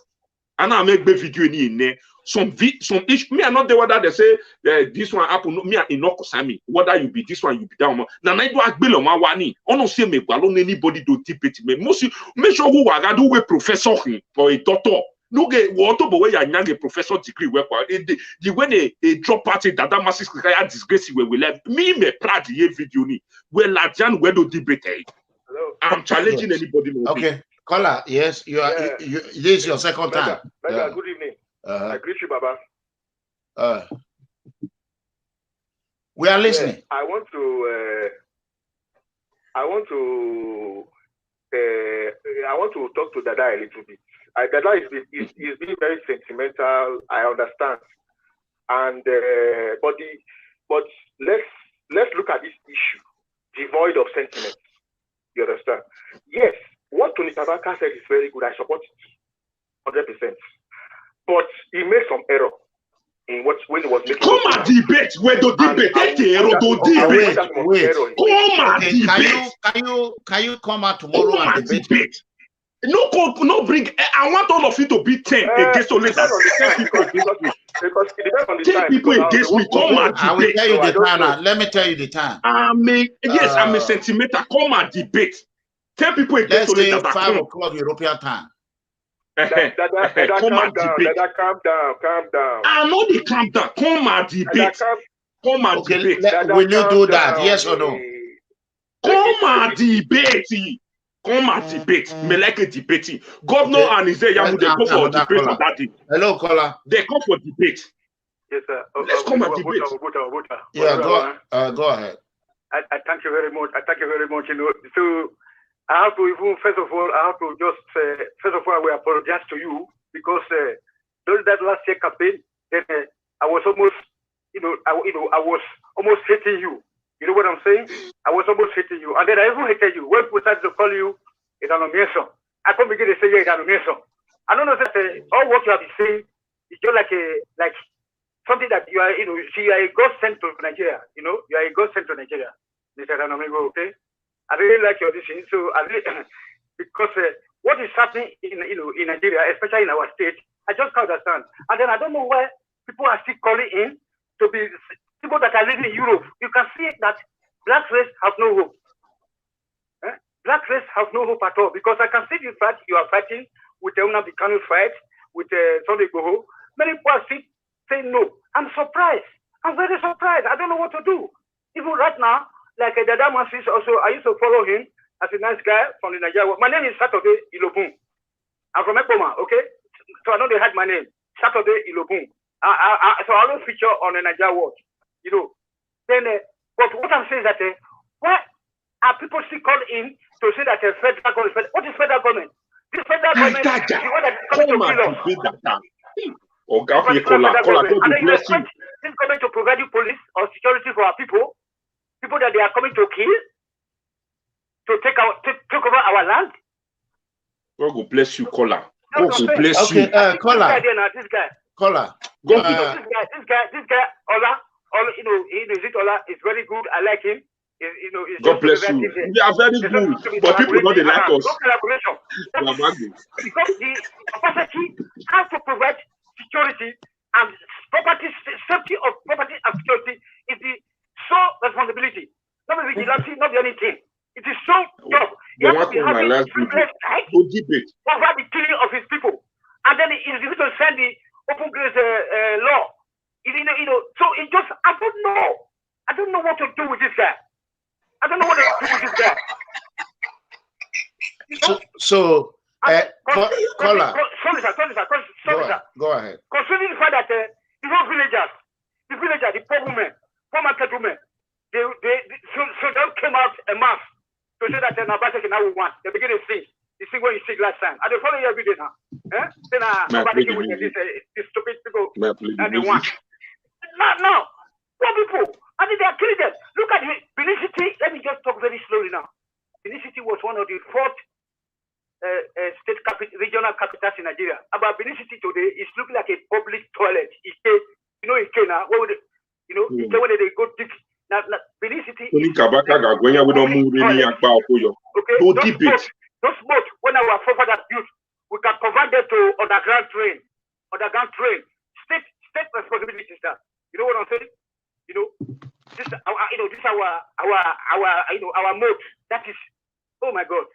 And I make the video in there. Some issue, me are not the one that they say this one happen. Me are enough me. Whether you be this one, you be that one. Now I do ask below my wani. I don't say me alone anybody do debate me. Most make sure who are do a professor or a doctor. No get what to boy a professor degree work. The when a drop party that masses disgrace we left me proud the video ni. Well, Lajan where do debate. I'm challenging anybody. Okay, caller. Yes, you are. Yeah. This is your second time. Mega, good evening. I greet you, Baba. We are listening. Yeah, I want to talk to Dada a little bit. Dada is being very sentimental. I understand, and but let's look at this issue devoid of sentiment. You understand? Yes, what Tony Kabaka said is very good. I support it 100%. But he made some error in when he was making. Come and debate. Where do debate? Wait. Come and debate. Can you come out tomorrow and debate? No, bring. I want all of you to be 10 against only that. 10 people against me. Come and debate. I will tell you the time. Let me tell you the time. I'm a sentimental. Come and debate. 10 people against only that. 5 o'clock European time. Calm down. I know they calm down. Come and debate. Come and debate. Will you do that? Yes or no? Come and debate. Come and debate. Me like a debating. Governor and his they go for debate on that day. Hello, caller. They come for debate. Yes, sir. Let's come and debate. Yeah, go ahead. I thank you very much. You know, so I have to even first of all, I will apologize to you because during that last year campaign, then I was almost, I was almost hating you. You know what I'm saying? I was almost hating you, and then I even hated you when people started to call you ERANOMIGHO. I couldn't begin to say ERANOMIGHO. I don't know that all what you have been saying is just like something that you are, you are a God sent to Nigeria. You are a God sent to Nigeria, Mr. ERANOMIGHO. Okay. I really like your decision. So I really, because what is happening in Nigeria, especially in our state, I just can't understand. And then I don't know why people are still calling in to be people that are living in Europe. You can see that black race have no hope. Black race have no hope at all because I can see the fact you are fighting with the Nnamdi Kanu fight with Sunday Igboho. Many people are still saying no. I'm surprised. I'm very surprised. I don't know what to do. Even right now. Like Dada Mansis also, I used to follow him as a nice guy from the Nigeria. My name is Saturday Ilobun. I'm from Ekoma, okay? So I know they had my name, Saturday Ilobun. So I don't feature on the Nigeria Watch, Then, but what I'm saying is that why are people still calling in to say that federal government? What is federal government? This federal government is the one that is coming to kill us. This government to provide you police or security for our people. People that they are coming to kill, to take over our land. God will bless you, caller. God will bless you. Caller. This guy. Caller. This guy, Ola, is it Ola? Is very good. I like him. God bless you. We are very good, but people don't like us. Because the capacity has to provide security and property, safety of property and security is the sole responsibility. Not the vigilante, not the anything. It is so tough. You have to be having privilege right over the killing of his people. And then he is going to send the open grace law. So it just, I don't know. I don't know what to do with this guy. Caller. Sorry, Go ahead. Concerning the fact that the whole villagers, the poor women, poor market women, so they came out a mass to say that Nabasek now we want. They begin to sing. You see when you see last time. I don't follow you every day now. Then nobody can with this stupid people and they want. Now, poor people. I think they are killing them. Look at Benin City. Let me just talk very slowly now. Benin City was one of the 4th regional capitals in Nigeria. About Benin City today, it's looking like a public toilet. In Kenya, what would when they go deep. Now, Benin City. Kabaka, we don't move any go deep it. Those boats, when our forefathers built, we can convert them to underground train. State responsibility, sir. You know what I'm saying? This our mode. That is, oh my God.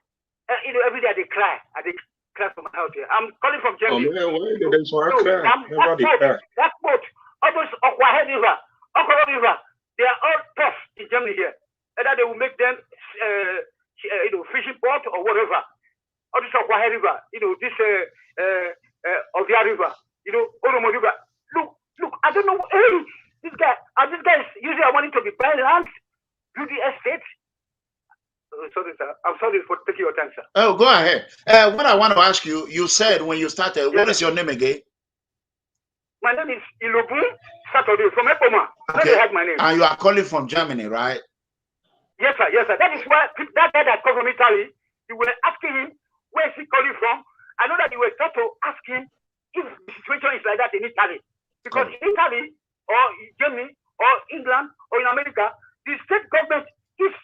Every day they cry. They cry from my house here. I'm calling from Germany. That boat, almost Okwahe River, they are all tough in Germany here. Either they will make them fishing port or whatever. Or this Okwahe River, this Ovia River, Oromo River. Look, I don't know. Hey, this guy is usually I want him to be buying land, do the estate. Sorry, sir. I'm sorry for taking your time, sir. Oh, go ahead. What I want to ask you, you said when you started, what is your name again? My name is Ilobu Saturday from Epoma. Okay. They have my name. And you are calling from Germany, right? Yes, sir. That is why that guy that called from Italy, you were asking him where is he calling from. I know that you were trying to ask him if the situation is like that in Italy. Because in Italy, or in Germany, or England, or in America, the state government is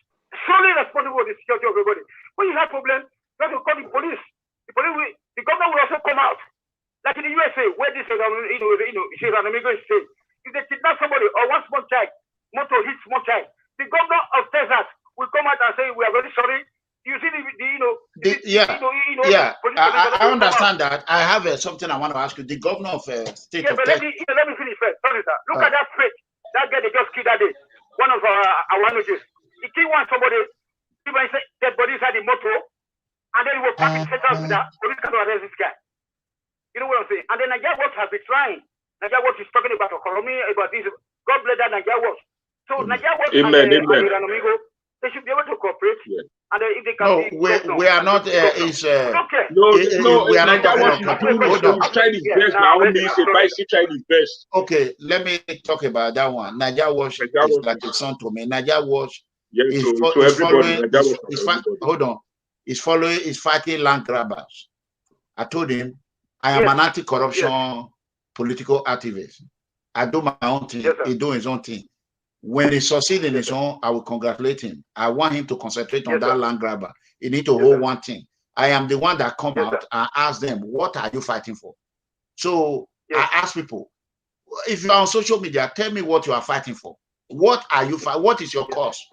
solely responsible for the security of everybody. When you have problems, you have to call the police. The government will also come out. Like in the USA, where this ERANOMIGHO is saying, if they kidnap somebody or one small child, motor hits small child, the governor of Texas will come out and say, we are very sorry. You see I understand that. I have something I want to ask you. The governor of state of Texas. Let me finish first. Sorry, sir. Look at that fate. That guy they just killed that day. One of our managers. He killed somebody. People say dead bodies had the motor, and then he will pack his head out with that. Police can arrest this guy. You know what I'm saying? And then Nigeria Watch has been trying. Nigeria Watch is talking about economy, about this. God bless that Nigeria Watch. So Nigeria Watch and ERANOMIGHO, they should be able to cooperate. Yeah. And if they can we are not. We are not trying his best. Now only say trying his best. Okay, let me talk about that one. Nigeria Watch is like a son to me. Nigeria Watch is fighting land grabbers. I told him I am an anti-corruption political activist. I do my own thing. He do his own thing. When he succeeds in his own, I will congratulate him. I want him to concentrate on that land grabber. He need to hold one thing. I am the one that come out and ask them, what are you fighting for? So I ask people, if you are on social media, tell me what you are fighting for. What are you fighting? What is your cause?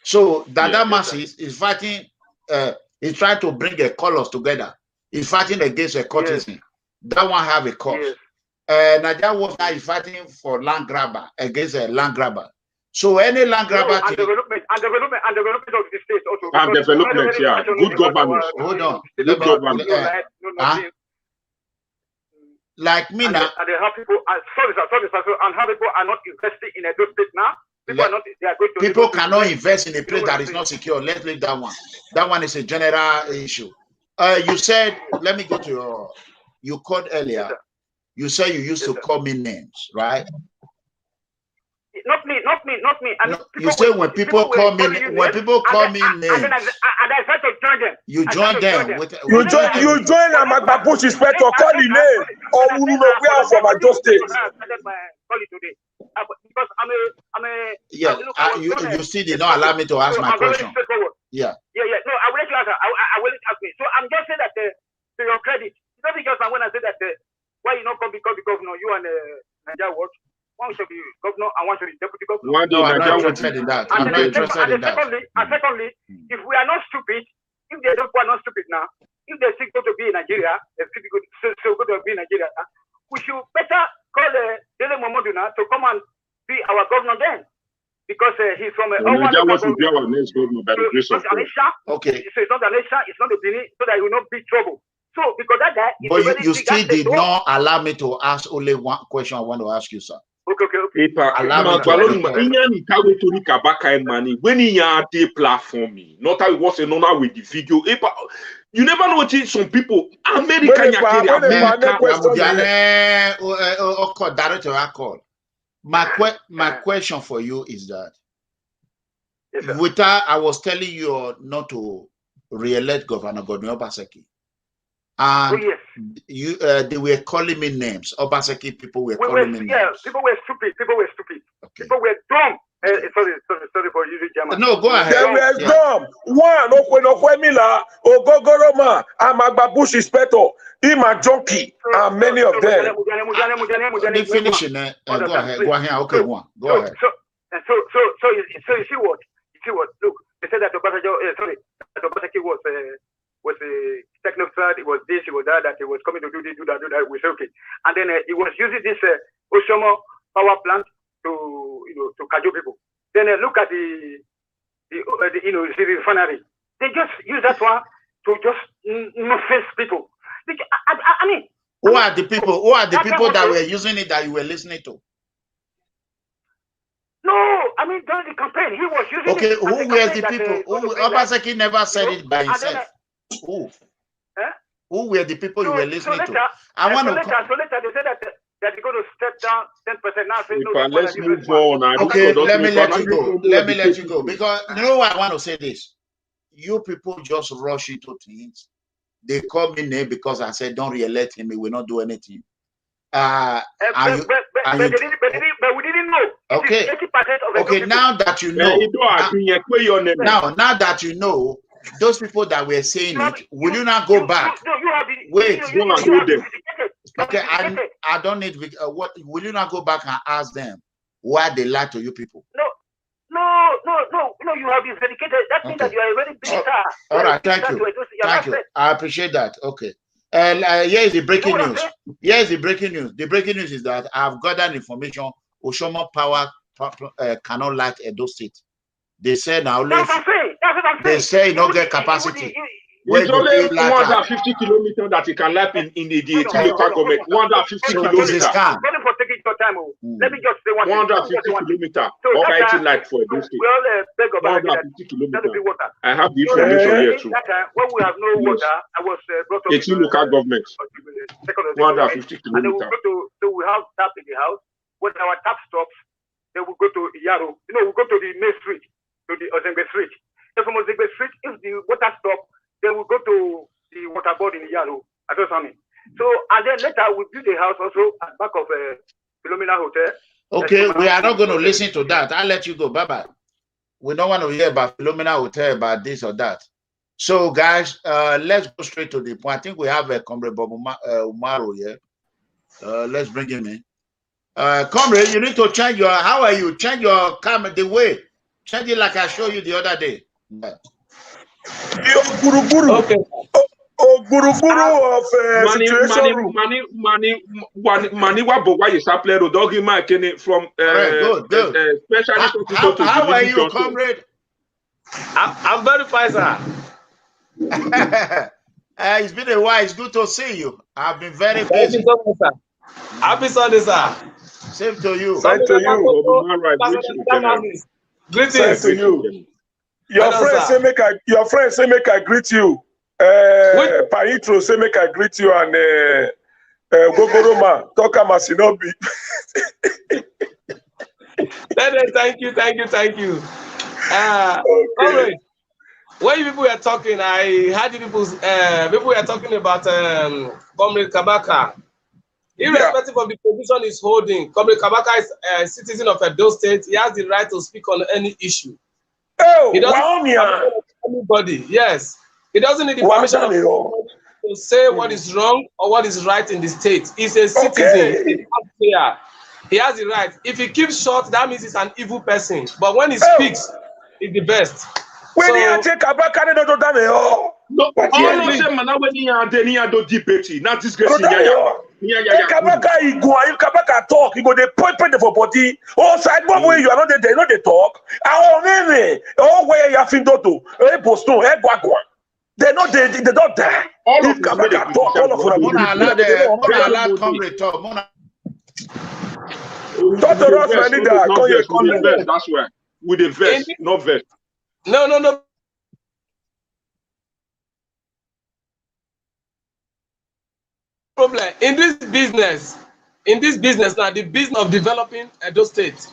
So Dada Massis is fighting, he's trying to bring a colors together. He's fighting against a courtesan. That one have a cause. Nigeria was now fighting for land grabber against a land grabber. So any land grabber and development of the state also. And development, yeah. Good governance. Hold on. Like me now. And they have people. Sorry, sir. And how people are not investing in a state now. People cannot invest in a place that is not secure. Let's leave that one. That one is a general issue. You said, let me go to you called earlier. You said you used to call me names, right? Not me. You say when people call me names. And I try to join them. You join them. You join them at my push inspector, call the name. Or we are from a just state. Because I'm a you still did not allow me to ask my question. Yeah. No, I will let you answer. I will ask me. So I'm just saying that to your credit, it's not because I want to say that why you not come because the governor, you and Nigeria Watch. One should be governor and one should be deputy governor. I'm not interested in that. I'm not interested in that. And secondly, if we are not stupid, if they don't are not stupid now, if they still go to be in Nigeria, still go to be in Nigeria, we should better call Dele Momoduna to come and be our governor then. Because he's from Nigeria Watch will be our next governor by the grace of God. Okay. So it's not a nation, it's not a Benin, so that he will not be trouble. So because that guy but you still did not allow me to ask only one question I want to ask you, sir. Okay. When he platform me, not how it was a normal with the video. You never know what some people American my question for you is that without I was telling you not to re-elect Governor Godwin Obaseki. And you they were calling me names. Obaseki people were calling me names. Yeah, people were stupid. Okay. People were dumb. Sorry for using German. No, go ahead. They were dumb. One, Okwenokwemila, Ogogoroma, Amagbabush Inspector, Ima Junkie, and many of them. They finish it. Go ahead. Okay, one. Go ahead. So you see what? Look, they said that Obaseki was a technocrat, it was this, it was that he was coming to do this, do that, we say okay. And then he was using this Oshomo power plant to cajole people. Then look at the refinery. They just use that one to just face people. I mean, who are the people? Who are the people that were using it that you were listening to? No, I mean during the campaign he was using. Okay, who were the people? Obaseki never said it by himself. Who were the people you were listening to? I want to. So later they said that they're going to step down 10%. Now say no. Let's move on. Okay, let me let you go. Let me let you go because you know why I want to say this. You people just rush into things. They call me name because I said don't re-elect him. He will not do anything. But we didn't know. Okay. Okay. Now that you know. Now that you know. Those people that were saying it, will you not go back? Wait, okay, I don't need what. Will you not go back and ask them why they lie to you people? No. You have been dedicated. That means that you are a very big star. All right, thank you. I appreciate that. Okay. Here is the breaking news. The breaking news is that I've gathered information. Oshomo Power cannot light Edo State. They say now. They say you don't get capacity. It's only 150 kilometers that you can lap in the local government. 150 kilometers. Let me just say 150 kilometers. Okay, it's like for this state. 150 kilometers. I have the information here too. When we have no water, I was brought up. It's local government. 150 kilometers. And then we have tap in the house. When our tap stops, then we go to Yaro. We go to the main street, to the Ozembe Street. If from Ozembe Street, if the water stops, then we go to the water board in Yaro. So, and then later we build a house also at back of Philomena Hotel. Okay, we are not going to listen to that. I'll let you go. Bye-bye. We don't want to hear about Philomena Hotel, about this or that. So, guys, let's go straight to the point. I think we have a Comrade Bob Umaro here. Let's bring him in. Comrade, you need to change your, how are you? Change your camera, the way. Change it like I showed you the other day. Yeah. Okay. Guru of situation room. Mani why you supply the doggy mark from good. How are you, Comrade? I'm very fine, sir. It's been a while. It's good to see you. I've been very busy. Happy Sunday, sir. Same to you. Same to you. Greetings to you. Your friend say make I greet you. Paitro say make I greet you and Gogoroma talk Masinobi. Thank you. Okay. When you people were talking, I heard people were talking about Comrade Kabaka. Irrespective of the position he's holding, Comrade Kabaka is a citizen of Edo State. He has the right to speak on any issue. He doesn't need anybody. Yes. He doesn't need the permission of anybody to say what is wrong or what is right in the state. He's a citizen. He's not he has the right. If he keeps short, that means he's an evil person. But when he speaks, he's the best. When you take Kabaka, they don't done it. No, all of them are when you are the debate, not discussing. Kabaka, he go. If Kabaka talk, he go. They point for body. Oh, side one way you are not there. They know they talk. Oh, where you have been to? Boston, Guagua. They know they don't die. If Kabaka talk, all of them. Mona allowed Comrade talk. Talk to us, my leader. Come here, come here. That's why. With a vest, not vest. No. Problem in this business now, the business of developing Edo State.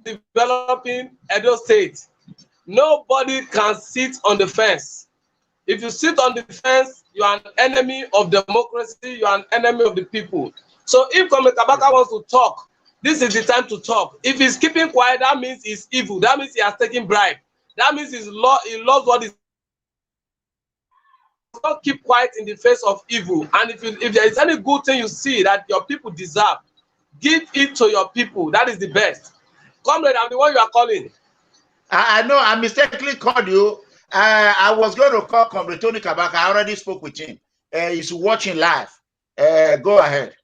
Developing Edo State. Nobody can sit on the fence. If you sit on the fence, you are an enemy of democracy, you are an enemy of the people. So if Comr Kabaka wants to talk, this is the time to talk. If he's keeping quiet, that means he's evil. That means he has taken bribe. That means he loves what is. Don't keep quiet in the face of evil. And if there is any good thing you see that your people deserve, give it to your people. That is the best. Comrade, I'm the one you are calling. I know I mistakenly called you. I was going to call Comrade Tony Kabaka. I already spoke with him. He's watching live. Go ahead.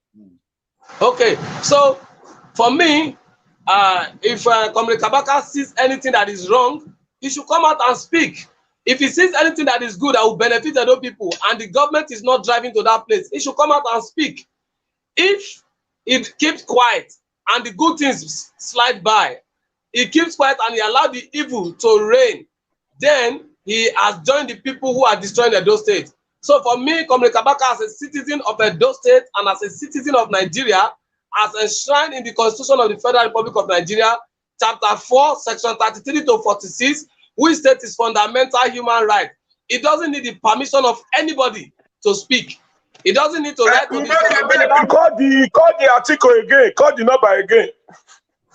Okay, so for me, if Comrade Kabaka sees anything that is wrong, he should come out and speak. If he sees anything that is good that will benefit the other people and the government is not driving to that place, he should come out and speak. If it keeps quiet and the good things slide by, he keeps quiet and he allowed the evil to reign, then he has joined the people who are destroying Edo State. So for me, Comrade Kabaka, as a citizen of Edo State and as a citizen of Nigeria, as enshrined in the Constitution of the Federal Republic of Nigeria, Chapter 4, Section 33 to 46, which states is fundamental human right. It doesn't need the permission of anybody to speak. It doesn't need to write to Call the article again. Call the number again.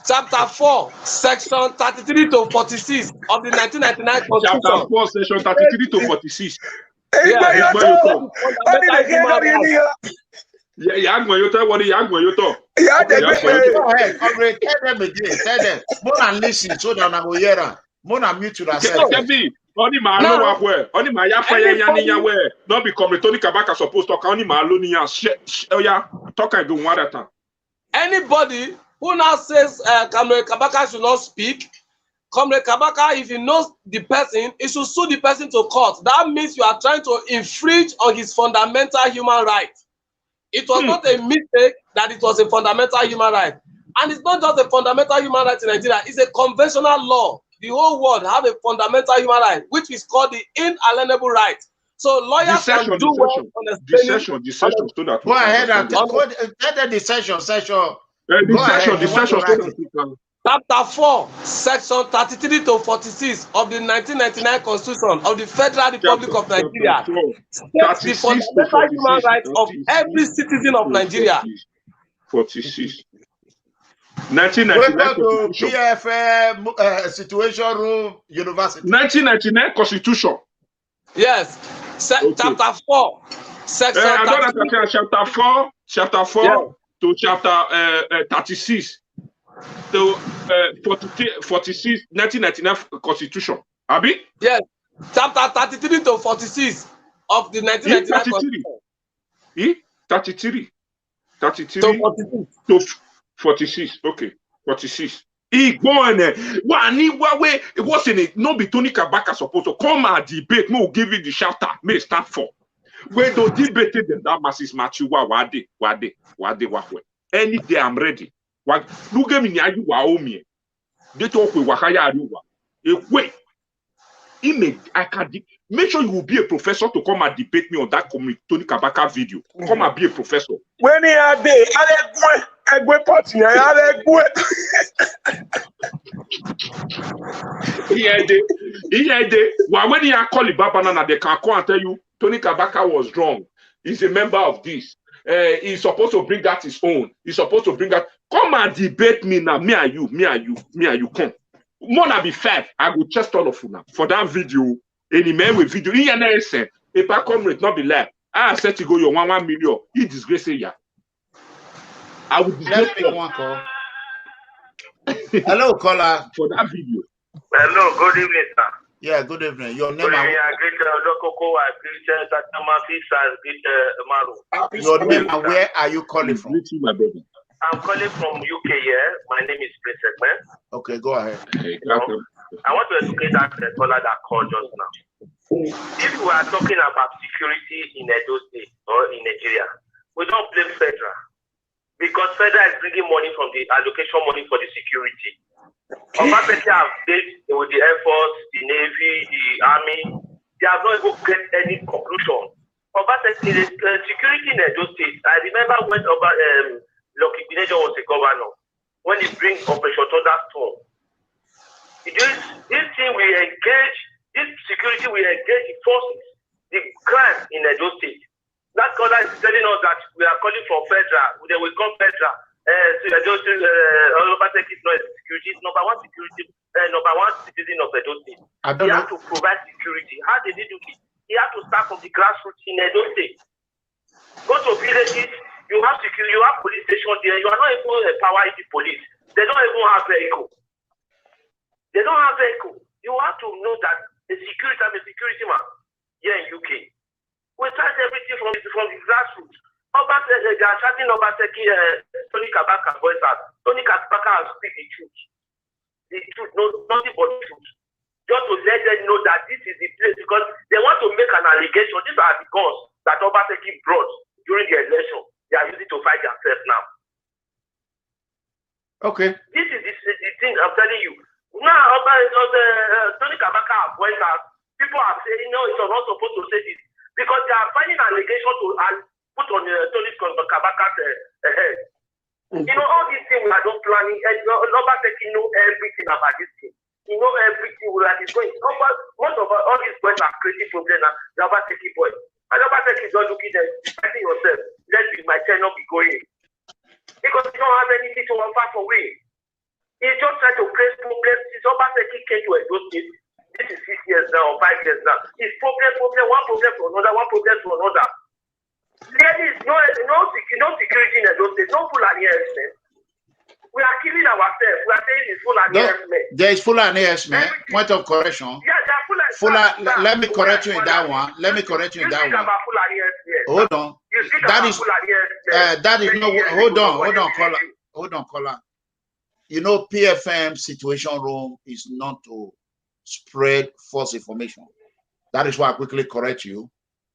Chapter 4, Section 33 to 46 of the 1999 Constitution. Chapter 4, Section 33 to 46. Tell them. More than listen so that I will hear them. More than mute to yourself. Only my no where. Only my not be Comrade Tony Kabaka supposed to only my talk and do one at a time. Anybody who now says Comrade Kabaka should not speak, Comrade Kabaka, if he knows the person, he should sue the person to court. That means you are trying to infringe on his fundamental human right. It was not a mistake that it was a fundamental human right. And it's not just a fundamental human right in Nigeria, it's a conventional law. The whole world have a fundamental human right, which is called the inalienable right. So lawyers can do well on the session. Go ahead and tell the session. Chapter 4, Section 33 to 46 of the 1999 Constitution of the Federal Republic of Nigeria states the fundamental human rights of every citizen of Nigeria. 46. 1999 PFA situation room university. 1999 Constitution. Yes. Chapter 4. Section chapter 4 to chapter 36 to 46 1999 Constitution. Abi? Yes. Chapter 33 to 46 of the 1999 Constitution. 33 to 46. Okay. 46. It wasn't it. No be Tony Kabaka supposed to come and debate. Me will give you the shelter. May start for. When the debate them that masses match you wade. Any day I'm ready. Look at me now you Waomi. They talk with Wakaya Ariwa. Wait. I can make sure you will be a professor to come and debate me on that Tony Kabaka video. Come and be a professor. When he are there, party. When he are calling Babana, they can call and tell you Tony Kabaka was wrong. He's a member of this. He's supposed to bring that his own. He's supposed to bring that. Come and debate me now. Me and you. Come. More than be fair, I will test all of you now. For that video, any man with video, in your say, if I come with not be live, I said to go your 1 million. He disgrace ya. I would disgrace one call. Hello, caller. For that video. Hello, good evening, sir. Yeah, good evening. Your name? Your name and where are you calling from? I'm calling from UK here. My name is Prince Segment. Okay, go ahead. I want to educate that caller that called just now. If we are talking about security in Edo State or in Nigeria, we don't blame federal. because federal is bringing money from the allocation money for the security. Obaseki have dealt with the Air Force, the Navy, the Army. They have not even get any conclusion. Obaseki, the security in Edo State. I remember when Lucky Binejo was a governor, when he brings Operation Thunderstorm. This thing will engage, this security will engage the forces, the crime in Edo State. That caller is telling us that we are calling for federal, they will come federal. Obaseki is not security, it's number one citizen of Edo State. He has to provide security. How did he do it? He has to start from the grassroots in Edo State. Go to villages, you have security, you have police station there, you are not even empowering the police. They don't even have vehicle. They don't have vehicle. You have to know that I'm a security man here in UK. We start everything from the grassroots. They are shouting Obaseki, Tony Kabaka voice out. Tony Kabaka has speak the truth. The truth, nothing but the truth. Just to let them know that this is the place, because they want to make an allegation. These are the guns that Obaseki brought during the election. They are using to fight themselves now. Okay. This is the thing I'm telling you. Now, Tony Kabaka have voice out. People are saying, no, it's not supposed to say this. Because they are finding an allegation to put on Tony Kabaka's head. You know, all these things we are not planning. Obaseki know everything about this thing. You know everything that is going. Most of all these boys are creating problems now. The Obaseki boys. And Obaseki is not looking at fighting yourself. Let my channel be going. Because you don't have anything to offer for way. He's just trying to create problems. Since Obaseki came to Edo State, this is 6 years now or 5 years now. It's problem, one problem to another, one problem to another. There is no security in Edo State, no Fulani herdsmen. We are killing ourselves. We are saying it's Fulani herdsmen. There is Fulani herdsmen. Point of correction. Yeah, there are Fulani. Let me correct you in that one. Let me correct you in that one. Hold on. That is no. Hold on, caller. You know, PFM situation room is not to spread false information. That is why I quickly correct you.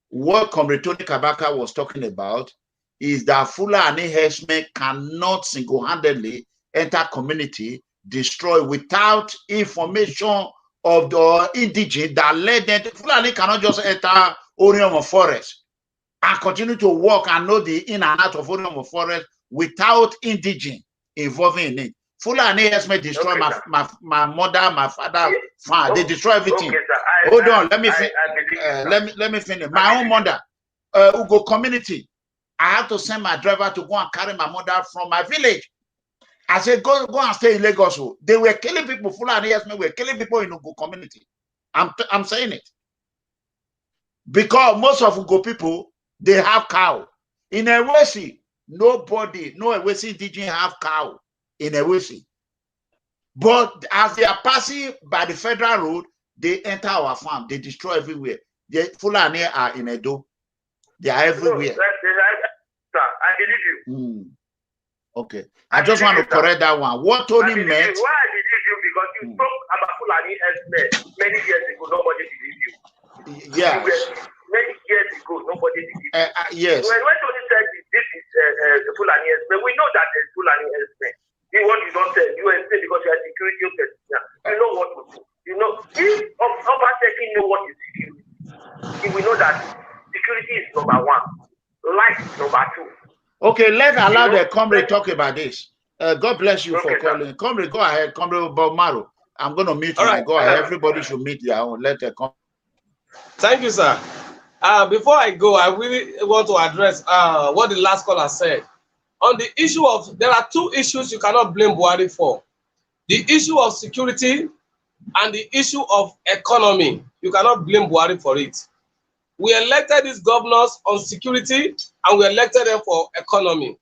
What Comrade Tony Kabaka was talking about is that Fulani herdsmen cannot single-handedly enter community, destroy without information of the indigenous that led them. Fulani cannot just enter Oriomo Forest and continue to walk and know the in and out of Oriomo Forest without indigenous involving in it. Fulani herdsmen destroy my mother, my father, farm. They destroy everything. Hold on, let me finish. My own mother, Ugo community. I have to send my driver to go and carry my mother from my village. I said, go and stay in Lagos. They were killing people. Fulani herdsmen were killing people in Ugo community. I'm saying it. Because most of Ugo people, they have cow. In Ewesi, no Ewesi indigenous have cow. In Ewesi. But as they are passing by the federal road, they enter our farm. They destroy everywhere. The Fulani are in Edo. They are everywhere. I believe you. Okay. I just want to correct that one. What Tony meant. Why I believe you? Because you spoke about Fulani herdsmen many years ago. Nobody believed you. Yes. Many years ago, nobody believed you. Yes. When Tony said this is the Fulani herdsmen, we know that there's Fulani herdsmen. What you don't tell, you say because you are security officer. You know what to do. You know, if Obaseki know what is security, he will know that security is number one, life is number two. Okay, let's allow the Comrade talk about this. God bless you for calling. Comrade, go ahead. Comrade Bomaro. I'm going to mute you. Right. Go ahead. Everybody should meet their own. Let the Thank you, sir. Before I go, I really want to address what the last caller said. On the issue of, there are two issues you cannot blame Buhari for. The issue of security and the issue of economy. You cannot blame Buhari for it. We elected these governors on security and we elected them for economy.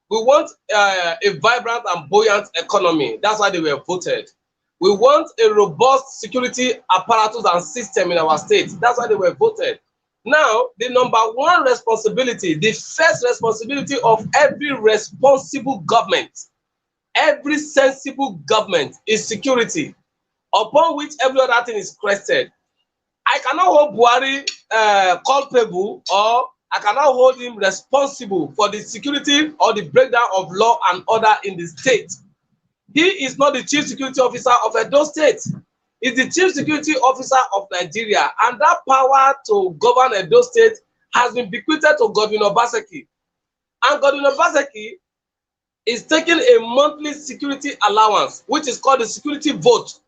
We want a vibrant and buoyant economy. That's why they were voted. We want a robust security apparatus and system in our state. That's why they were voted. Now, the number one responsibility, the first responsibility of every responsible government, every sensible government is security, upon which every other thing is crested. I cannot hold Buhari culpable or I cannot hold him responsible for the security or the breakdown of law and order in the state. He is not the chief security officer of Edo State. He's the chief security officer of Nigeria, and that power to govern Edo State has been bequeathed to Godwin Obaseki. And Godwin Obaseki is taking a monthly security allowance, which is called the security vote,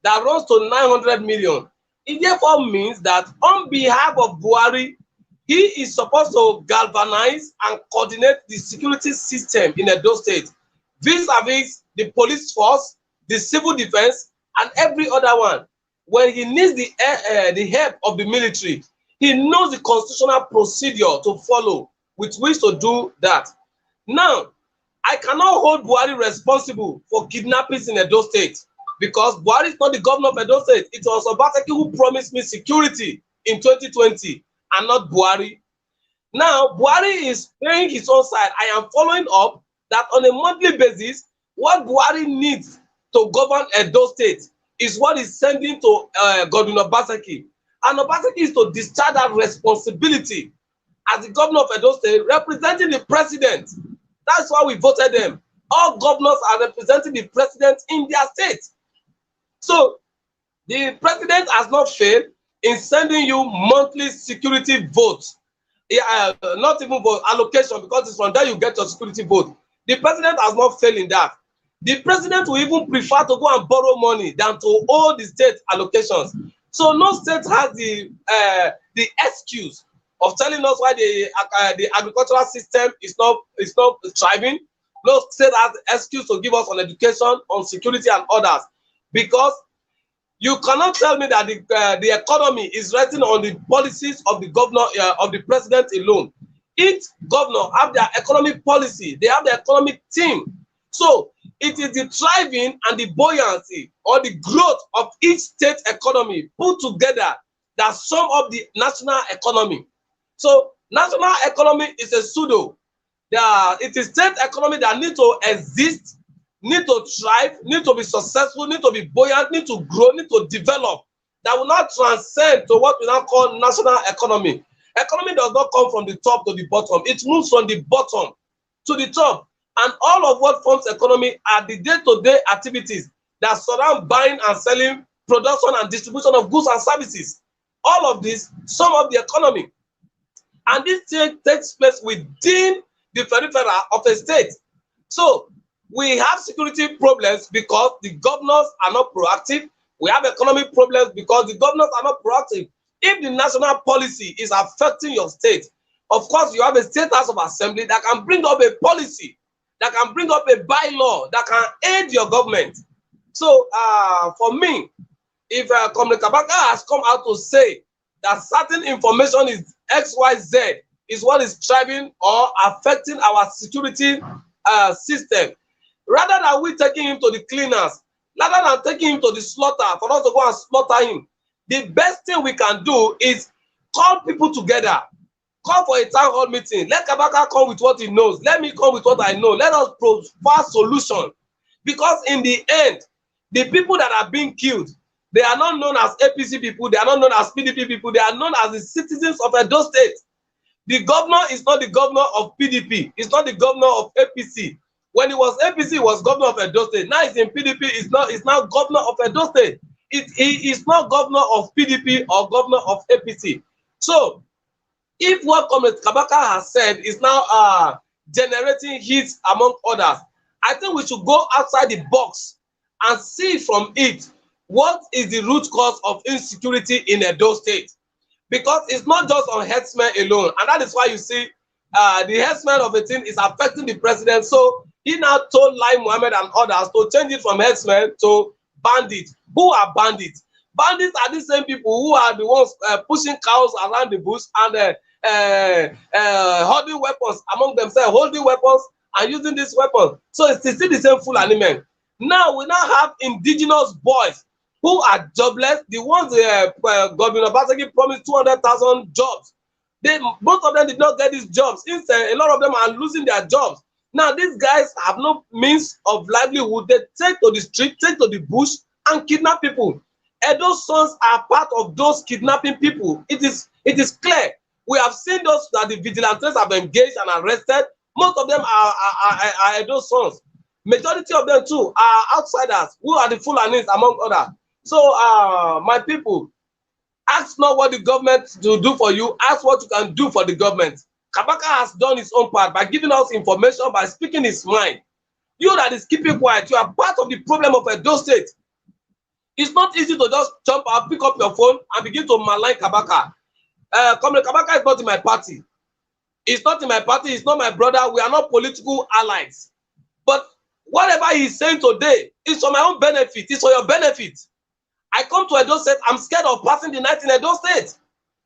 that runs to 900 million. It therefore means that on behalf of Buhari, he is supposed to galvanize and coordinate the security system in Edo State, vis-a-vis the police force, the civil defense, and every other one. When he needs the help of the military, he knows the constitutional procedure to follow with which to do that. Now, I cannot hold Buhari responsible for kidnappings in Edo State because Buhari is not the governor of Edo State. It was Obaseki who promised me security in 2020 and not Buhari. Now, Buhari is playing his own side. I am following up that on a monthly basis, what Buhari needs to govern Edo State is what he's sending to Godwin Obaseki. And Obaseki is to discharge that responsibility as the governor of Edo State, representing the president. That's why we voted them. All governors are representing the president in their state. So the president has not failed in sending you monthly security votes. Not even for allocation, because it's from there you get your security vote. The president has not failed in that. The president will even prefer to go and borrow money than to hold the state allocations. So no state has the excuse of telling us why the agricultural system is not thriving. No state has the excuse to give us on education, on security, and others, because you cannot tell me that the economy is resting on the policies of the governor of the president alone. Each governor have their economic policy. They have their economic team. So it is the thriving and the buoyancy or the growth of each state economy put together that sum up the national economy. So national economy is a pseudo. It is state economy that need to exist, need to thrive, need to be successful, need to be buoyant, need to grow, need to develop. That will not transcend to what we now call national economy. Economy does not come from the top to the bottom. It moves from the bottom to the top. And all of what forms economy are the day-to-day activities that surround buying and selling, production and distribution of goods and services. All of this sum up the economy. And this takes place within the periphery of a state. So we have security problems because the governors are not proactive. We have economic problems because the governors are not proactive. If the national policy is affecting your state, of course you have a state house of assembly that can bring up a policy, that can bring up a bylaw, that can aid your government. So for me, if Comr Kabaka has come out to say that certain information is XYZ is what is driving or affecting our security system, rather than we taking him to the cleaners, rather than taking him to the slaughter for us to go and slaughter him, the best thing we can do is call people together, call for a town hall meeting. Let Kabaka come with what he knows. Let me come with what I know. Let us provide solution. Because in the end, the people that are being killed, they are not known as APC people. They are not known as PDP people. They are known as the citizens of Edo State. The governor is not the governor of PDP. It's not the governor of APC. When he was APC, he was governor of Edo State. Now he's in PDP. It's now governor of Edo State. He is not governor of PDP or governor of APC. So, if what Comr Kabaka has said is now generating heat among others, I think we should go outside the box and see from it what is the root cause of insecurity in Edo State. Because it's not just on herdsmen alone, and that is why you see the herdsmen of a thing is affecting the president. So he now told Lai Mohammed and others to change it from herdsmen to bandits. Who are bandits? Bandits are the same people who are the ones pushing cows around the bush and holding weapons among themselves, holding weapons and using these weapons. So it's still the same full animal. Now we now have indigenous boys who are jobless. The ones Governor Obaseki promised 200,000 jobs. Most of them did not get these jobs. Instead, a lot of them are losing their jobs. Now these guys have no means of livelihood. They take to the street, take to the bush and kidnap people. Edo sons are part of those kidnapping people. It is clear. We have seen those that the vigilantes have engaged and arrested. Most of them are those sons. Majority of them too are outsiders who are the Fulanis among others. So my people, ask not what the government to do for you, ask what you can do for the government. Kabaka has done his own part by giving us information, by speaking his mind. You that is keeping quiet, you are part of the problem of Edo State. It's not easy to just jump out, pick up your phone and begin to malign Kabaka. Comrade Kabaka is not in my party. It's not in my party, it's not my brother. We are not political allies. But whatever he's saying today is for my own benefit, it's for your benefit. I come to Edo State, I'm scared of passing the night in Edo State.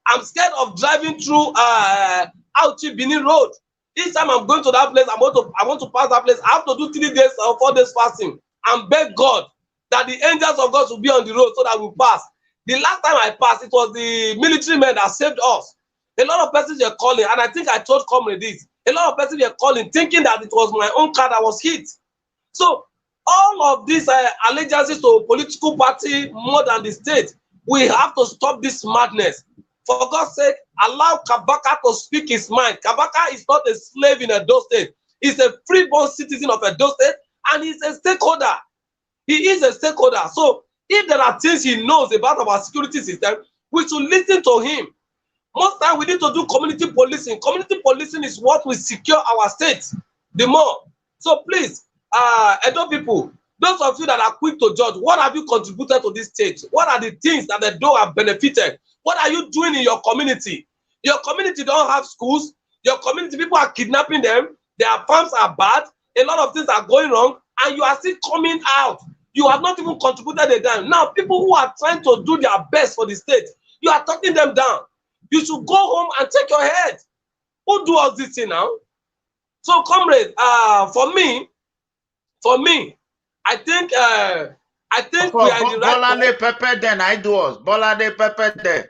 I'm scared of driving through Auchi Benin Road. Each time I'm going to that place, I want to pass that place, I have to do 3 days or 4 days fasting and beg God that the angels of God should be on the road so that we pass. The last time I passed, it was the military men that saved us. A lot of persons were calling, and I think I told Comr this. A lot of persons were calling, thinking that it was my own car that was hit. So all of these allegiances to a political party more than the state, we have to stop this madness. For God's sake, allow Kabaka to speak his mind. Kabaka is not a slave in Edo State. He's a freeborn citizen of Edo State, and he's a stakeholder. He is a stakeholder. So if there are things he knows about our security system, we should listen to him. Most time we need to do community policing. Community policing is what will secure our state the more. So please, Edo people, those of you that are quick to judge, what have you contributed to this state? What are the things that the Edo have benefited? What are you doing in your community? Your community don't have schools. Your community, people are kidnapping them. Their farms are bad. A lot of things are going wrong. And you are still coming out. You have not even contributed a dime. Now, people who are trying to do their best for the state, you are talking them down. You should go home and take your head. Who do all this thing now? So, comrade, for me, I think we are in the right place. Pepper then I do us. Bolade Pepper then.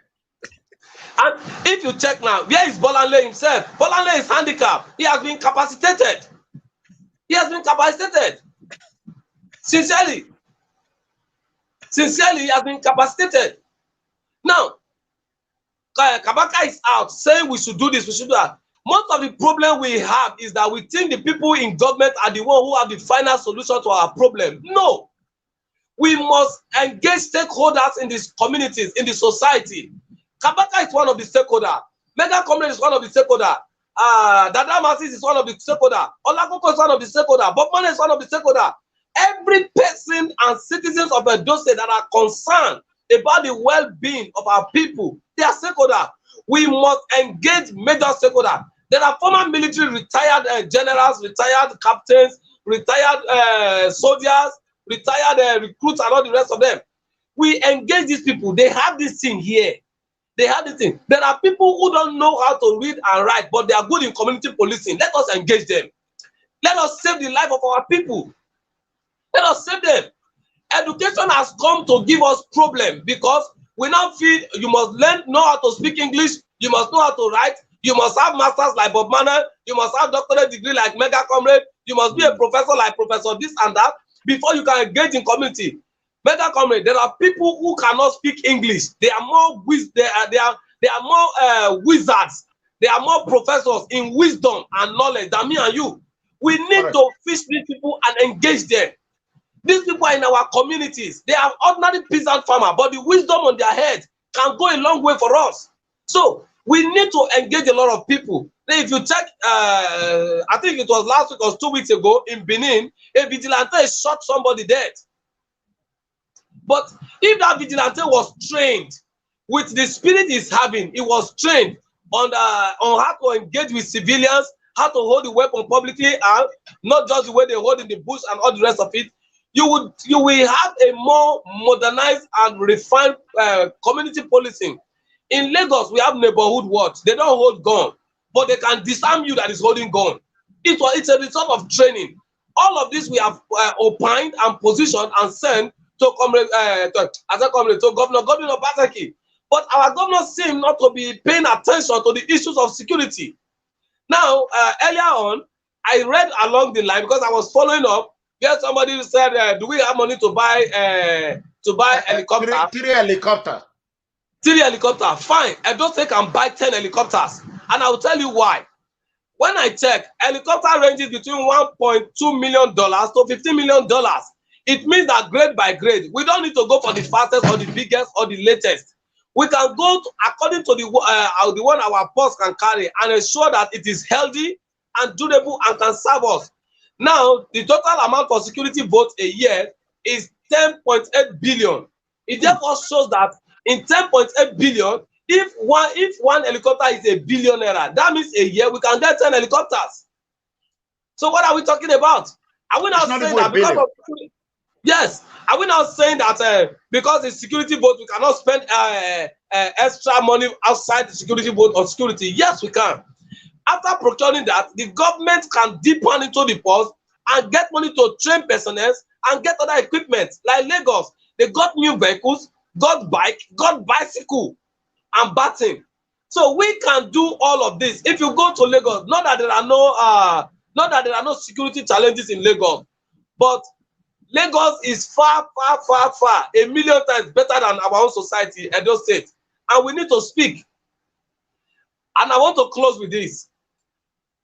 And if you check now, where is Bolanle himself? Bolanle is handicapped. He has been capacitated. He has been capacitated. Sincerely, he has been capacitated. Now, Kabaka is out saying we should do this, we should do that. Most of the problem we have is that we think the people in government are the one who have the final solution to our problem. No. We must engage stakeholders in these communities, in the society. Kabaka is one of the stakeholders. MEGACOMRADE is one of the stakeholders. Dada Masis is one of the stakeholders. Olakoko is one of the stakeholders. Bob Mane is one of the stakeholders. Every person and citizens of Edo State that are concerned about the well-being of our people, they are stakeholders. We must engage major stakeholders. There are former military retired generals, retired captains, retired soldiers, retired recruits, and all the rest of them. We engage these people. They have this thing here. They have this thing. There are people who don't know how to read and write, but they are good in community policing. Let us engage them. Let us save the life of our people. Let us save them. Education has come to give us problem because we now feel you must know how to speak English, you must know how to write, you must have masters like Bob Mane, you must have doctorate degree like MEGACOMRADE, you must be a professor like Professor this and that before you can engage in community. MEGACOMRADE, there are people who cannot speak English. They are more they are more wizards. They are more professors in wisdom and knowledge than me and you. We need to fish these people and engage them. These people are in our communities. They are ordinary peasant farmers, but the wisdom on their head can go a long way for us. So we need to engage a lot of people. Then if you check, I think it was last week or 2 weeks ago in Benin, a vigilante shot somebody dead. But if that vigilante was trained with the spirit he's having, he was trained on how to engage with civilians, how to hold the weapon publicly, and not just the way they hold in the bush and all the rest of it. You will have a more modernized and refined community policing. In Lagos, we have neighborhood watch. They don't hold gun, but they can disarm you that is holding gun. It's a result of training. All of this we have opined and positioned and sent to Governor Obaseki. But our governor seems not to be paying attention to the issues of security. Now, earlier on, I read along the line because I was following up. Yes, somebody said, do we have money to buy helicopter? Three helicopters. 3 helicopters. Fine. Edo State can buy 10 helicopters. And I will tell you why. When I check, helicopter ranges between $1.2 million to $15 million. It means that grade by grade, we don't need to go for the fastest or the biggest or the latest. We can go to, according to the one our boss can carry and ensure that it is healthy and durable and can serve us. Now, the total amount for security votes a year is 10.8 billion. It therefore shows that in 10.8 billion, if one helicopter is $1 billion, that means a year we can get 10 helicopters. So what are we talking about? Are we now saying that because of yes? Are we now saying that because it's security vote we cannot spend extra money outside the security vote on security? Yes, we can. After procuring that, the government can dip down into the purse and get money to train personnel and get other equipment. Like Lagos, they got new vehicles, got bike, got bicycle, and batting. So we can do all of this. If you go to Lagos, not that there are no security challenges in Lagos, but Lagos is far, a million times better than our own society, Edo State. And we need to speak. And I want to close with this.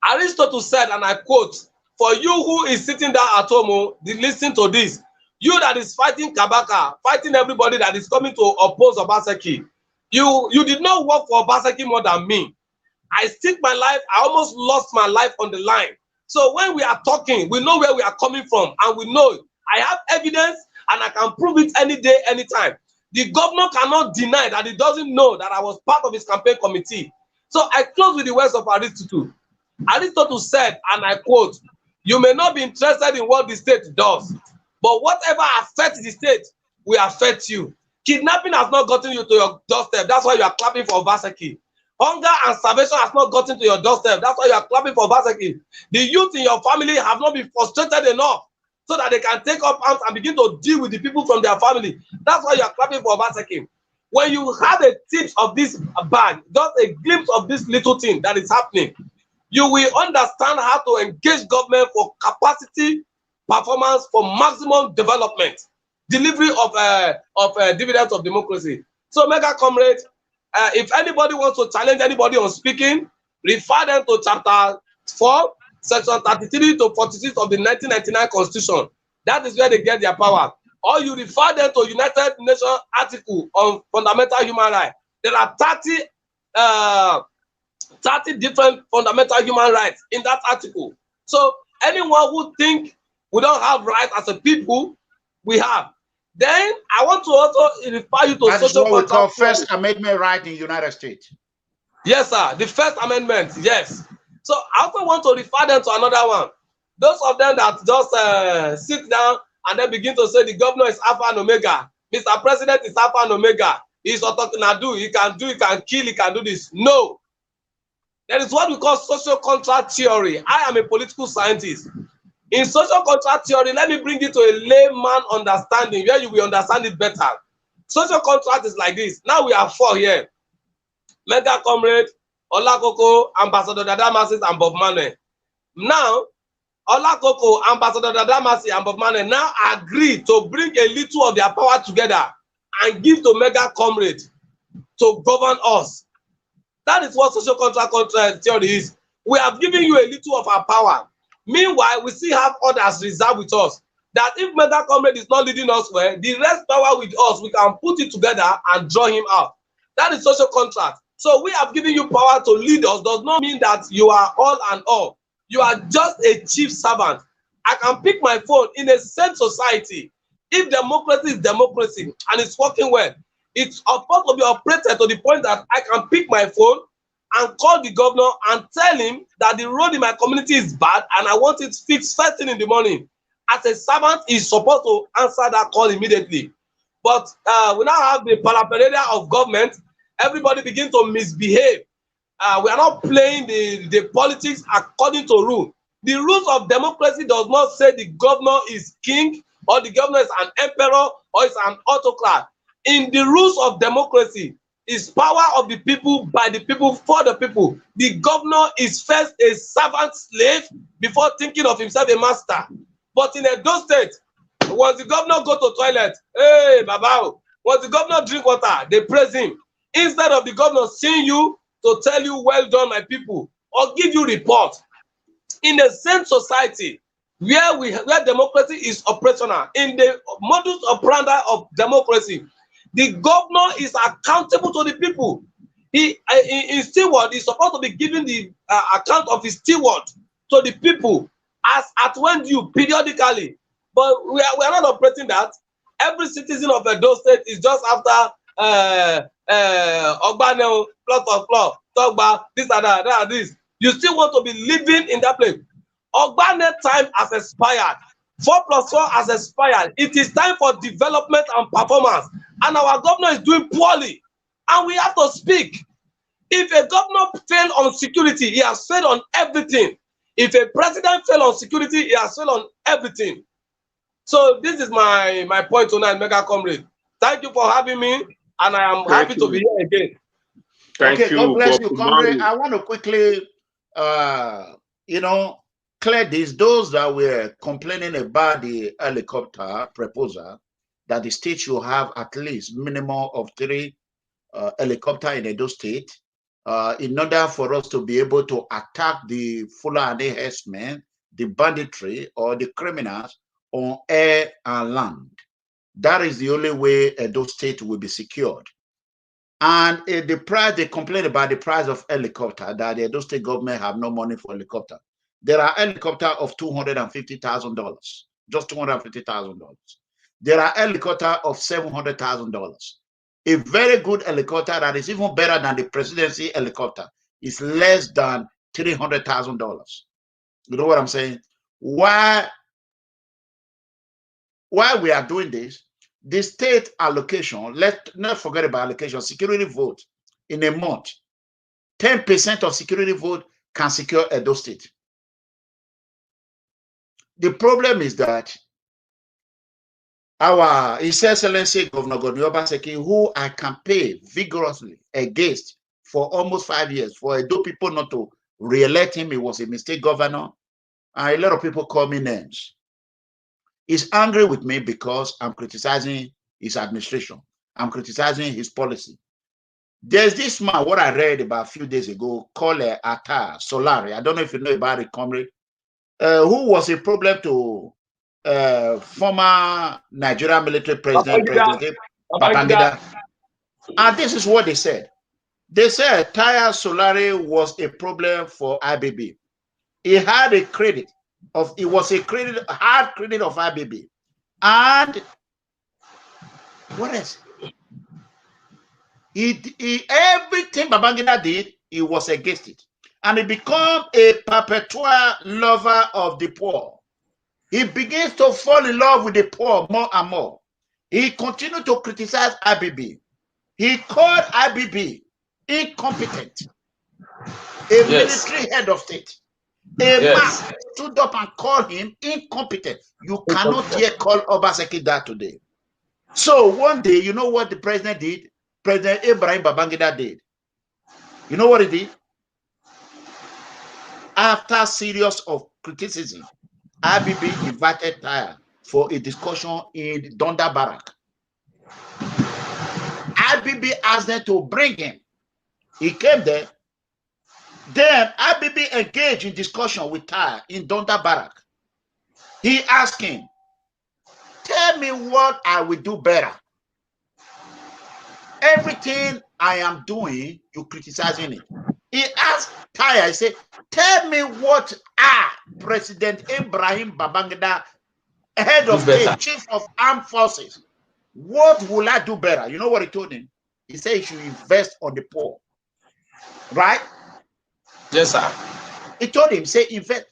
Aristotle said, and I quote, "For you who is sitting down at home, listen to this. You that is fighting Kabaka, fighting everybody that is coming to oppose Obaseki. You did not work for Obaseki more than me. I stake my life, I almost lost my life on the line. So when we are talking, we know where we are coming from, and we know I have evidence and I can prove it any day, anytime. The governor cannot deny that he doesn't know that I was part of his campaign committee." So I close with the words of Aristotle. Aristotle said, and I quote, "You may not be interested in what the state does, but whatever affects the state will affect you. Kidnapping has not gotten you to your doorstep. That's why you are clapping for Obaseki. Hunger and starvation has not gotten to your doorstep. That's why you are clapping for Obaseki. The youth in your family have not been frustrated enough so that they can take up arms and begin to deal with the people from their family. That's why you are clapping for Obaseki. When you have a tip of this bag, just a glimpse of this little thing that is happening, you will understand how to engage government for capacity, performance, for maximum development, delivery of dividends of democracy." So, Mega Comrade, if anybody wants to challenge anybody on speaking, refer them to chapter 4, section 33 to 46 of the 1999 Constitution. That is where they get their power. Or you refer them to United Nations article on fundamental human rights. There are 30 different fundamental human rights in that article. So anyone who think we don't have rights as a people, we have. Then I want to also refer you to that social what we call First Amendment right in the United States. Yes, sir. The First Amendment, yes. So I also want to refer them to another one. Those of them that just sit down and then begin to say the governor is Alpha and Omega. Mr. President is Alpha and Omega. He's what talking to do. He can do, he can kill, he can do this. No. There is what we call social contract theory. I am a political scientist. In social contract theory, let me bring it to a layman understanding where you will understand it better. Social contract is like this. Now we are 4 here. Mega Comrade, Olakoko, Ambassador Dadamasi, and Bob Mane. Now, Olakoko, Ambassador Dadamasi, and Bob Mane now agree to bring a little of their power together and give to Mega Comrade to govern us. That is what social contract theory is. We have given you a little of our power. Meanwhile, we still have others reserved with us. That if Mega Comrade is not leading us well, the rest power with us, we can put it together and draw him out. That is social contract. So we have given you power to lead us. Does not mean that you are all and all. You are just a chief servant. I can pick my phone in a sane society. If democracy is democracy and it's working well, it's supposed to be operated to the point that I can pick my phone and call the governor and tell him that the road in my community is bad and I want it fixed first thing in the morning. As a servant, he's supposed to answer that call immediately. But we now have the paraphernalia of government. Everybody begin to misbehave. We are not playing the politics according to rule. The rules of democracy does not say the governor is king or the governor is an emperor or is an autocrat. In the rules of democracy, is power of the people, by the people, for the people. The governor is first a servant slave before thinking of himself a master. But in Edo State, once the governor go to toilet, hey, Baba, once the governor drink water, they praise him. instead of the governor seeing you to tell you, well done, my people, or give you report. In the same society where democracy is operational, in the modus operandi of democracy, the governor is accountable to the people. In steward is supposed to be giving the account of his steward to the people as at when due periodically. But we are not operating that. Every citizen of Edo State is just after Ogbane, plot of plot, talk about this and that, this. You still want to be living in that place. Ogbane time has expired. 4+4 has expired. It is time for development and performance. And our governor is doing poorly. And we have to speak. If a governor fails on security, he has failed on everything. If a president fails on security, he has failed on everything. So this is my point tonight, MEGACOMRADE. Thank you for having me, and I am happy to be here again. Thank you. God bless you, Comrade. I want to quickly, clear this. Those that were complaining about the helicopter proposal, that the state should have at least minimum of 3 helicopters in Edo State, in order for us to be able to attack the Fulani herdsmen, the banditry, or the criminals on air and land. That is the only way Edo State will be secured. And the price, they complain about the price of helicopter, that the Edo State government have no money for helicopter. There are helicopters of $250,000, just $250,000. There are helicopters of $700,000. A very good helicopter that is even better than the presidency helicopter is less than $300,000. You know what I'm saying? Why we are doing this, the state allocation, let's not forget about allocation, security vote in a month, 10% of security vote can secure Edo State. The problem is that our His Excellency Governor Godwin Obaseki, who I campaigned vigorously against for almost 5 years, for Edo people not to re-elect him, he was a mistake governor. A lot of people call me names. He's angry with me because I'm criticizing his administration. I'm criticizing his policy. There's this man, what I read about a few days ago, called Atta Solari. I don't know if you know about it, Comrade, who was a problem to former Nigerian military president, President Babangida. And this is what they said. They said Taya Solari was a problem for IBB. He had a credit of, it was a credit, hard credit of IBB. And what else? Everything Babangida did, he was against it. And he became a perpetual lover of the poor. He begins to fall in love with the poor more and more. He continued to criticize IBB. He called IBB incompetent. A military head of state. A man stood up and called him incompetent. You cannot dare call Obaseki that today. So one day, you know what the president did? President Ibrahim Babangida did. You know what he did? After series of criticism, IBB invited Taya for a discussion in Donda Barrack. IBB asked them to bring him. He came there. Then IBB engaged in discussion with Taya in Donda Barrack. He asked him, tell me what I will do better. Everything I am doing, you're criticizing it. He asked Taya, he said, tell me what President Ibrahim Babangida, head of state, chief of armed forces, what will I do better? You know what he told him? He said he should invest on the poor. Right? Yes, sir. He told him, say, invest.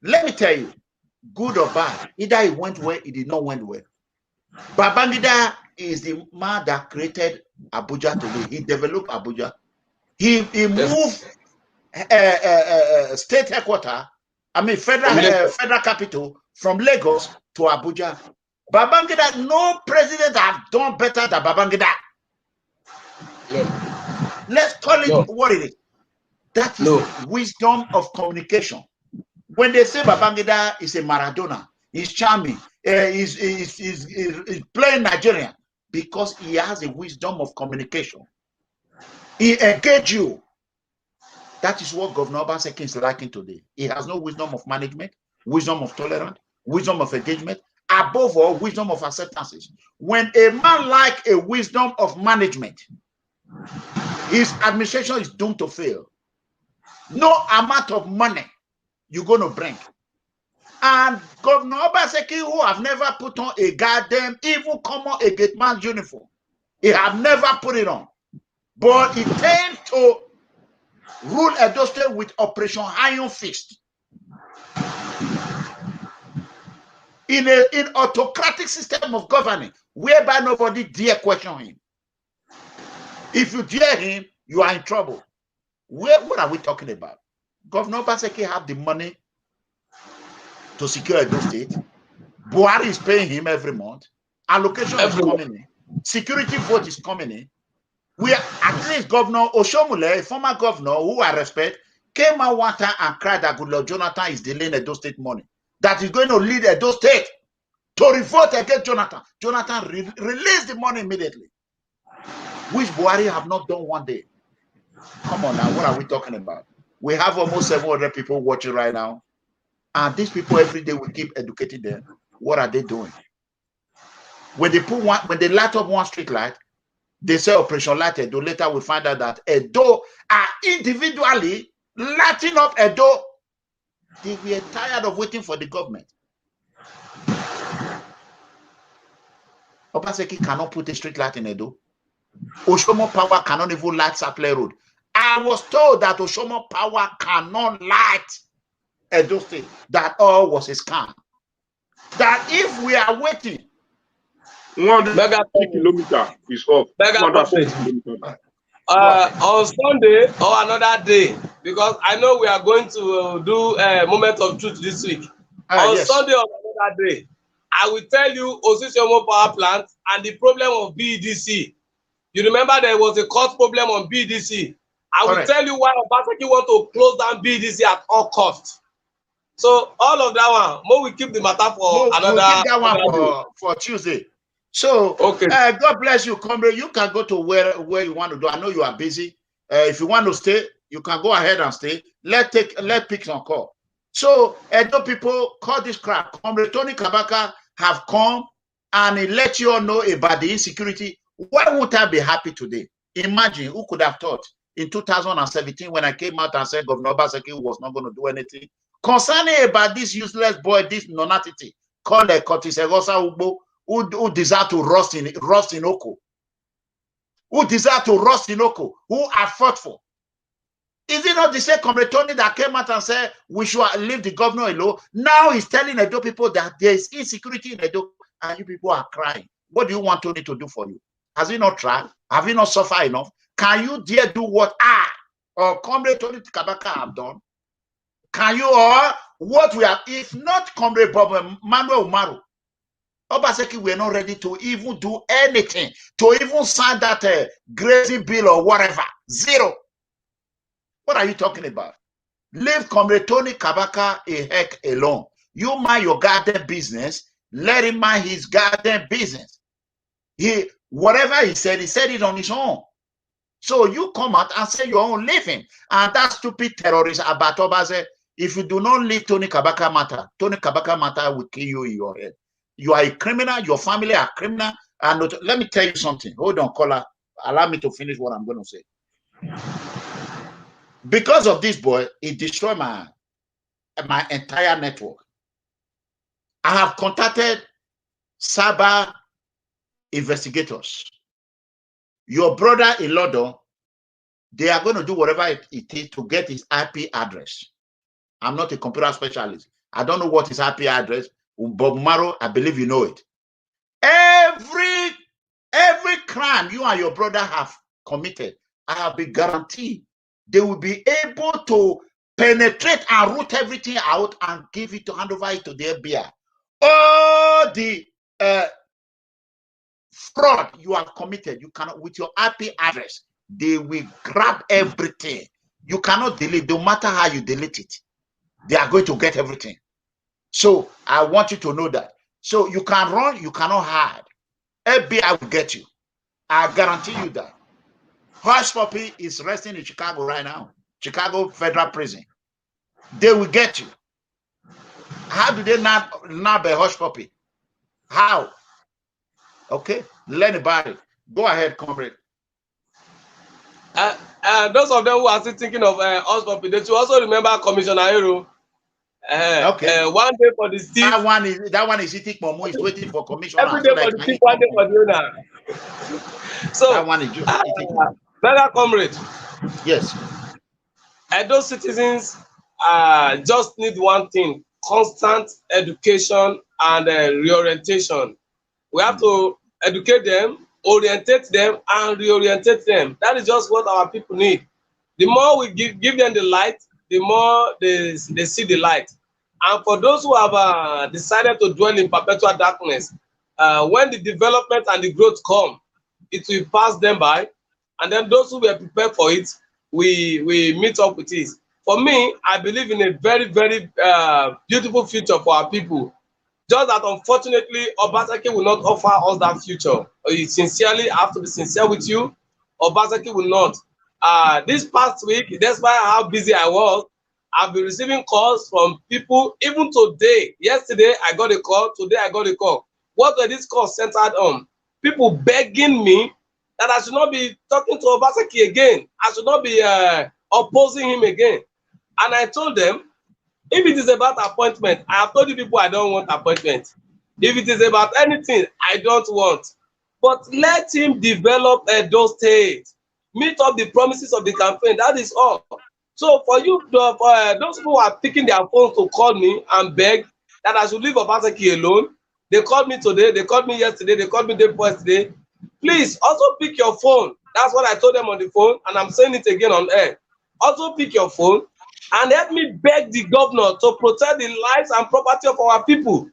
Let me tell you, good or bad, either it went well, it did not went well. Babangida is the man that created Abuja today. He developed Abuja. He moved state headquarters, federal capital from Lagos to Abuja. Babangida, no president have done better than Babangida. Yeah. Let's call it what it is. That is wisdom of communication. When they say Babangida is a Maradona, he's charming, he's playing Nigerian, because he has a wisdom of communication. He engage you. That is what Governor Obaseki is lacking today. He has no wisdom of management, wisdom of tolerance, wisdom of engagement, above all, wisdom of acceptances. When a man like a wisdom of management, his administration is doomed to fail. No amount of money you're going to bring. And Governor Obaseki, who have never put on a goddamn, even common a gate man's uniform, he have never put it on. But he tends to rule Edo State with Operation Iron Fist. In an autocratic system of governing, whereby nobody dare question him. If you dare him, you are in trouble. What are we talking about? Governor Obaseki have the money to secure Edo State. Buhari is paying him every month. Allocation is coming in. Security vote is coming in. We are, at least Governor Oshomule, a former governor who I respect, came out one time and cried that Goodluck Jonathan is delaying Edo State money. That is going to lead Edo State to revolt against Jonathan. Jonathan released the money immediately, which Buhari have not done one day. Come on now, what are we talking about? We have almost 700 people watching right now. And these people every day we keep educating them. What are they doing? When they light up one street light, they say Operation Light Edo. Later we find out that Edo are individually lighting up Edo. They were tired of waiting for the government. Obaseki cannot put a street light in Edo. Oshomo Power cannot even light Saple Road. I was told that Oshomo Power cannot light Edo State. That all was a scam. That if we are waiting, 160 kilometers is off. 160 kilometers. On Sunday or another day, because I know we are going to do a moment of truth this week. On yes. Sunday or another day, I will tell you Osishomo Power Plant and the problem of BDC. You remember there was a cost problem on BDC. I will tell you why Obaseki want to close down BDC at all costs. So all of that one, more we keep the matter for another. We'll keep that one for Tuesday. So okay. God bless you, Comrade. You can go to where you want to do. I know you are busy. If you want to stay, you can go ahead and stay. Let's pick some call. So Edo people call this crap. Comrade Tony Kabaka have come and he let you all know about the insecurity. Why won't I be happy today? Imagine who could have thought in 2017 when I came out and said Governor Obaseki was not going to do anything concerning about this useless boy, this nonentity called Curtis Egosa Ugbo, who deserve to rust in Oko. Who deserve to rust in Oko, who are fought for. Is it not the same Comrade Tony that came out and said we should leave the governor alone? Now he's telling Edo people that there is insecurity in Edo and you people are crying. What do you want Tony to do for you? Has he not tried? Have you not suffered enough? Can you dare do what I or Comrade Tony Kabaka have done? Can you or what we have, if not Comrade Bob Manuel Umaru, Obaseki, we're not ready to even do anything, to even sign that grazing bill or whatever. Zero. What are you talking about? Leave Comrade Tony Kabaka a heck alone. You mind your goddamn business. Let him mind his goddamn business. Whatever he said it on his own. So you come out and say your own living. And that stupid terrorist about Obase, if you do not leave Tony Kabaka matter will kill you in your head. You are a criminal, your family are criminal. And let me tell you something. Hold on, caller. Allow me to finish what I'm going to say. Because of this boy, it destroyed my entire network. I have contacted cyber investigators. Your brother in London, they are going to do whatever it is to get his IP address. I'm not a computer specialist. I don't know what his IP address. Bob Maro, I believe you know it. Every crime you and your brother have committed, I have been guaranteed they will be able to penetrate and root everything out and give it to hand over it to the FBI. All the fraud you have committed, you cannot, with your IP address, they will grab everything. You cannot delete, no matter how you delete it. They are going to get everything. So I want you to know that. So you can run, you cannot hide. FBI will get you. I guarantee you that. Hush Puppy is resting in Chicago right now. Chicago Federal Prison. They will get you. How do they not be Hush Puppy? How? Okay, learn about it. Go ahead, comrade. Those of them who are still thinking of Hush Puppy, they should also remember Commissioner Hero. Okay. One day for the thief. That one is eating Momo is waiting for commissioner. Every day for the thief, one day for the owner. So that one is just brother comrade. Yes. And those citizens just need one thing: constant education and reorientation. We have to educate them, orientate them, and reorientate them. That is just what our people need. The more we give them the light, the more they see the light. And for those who have decided to dwell in perpetual darkness, when the development and the growth come, it will pass them by. And then those who were prepared for it, we meet up with it. For me, I believe in a very, very beautiful future for our people. Just that unfortunately, Obaseki will not offer us that future. Sincerely, I have to be sincere with you. Obaseki will not. This past week, despite how busy I was, I've been receiving calls from people, even today. Yesterday, I got a call. Today, I got a call. What were these calls centered on? People begging me that I should not be talking to Obaseki again. I should not be opposing him again. And I told them, if it is about appointment, I have told you people I don't want appointment. If it is about anything, I don't want. But let him develop those states. Meet up the promises of the campaign. That is all. So for you, those who are picking their phones to call me and beg that I should leave Obaseki alone, they called me today, they called me yesterday, they called me the day before yesterday. Please also pick your phone. That's what I told them on the phone, and I'm saying it again on air. Also pick your phone and help me beg the governor to protect the lives and property of our people.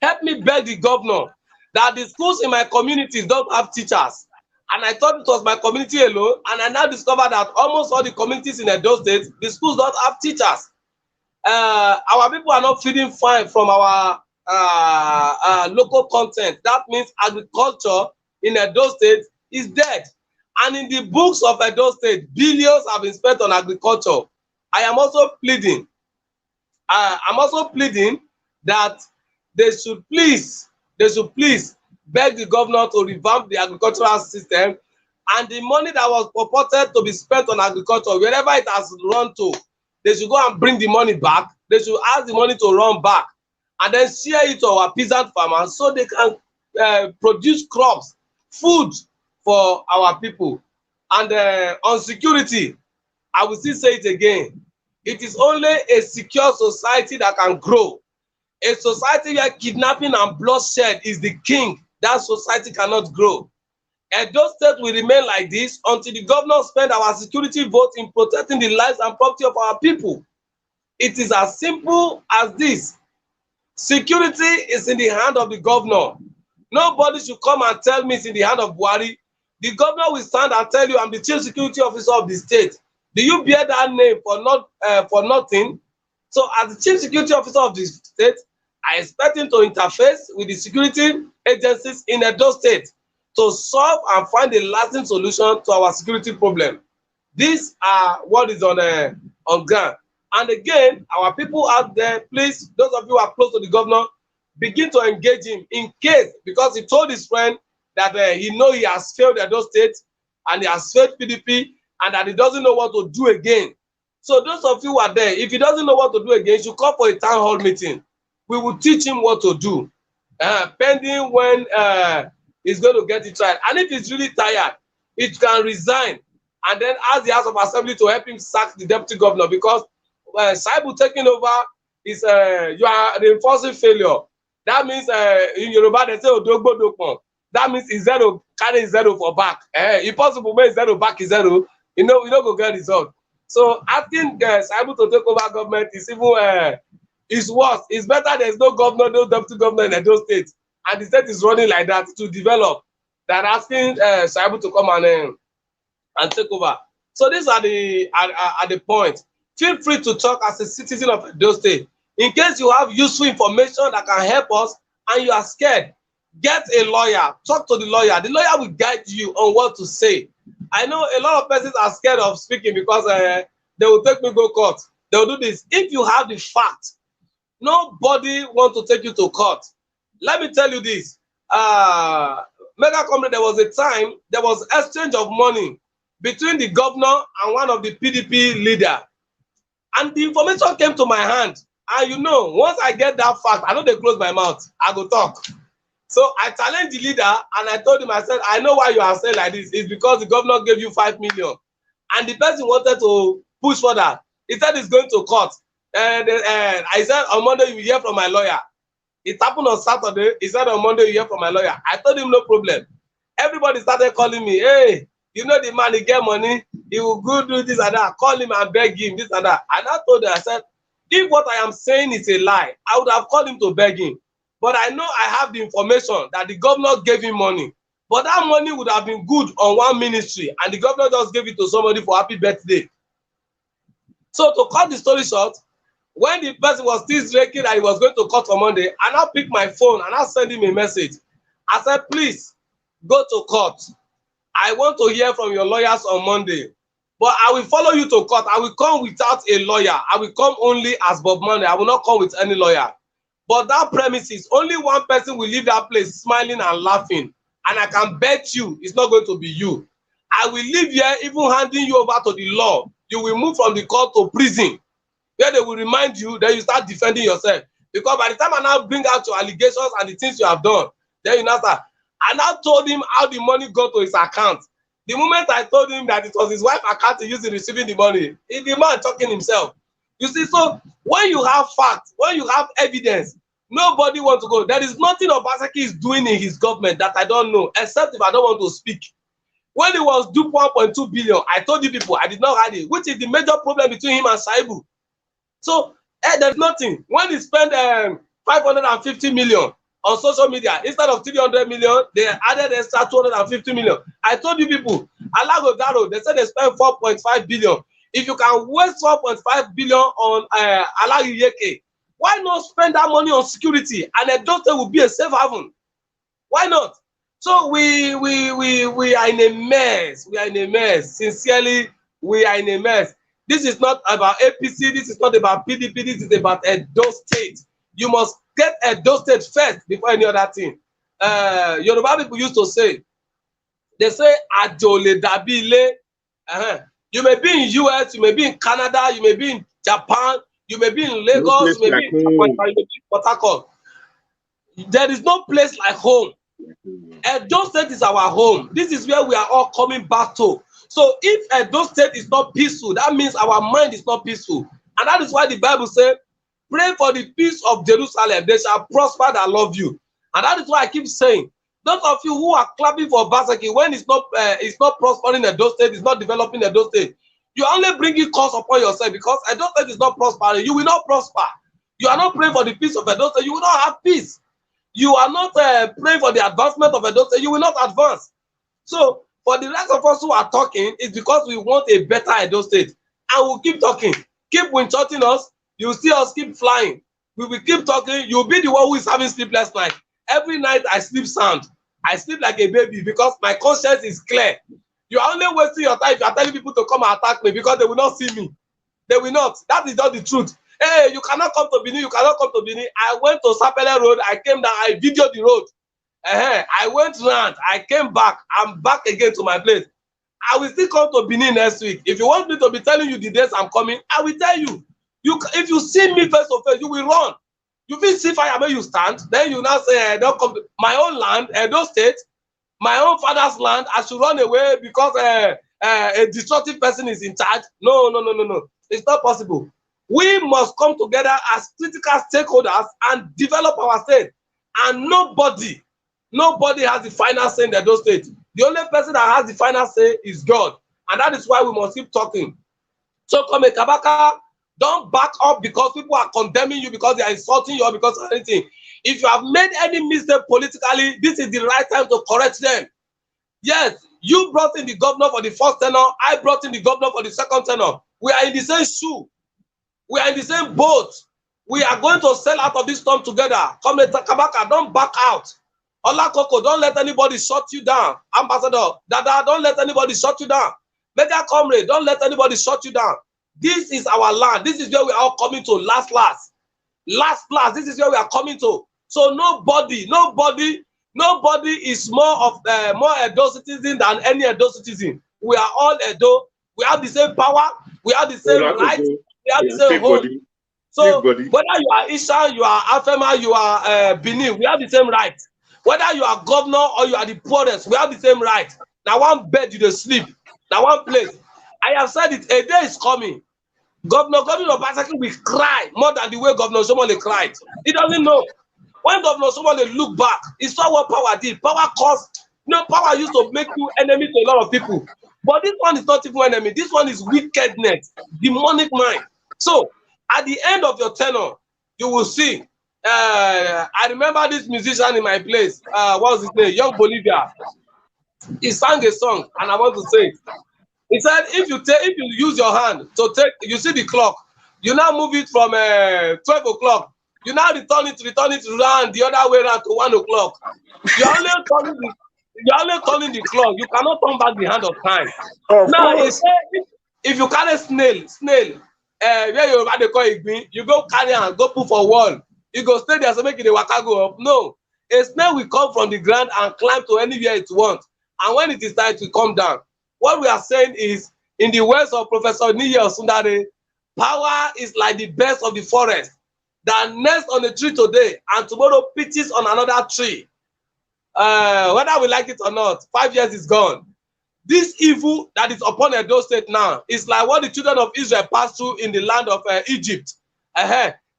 Help me beg the governor that the schools in my communities don't have teachers. And I thought it was my community alone, and I now discovered that almost all the communities in Edo State, the schools don't have teachers. Our people are not feeding fine from our local content. That means agriculture in Edo State is dead. And in the books of Edo State, billions have been spent on agriculture. I am also pleading. I'm also pleading that they should please beg the governor to revamp the agricultural system, and the money that was purported to be spent on agriculture, wherever it has run to, they should go and bring the money back. They should ask the money to run back and then share it to our peasant farmers so they can produce crops, food for our people. And on security, I will still say it again. It is only a secure society that can grow. A society where kidnapping and bloodshed is the king, that society cannot grow. Edo State will remain like this until the governor spend our security vote in protecting the lives and property of our people. It is as simple as this. Security is in the hand of the governor. Nobody should come and tell me it's in the hand of Buhari. The governor will stand and tell you, I'm the chief security officer of the state. Do you bear that name for nothing? So as the chief security officer of the state, I expect him to interface with the security agencies in Edo State to solve and find a lasting solution to our security problem. These are what is on ground. And again, our people out there, please, those of you who are close to the governor, begin to engage him in case, because he told his friend that he knows he has failed Edo State and he has failed PDP and that he doesn't know what to do again. So those of you who are there, if he doesn't know what to do again, he should come for a town hall meeting. We will teach him what to do, pending when he's going to get it right. And if he's really tired, he can resign and then ask the House of Assembly to help him sack the deputy governor, because Saibu taking over is you are reinforcing failure. That means in Yoruba they say Odogbo Dokpon. That means is zero carry zero for back. If possible, make zero back is zero. You know go get result. So asking Saibu to take over government is even is worse. It's better there's no governor, no deputy governor in Edo State, and the state is running like that to develop, than asking Saibu to come and take over. So these are the points. Feel free to talk as a citizen of Edo State. In case you have useful information that can help us and you are scared, get a lawyer, talk to the lawyer. The lawyer will guide you on what to say. I know a lot of persons are scared of speaking because they will take me go court. They will do this. If you have the fact, nobody wants to take you to court. Let me tell you this. MEGACOMRADE, there was a time, there was exchange of money between the governor and one of the PDP leader. And the information came to my hand. And you know, once I get that fact, I know they close my mouth. I go talk. So I challenged the leader and I told him, I said, I know why you are saying like this. It's because the governor gave you 5 million. And the person wanted to push for that. He said he's going to court. And I said, on Monday, you will hear from my lawyer. It happened on Saturday. He said, on Monday, you hear from my lawyer. I told him, no problem. Everybody started calling me, hey, you know the man, he get money. He will go do this and that. Call him and beg him, this and that. And I told him, I said, if what I am saying is a lie, I would have called him to beg him. But I know I have the information that the governor gave him money. But that money would have been good on one ministry, and the governor just gave it to somebody for happy birthday. So to cut the story short, when the person was still drinking that he was going to court on Monday, I now picked my phone and I sent him a message. I said, please go to court. I want to hear from your lawyers on Monday. But I will follow you to court. I will come without a lawyer. I will come only as Bob Monday. I will not come with any lawyer. But that premises, only one person will leave that place smiling and laughing. And I can bet you it's not going to be you. I will leave here even handing you over to the law. You will move from the court to prison, where they will remind you, then you start defending yourself. Because by the time I now bring out your allegations and the things you have done, then you now start. I now told him how the money got to his account. The moment I told him that it was his wife's account he used in receiving the money, the man talking himself. You see, so when you have facts, when you have evidence, nobody wants to go. There is nothing Obaseki is doing in his government that I don't know, except if I don't want to speak. When he was due 1.2 billion, I told you people, I did not have it, which is the major problem between him and Shaibu. So there's nothing. When he spent 550 million on social media, instead of 300 million, they added extra 250 million. I told you people, Alago Daro, they said they spent 4.5 billion. If you can waste 4.5 billion on Alago Yeke, why not spend that money on security? And a doctor will be a safe haven. Why not? So we are in a mess. We are in a mess. Sincerely, we are in a mess. This is not about APC. This is not about PDP. This is about Edo State. You must get Edo State first before any other thing. Yoruba people used to say, they say, Ajole Dabile. You may be in US, you may be in Canada, you may be in Japan, you may be in Lagos, you may be in Port Harcourt. There is no place like home. Edo State is our home. This is where we are all coming back to. So if Edo State is not peaceful, that means our mind is not peaceful. And that is why the Bible says, pray for the peace of Jerusalem. They shall prosper that love you. And that is why I keep saying, those of you who are clapping for Obaseki when it's not prospering Edo State, it's not developing Edo State, you are only bringing curse upon yourself, because Edo State is not prospering. You will not prosper. You are not praying for the peace of Edo State. You will not have peace. You are not praying for the advancement of Edo State. You will not advance. So for the rest of us who are talking, it's because we want a better Edo State. And we'll keep talking. Keep winchotting us. You see us keep flying. We will keep talking. You'll be the one who is having sleepless night. Every night I sleep sound. I sleep like a baby because my conscience is clear. You are only wasting your time if you are telling people to come and attack me, because they will not see me. They will not. That is not the truth. Hey, you cannot come to Benin. You cannot come to Benin. I went to Sapele Road. I came down. I videoed the road. I went round. I came back. I'm back again to my place. I will still come to Benin next week. If you want me to be telling you the days I'm coming, I will tell you. If you see me face to face, you will run. You will see fire where you stand. Then you now say, don't come to my own land, Edo State, my own father's land. I should run away because a destructive person is in charge. No. It's not possible. We must come together as critical stakeholders and develop our state. And nobody has the final say in Edo State. The only person that has the final say is God. And that is why we must keep talking. So Comr Kabaka, don't back up because people are condemning you, because they are insulting you, or because of anything. If you have made any mistake politically, this is the right time to correct them. Yes, you brought in the governor for the first tenure. I brought in the governor for the second tenure. We are in the same shoe. We are in the same boat. We are going to sail out of this storm together. Comr Kabaka, don't back out. Olakoko, don't let anybody shut you down. Ambassador, Dada, don't let anybody shut you down. MEGACOMRADE, don't let anybody shut you down. This is our land. This is where we are all coming to last. This is where we are coming to. So nobody is more Edo citizen than any Edo citizen. We are all Edo. We have the same power. We have the same rights. We have the same home. So whether you are Isha, you are Afema, you are Benin, we have the same rights. Whether you are governor or you are the poorest, we have the same rights. Now one bed you dey sleep. Now one place. I have said it, a day is coming. Governor Obaseki will cry more than the way Governor Somole cried. He doesn't know. When Governor Somole look back, he saw what power did. Power caused, power used to make you enemy to a lot of people. But this one is not even enemy. This one is wickedness, demonic mind. So at the end of your tenure, you will see. I remember this musician in my place. What was his name? Young Bolivia. He sang a song, and I want to say it. He said, if you use your hand to take, you see the clock, you now move it from 12 o'clock. You now return it round the other way around to 1 o'clock. You're only turning the clock. You cannot turn back the hand of time. Now he said, if you carry snail, where you they call it, you go carry and go put for wall. You go stay there so make it a waka go up. No, a snail will come from the ground and climb to anywhere it wants. And when it is time to come down, what we are saying is, in the words of Professor Niye Osundare, power is like the best of the forest that nests on a tree today and tomorrow pitches on another tree. Whether we like it or not, 5 years is gone. This evil that is upon Edo State now is like what the children of Israel passed through in the land of Egypt.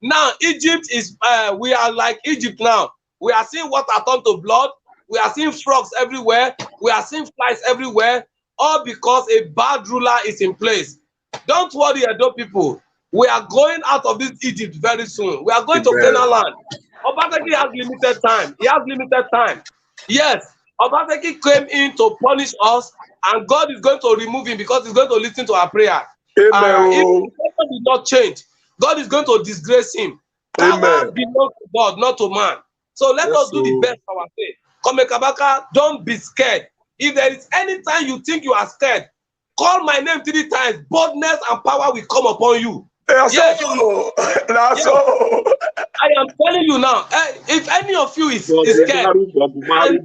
Now, Egypt is, we are like Egypt now. We are seeing water turn to blood. We are seeing frogs everywhere. We are seeing flies everywhere. All because a bad ruler is in place. Don't worry, Edo people. We are going out of this Egypt very soon. We are going to Canaan land. Obaseki has limited time. He has limited time. Yes, Obaseki came in to punish us, and God is going to remove him because he's going to listen to our prayer. If the person did not change, God is going to disgrace him. Power belongs to God, not to man. So let us do the best for our faith. Come, Kabaka, don't be scared. If there is any time you think you are scared, call my name 3 times. Boldness and power will come upon you. Yes. Yes. I am telling you now, if any of you is scared, and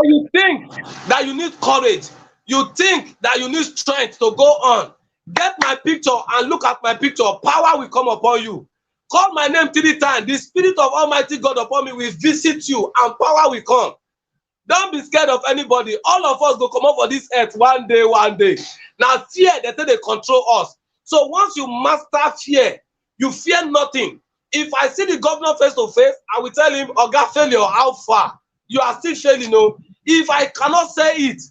you think that you need courage, you think that you need strength to go on, get my picture and look at my picture. Power will come upon you. Call my name 3 times. The Spirit of Almighty God upon me will visit you and power will come. Don't be scared of anybody. All of us will come up for this earth one day. Now, fear, they say they control us. So once you master fear, you fear nothing. If I see the governor face to face, I will tell him, Oga, failure, how far? You are still failing, no? If I cannot say it,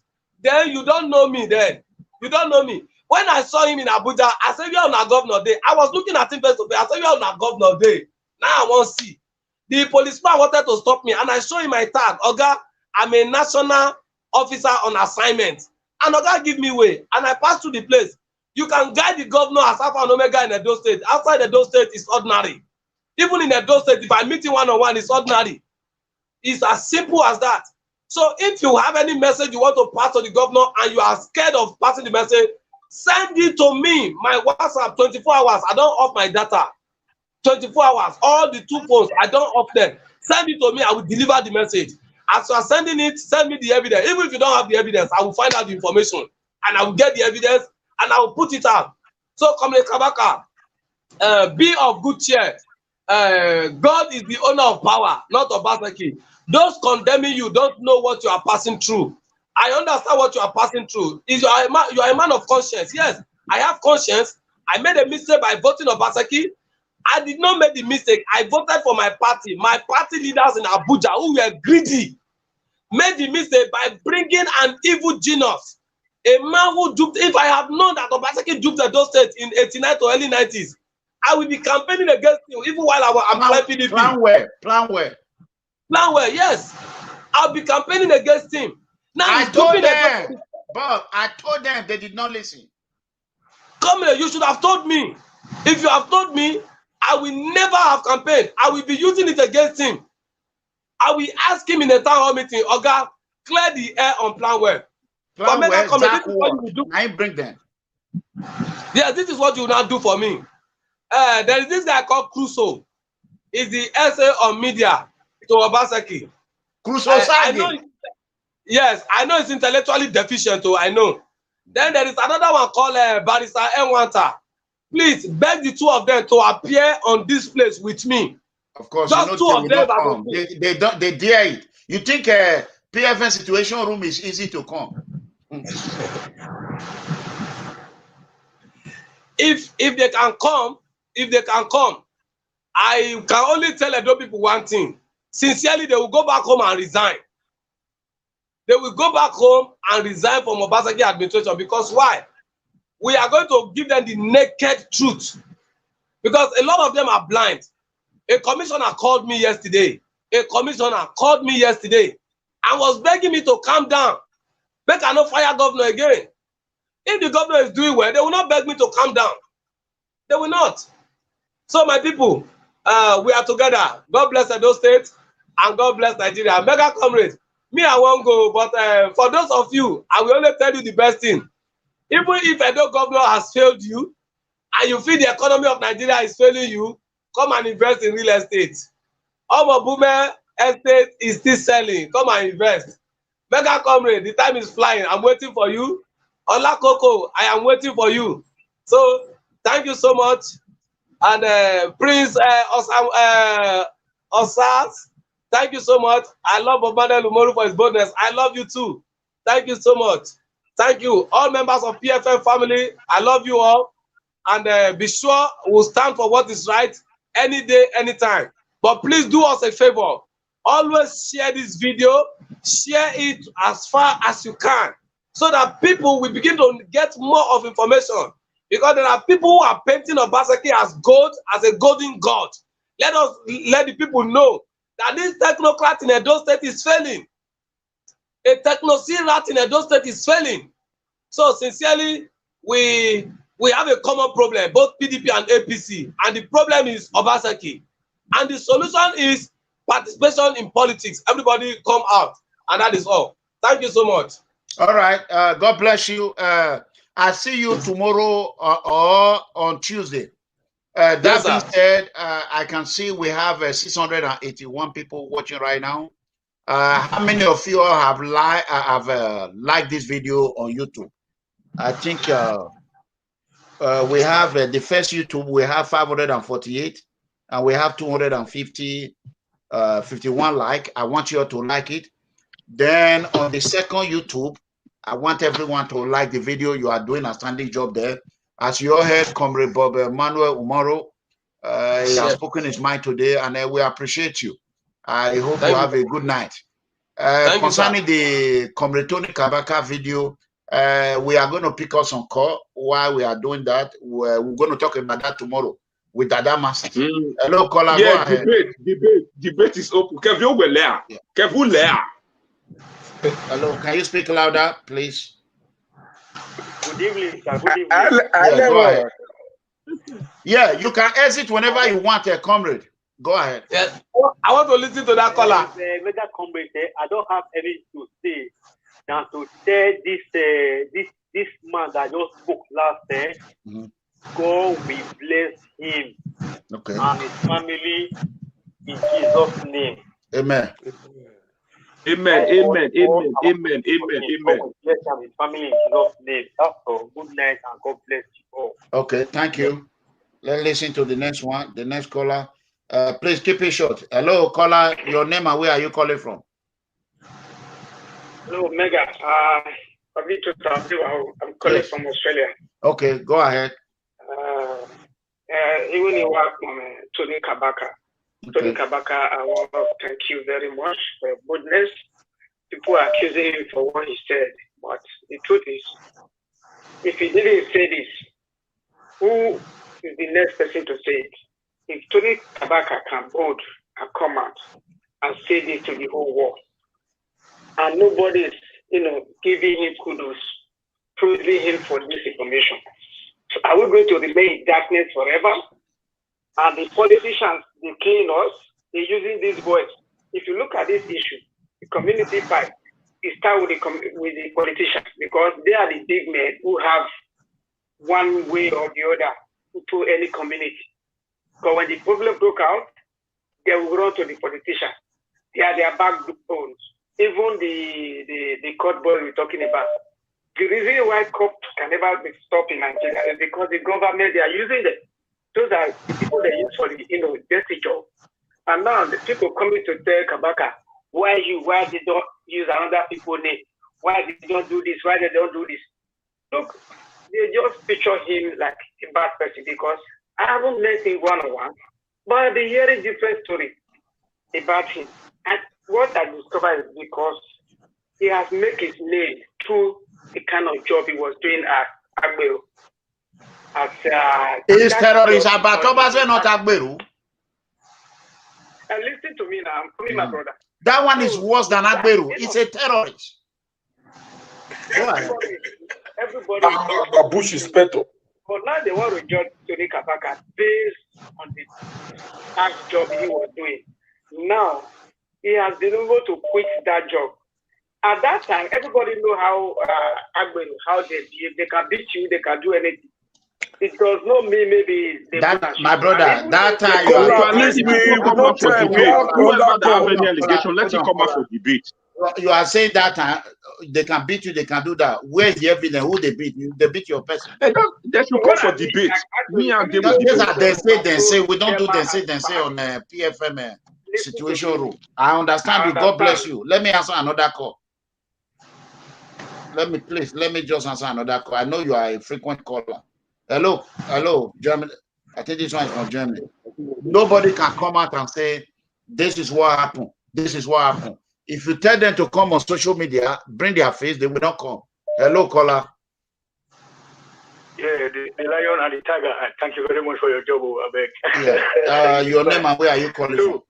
then you don't know me then. You don't know me. When I saw him in Abuja, I said, you're on a governor day. I was looking at him face to face. I said, you're on a governor day. Now I want to see. The policeman wanted to stop me, and I showed him my tag. Oga, I'm a national officer on assignment. And Oga give me way, and I passed through the place. You can guide the governor as Alpha and Omega in Edo State. Outside Edo State is ordinary. Even in Edo State, if I meet you one-on-one, it's ordinary. It's as simple as that. So if you have any message you want to pass to the governor and you are scared of passing the message, send it to me. My WhatsApp, 24 hours. I don't off my data. 24 hours. All the 2 phones, I don't off them. Send it to me. I will deliver the message. As you are sending it, send me the evidence. Even if you don't have the evidence, I will find out the information. And I will get the evidence and I will put it out. So, Comrade Kabaka, be of good cheer. God is the owner of power, not Obaseki. Those condemning you don't know what you are passing through. I understand what you are passing through. You are a man of conscience. Yes, I have conscience. I made a mistake by voting Obaseki. I did not make the mistake. I voted for my party. My party leaders in Abuja who were greedy made the mistake by bringing an evil genius. A man who duped. If I have known that Obaseki duped Edo State in 89 to early 90s, I will be campaigning against him even while I'm PDP. Plan well. Yes, I'll be campaigning against him. Now I told them, but I told them they did not listen. Come here, you should have told me. If you have told me, I will never have campaigned. I will be using it against him. I will ask him in a town hall meeting, Oga, clear the air on plan well. Plan well, this is what you will do. I bring them. Yeah, this is what you will now do for me. There is this guy called Crusoe. He's the essay on media to Obaseki. Crusoe yes, I know it's intellectually deficient, I know. Then there is another one called Barrister Enwanta. Please beg the two of them to appear on this place with me. Of course, just two of them. They dare it. You think PFN situation room is easy to come? If they can come, I can only tell Edo people one thing. Sincerely, they will go back home and resign. They will go back home and resign from Obaseki administration. Because why? We are going to give them the naked truth. Because a lot of them are blind. A commissioner called me yesterday. And was begging me to calm down. Make I not fire governor again. If the governor is doing well, they will not beg me to calm down. They will not. So my people, we are together. God bless Edo State and God bless Nigeria. Mega comrades, me I won't go, but for those of you, I will only tell you the best thing. Even if Edo governor has failed you, and you feel the economy of Nigeria is failing you, come and invest in real estate. OMOFUMA estate is still selling. Come and invest. Mega comrade, the time is flying. I'm waiting for you. Ola Koko, I am waiting for you. So thank you so much. And Prince Osas, thank you so much. I love Obade Lumoru for his boldness. I love you too. Thank you so much. Thank you. All members of PFM family, I love you all. And be sure we'll stand for what is right any day, anytime. But please do us a favor. Always share this video. Share it as far as you can, so that people will begin to get more of information. Because there are people who are painting Obaseki as gold, as a golden god. Let the people know that this technocrat in Edo State is failing. A technocrat in Edo State is failing. So sincerely, we have a common problem, both PDP and APC, and the problem is Obaseki. And the solution is participation in politics. Everybody come out, and that is all. Thank you so much. All right. God bless you. I'll see you tomorrow or on Tuesday. That being said, I can see we have 681 people watching right now. How many of you have liked this video on YouTube? I think we have the first YouTube, we have 548, and we have 251 like. I want you all to like it. Then on the second YouTube, I want everyone to like the video. You are doing a standing job there. As you all heard, Comrade Bob Manuel Umaro, he has spoken his mind today, and we appreciate you. I hope you have a good night. Concerning the Comrade Tony Kabaka video, we are going to pick up some call while we are doing that. We're going to talk about that tomorrow with Dada Master. Hello, caller. Yeah, go ahead. Debate is open. Hello, can you speak louder, please? Good evening, sir. Good evening. Go ahead. Yeah, you can exit whenever you want, comrade. Go ahead. Yeah. I want to listen to that caller. Mega comrade, I don't have anything to say than to tell this man that just spoke last time. God will bless him and his family in Jesus' name. Amen. Amen. Amen. Amen. Amen. Amen. Amen. Bless him and his family in Jesus' name. That's all. Good night and God bless you all. Okay, thank you. Let's listen to the next one, the next caller. Please keep it short. Hello, caller. Your name and where are you calling from? Hello, Mega. I'm calling from Australia. Okay, go ahead. Even in work from Tony Kabaka. Tony Kabaka, I want to thank you very much for your boldness. People are accusing him for what he said, but the truth is, if he didn't say this, who is the next person to say it? If Tony Kabaka can bold and come out and say this to the whole world, and nobody is, giving him kudos, praising him for this information, so are we going to remain in darkness forever? And the politicians, they killing us, they're using these words. If you look at this issue, the community fight, it starts with the politicians because they are the big men who have one way or the other to any community. Because when the problem broke out, they will run to the politicians. They are their backbones. Even the court boy we're talking about. The reason why cops can never be stopped in Nigeria is because the government, they are using them. Those are the people they use for the dirty job. And now the people coming to tell Kabaka, why they don't use another people's name? Why they don't do this? Why they don't do this? Look, they just picture him like a bad person because I haven't met him one-on-one, but I've been hearing different stories about him. And what I discovered is because he has made his name through the kind of job he was doing at Agberu. Is terrorist Abatobaze not Agberu? And listen to me now, I'm coming, my brother. That one is worse than Agberu. It's a terrorist. Everybody Bush is better. But now they want to judge Tony Kabaka based on the tax job he was doing. Now, he has been able to quit that job. At that time, everybody know how Agberu, how they behave. They can beat you, they can do anything. It does not mean maybe that, my brother, that time you are let him come out for debate. Whoever that have any allegation, let him come out for debate. You are saying that they can beat you, they can do that. Where's the evidence? Who they beat you? They beat your person. They should come for debate. Me and them. They say. We don't do they say on PFM situation room. I understand you. God bless you. Let me answer another call. Let me just answer another call. I know you are a frequent caller. Hello, Germany. I think this one is from Germany. Nobody can come out and say, this is what happened. This is what happened. If you tell them to come on social media, bring their face, they will not come. Hello, caller. Yeah, the lion and the tiger. Thank you very much for your job, Abeg. Yeah. Your name and where are you calling from?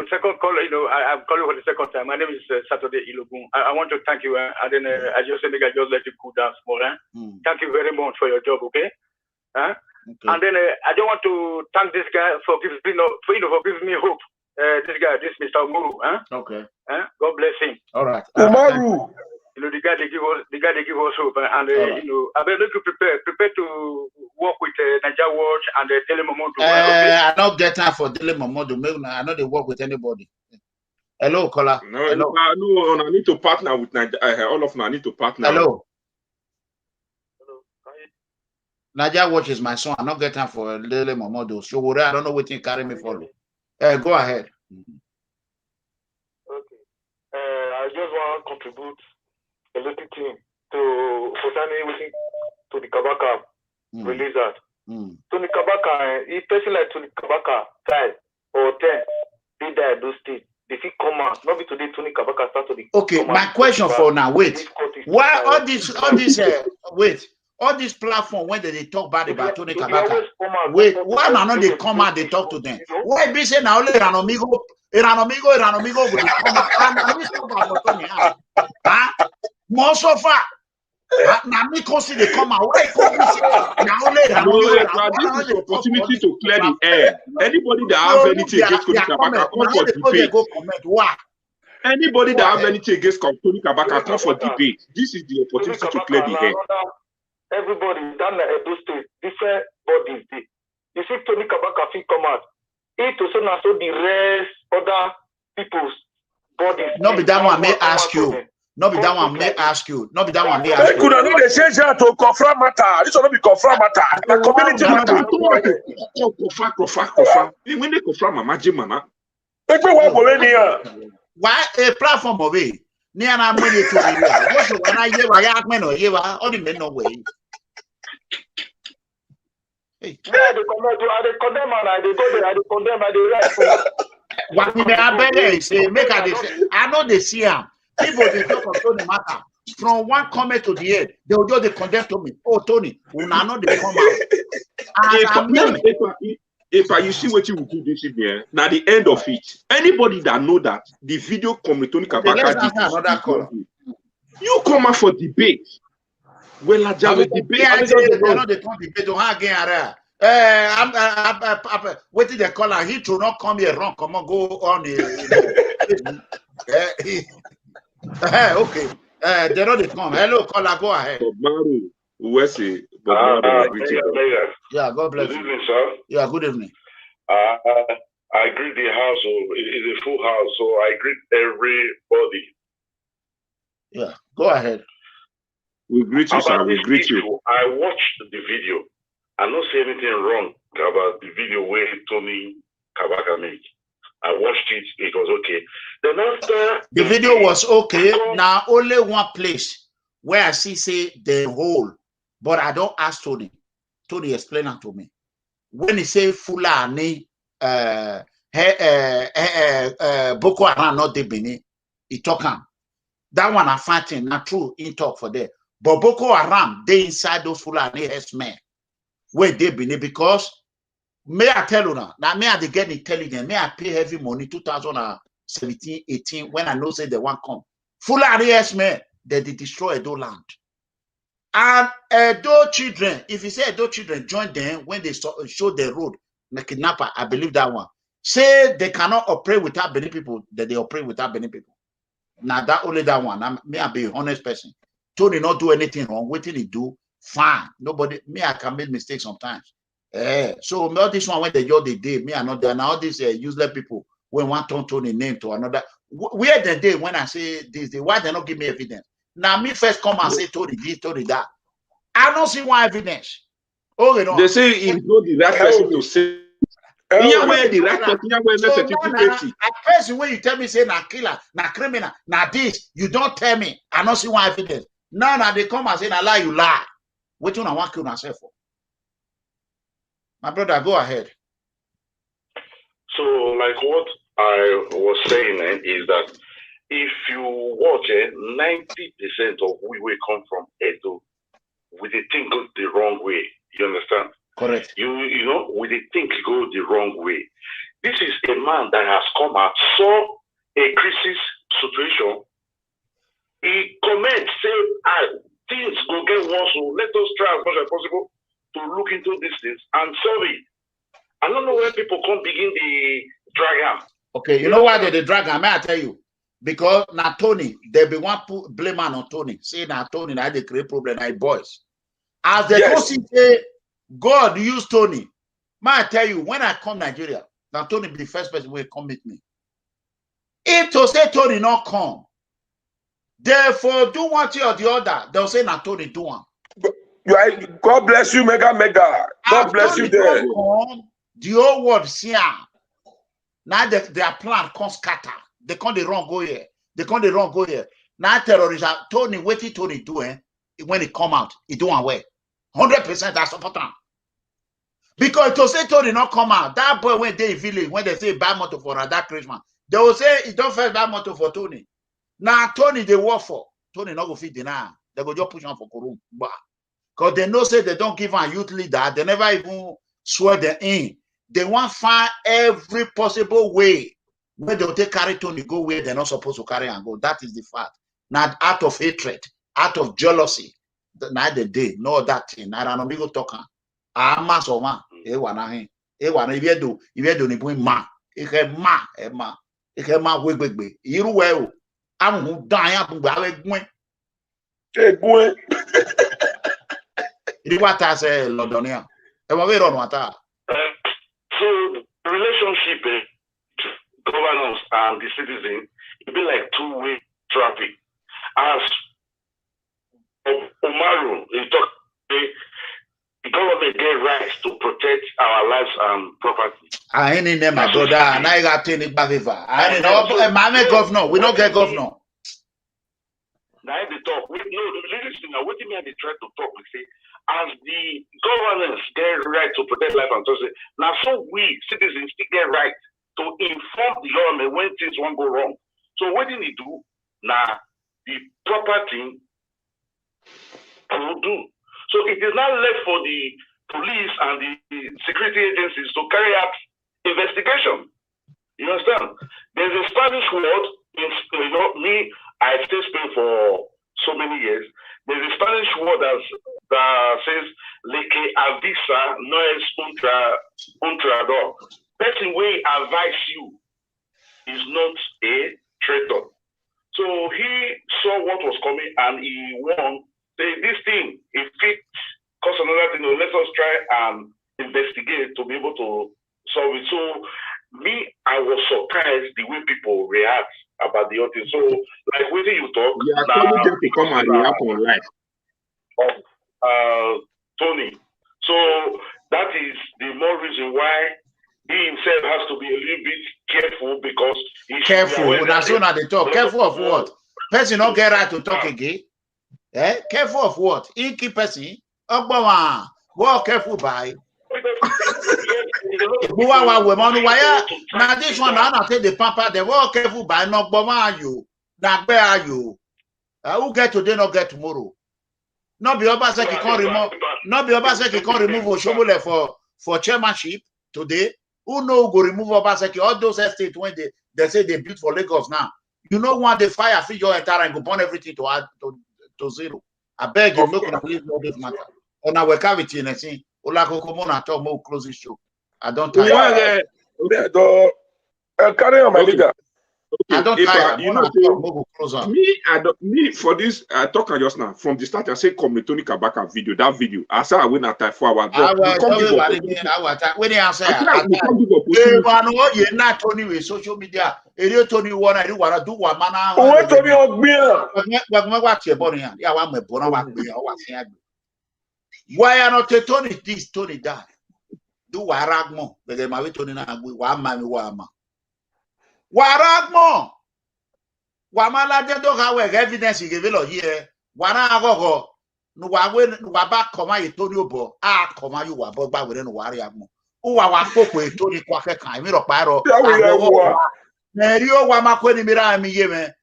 Second call, I'm calling for the second time. My name is Saturday Ilogun. I want to thank you. And then I just think I just let you cool down small. Thank you very much for your job, okay? Okay. And then I don't want to thank this guy for giving me hope. This guy, this Mr. Umaru. Okay. God bless him. All right. Umaru. The guy they give us hope, and I better to prepare to work with Nigeria Watch and Daily Momodu. I don't get time for Daily Momodu. I know they work with anybody. Hello, caller. No, I need to partner with Nigeria. All of them, I need to partner. Hello. Nigeria Watch is my son. I don't get time for Daily Momodu. So I don't know what you carry me for. Go ahead. Okay. I just want to contribute a little thing to the Kabaka release that. Tony Kabaka, he person like Tony Kabaka 5 or 10 did that those states. If he come out, not be today Tony Kabaka start to the. Okay, my question for now. Wait, why all this all this platform when they talk bad about Tony Kabaka? Wait, why now they come out they talk to them? Why be say now only ERANOMIGHO will come out and more so far. Now me see they come out. Why come this is an opportunity to clear the air. Anybody that have anything against Tony Kabaka, come for debate. Anybody that have anything against Tony Kabaka, come for debate. This is the opportunity to clear the air. Everybody down the Edo State, different bodies. You see Tony Kabaka fit come out. It also now so the rest other people's bodies. No be that one may ask you. No be that one may ask you. No be that one may ask you. Could not they change that to confirm matter? This will not be confirm matter. The community matter. Confirm. When they confirm, mama. Why a platform of it? Near I'm ready to what you when I hear my admin or hear all the men no way. Hey, I condemn and I condemn and I what did I say? Make a decision. I know they see him. People they talk about the matter. From one comment to the end, they will just condemn to me. Oh, Tony, when I know they come out. If you see what you will do this evening, now the end of it, anybody that know that the video come with Tony Kabaka, you come out for debate. Well, I just debate. They know they can't debate on how again. I'm waiting the caller. He should not come here wrong. Come on, go on. Okay. They know they come. Hello, caller. Go ahead. Maru, Wesley. Yeah, God bless you. Good evening, sir. Yeah, good evening. I greet the house. It's a full house, so I greet everybody. Yeah, go ahead. We greet you, sir. We greet you. I watched the video. I don't see anything wrong about the video where Tony Kabaka made. I watched it. It was okay. Then after the video was okay. Now only one place where I see say the whole, but I don't ask Tony. Tony explain it to me. When he say Fulani, Boko Haram not the Benin, he talk am. That one I fighting not true in talk for there. But Boko Haram, they inside those Fulani men where they Benin because may I tell you now, may I get intelligent, may I pay heavy money 2017, 18 when I know say they won't come. Fulani men, they destroy Edo land. And Edo children, if you say Edo children join them when they show the road, the kidnapper, I believe that one. Say they cannot operate without Benin people, that they operate without Benin people. Now that only that one. May I be an honest person. Tony not do anything wrong. Waiting he do fine. Nobody. Me I can make mistakes sometimes. So not this one when they just the day. Me I not there. Now all these useless people when one turn Tony name to another. Where the day when I say this day? Why they not give me evidence? Now me first come and say Tony this, Tony that. I don't see one evidence. Oh, you know. They say he's not the right person to say. At first, when you tell me say na killer, na criminal, na this, you don't tell me. I don't see one evidence. Now they come and say na lie, you lie. What you want to kill yourself for? My brother, go ahead. So, like what I was saying is that if you watch 90% of we come from Edo, we think go the wrong way. You understand? Correct. You know, we think go the wrong way. This is a man that has come out, saw a crisis situation. He comments, say, things go get worse, so let us try as much as possible to look into these things. I'm sorry. I don't know where people come begin the drag him. Okay, you know why they drag him? May I tell you? Because now Tony, they be one blame on Tony. Say now Tony, now they create problem, now boys. As they go see say, God use Tony. May I tell you, when I come Nigeria, now Tony be the first person who will come meet me. If to say Tony not come, therefore do one thing or the other, they'll say now Tony do one. God bless you, mega. God bless you there. Come, the whole world see now their plan can scatter. They can't the wrong go here. They can't the wrong go here. Now terrorism, Tony, what did Tony do when he come out? He do one way. 100% I support him. Because to say Tony not come out, that boy when they village, when they say buy motor for that Christmas, they will say he don't first buy motor for Tony. Now Tony they work for. Tony not go fit deny. They go just push on for Kurum. Because they know say they don't give a youth leader, they never even swear them in. They want to find every possible way where they'll take carry Tony go where they're not supposed to carry and go. That is the fact. Not out of hatred, out of jealousy. Not the day, no that thing. IRREGULAR talking. Ma so ma. Ewana hin. Ewana if you do ma. Ike ma wegbegbe. Iru we o. Amu dan ya bu awe gwen. Egwen. Iri wata se Londonia. E mo we ron wata. So the relationship governance and the citizen, it be like two-way traffic. As Umaru, he talked, the government get rights to protect our lives and property. I ain't in there, my brother. And I got to take back river. I ain't know, governor. We don't get governor. Now they talk. Listen, now what do you mean they try to talk? We say, as the governance get right to protect life and property, now so we citizens still get right to inform the government when things won't go wrong. So what did he do? Now the property will do. So it is not left for the police and the security agencies to carry out investigation. You understand? There's a Spanish word in me. I stayed Spain for so many years. There's a Spanish word that says "leke avisa no es un person will advise you is not a traitor. So he saw what was coming and he warned, say this thing, if it cause another thing, let us try and investigate to be able to solve it. So me, I was surprised the way people react about the whole thing. So like when you talk, you are telling them to come and react online. Tony. So that is the more reason why he himself has to be a little bit careful because he's careful. That's what they talk. Careful of what? Person don't get right to talk again. Eh? Careful of what? In keep person. What careful by? Now this one I take the pamper. They walk careful by. No boma you. Now where are you? Who get today? Not get tomorrow. Not be Obaseki can't remove. Not be Obaseki can't remove Oshomole for chairmanship today. Who know go remove Obaseki? All those estates when they say they built for Lagos now. You know when they fire feed your entire and go burn everything to zero. I beg you, look at this matter. On our cavity and I say, Ola Kokomona talk more close this show. I don't tire. Carry on, my leader. I don't tire. You know, me for this, I talk just now from the start. I say, come Tony Kabaka video. That video, I saw I win at 4 hours. When they answer, you're not Tony with social media. You Tony one, I do what I do. What man? What Tony watch your body? Yeah, I'm a bona. Why are not Tony this? Tony that? Do waragmo. But they might Tony na wa mami wa. Waragmo. Wamala de do have evidence you give it here. Wana agogo. No waba koma ye Tony obo. Koma you wabo ba we no wari agmo. Uwa wa popo Tony kwake kan mi ro paro. Nerio wa makweni mira mi yeme.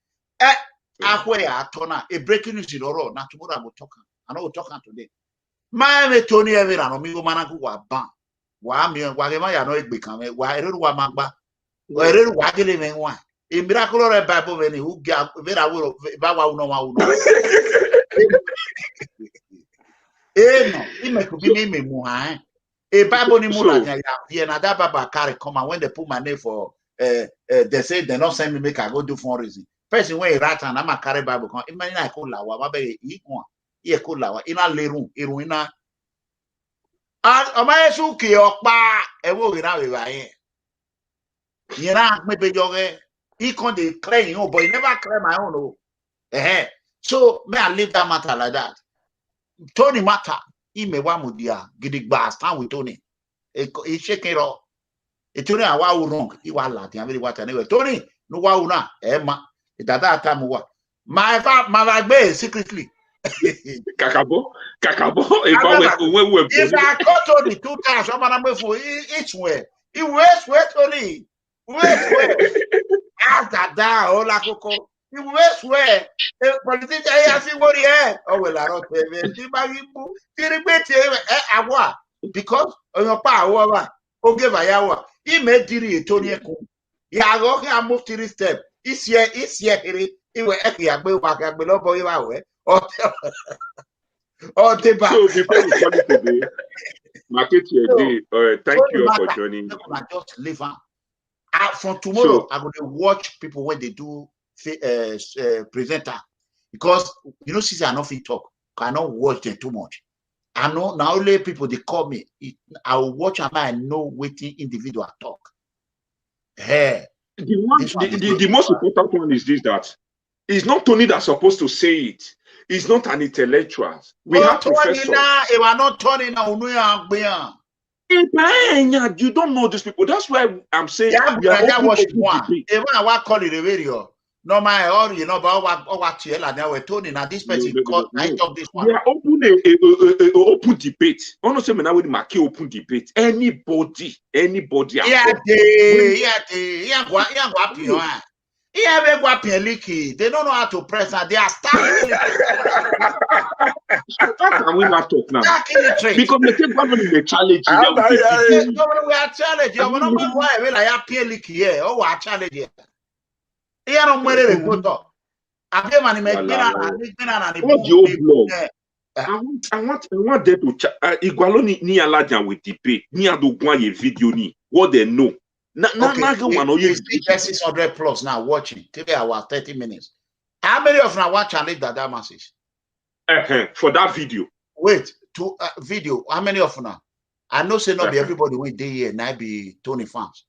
Ahwe atona a breaking news in oro na tomorrow I go talk. I know we talk today. My me Tony ERANOMIGHO manaku wa ban. Wa mi wa ge ma ya no egbe kan me wa eru wa magba. Wa eru wa gele me wa. A miracle or Bible when who get very well about no. No, it may be me muha. A Bible ni mula ya na that Baba carry come and when they put my name for they say they not send me make I go do fundraising. Person when he write and I'm a carry Bible come. Imagine I call lawa, ma be ikwa. Ye call lawa. Ina leru, iruina. And omaye suki okpa ewo ina we ba yen. Yena me be joge. He can't declare you, but he never clear my own. So may I leave that matter like that. Tony matter. He may want mudia. Gidigba stand with Tony. He shake it off. He Tony a wa wrong. He wa la. He very what anyway. Tony no wa una. Emma. It that time wa. My bagbe secretly. Kakabo. If I caught Tony 2 times, I'm gonna move for each way. He waits where Tony. Wait. After that, all I could you wait where politician I see what he had. Oh, well, I don't know. Because on your power, okay, by hour, he made Diri Tony. Yeah, go here, move to this step. It's here, he will actually back below for you away. Or the back. So before we come today, market your day. Thank you all for joining. Just leave on. From tomorrow, I'm going to watch people when they do presenter because you know, since I not talk, cannot watch them too much. I know now only people they call me. I will watch and I know waiting individual talk. Hey, the most important one is this: that it's not Tony that's supposed to say it. It's not an intellectual. We have professors. If I not Tony now, you don't know these people. That's why I'm saying we are open. Even I call it a video. No matter all you know about what you are Tony. Now this person I talk this one. We are open open debate. I don't say now we mark open debate. Anybody. They don't know how to press and they are stuck. How can we not talk now? Because they take government in the challenge. We are challenging. We're not why I appeal here. Oh, I challenge here. Here on where they go talk. I want the old blog. I want them to Igualo ni alajan with debate. Ni adogwa ye video ni. What they know. Okay, 600 plus now watching. 3 hours, 30 minutes. How many of them watch and leave that message? For that video. Wait, to video. How many of them? I know say not be everybody went there here and I be Tony fans.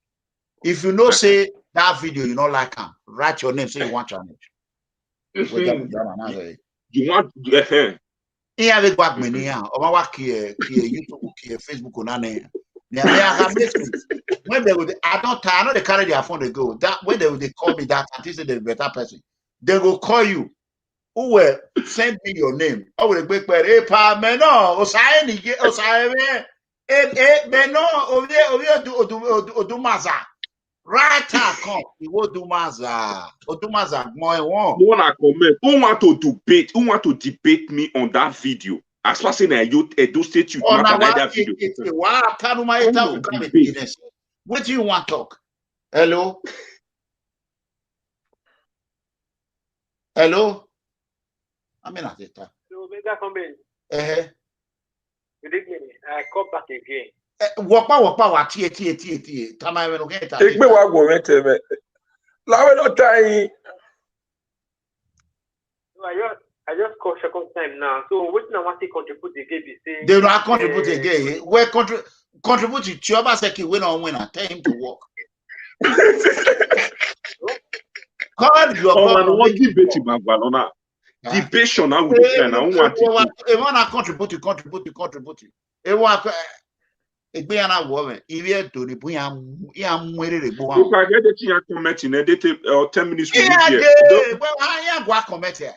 If you know say that video you don't like him, write your name so you want challenge. You want Il y avait quoi que menia, on va voir qui est YouTube ou qui est Facebook on a né. When they would, I know they carry their phone they go. That when they call me that and they say they're a better person, they will call you. Who will send me your name? I will be quick, hey, pa, me no, osae me no, odumaza. Right come, you will do maza. Odumaza, more one. You want to comment? Who want to debate? Who want to debate me on that video? As far as I do state you not that video. What do you want to talk? Hello? Hello? I'm in at it. So, MEGACOMRADE. Good evening. I come back again. Wapa, tie. Tama we no get it. Ekbe wa go meteme. Lawe no tai. I just call second time now. So what I want to contribute again be say they don't contribute again. Where contribute to Chiobaseki win on winner. Tell him to work. God, you are what debate Bagbalona. Debate now with the plan. I want to. If I contribute. If I Egbeana woman, if you to the point, I'm waiting to go. You can get the thing comment in a 10 minutes. Well, I am going to comment here.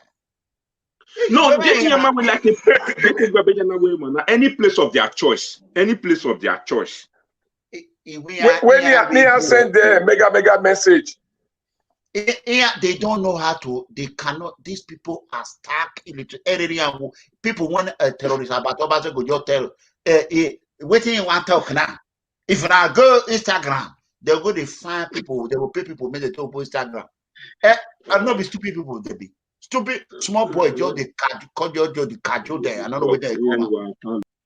No, this man will like any place of their choice. Any place of their choice. When you send the mega message. They don't know how to, they cannot, these people are stuck in the area. People want a terrorist, but Obasa go just tell, waiting you want to talk now. If I go Instagram, they'll go to find people, they will pay people, make the top Instagram. And not be stupid people, they be. Stupid small boy, just the casual there. I don't know where they go.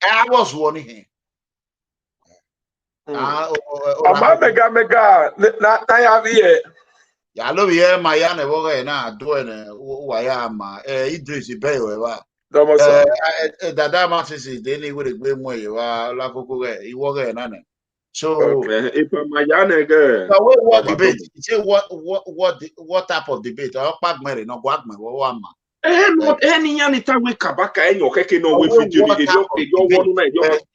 I was warning him. Mega, not have here. I love you, my young over now doing who I am. Idris Ibeyo. That man is the only way to go more. You are like he walk in. So, if my young girl, what debate? Say what type of debate? I don't pack Mary, no guagman. What not any time we Kabaka and your keke no with video.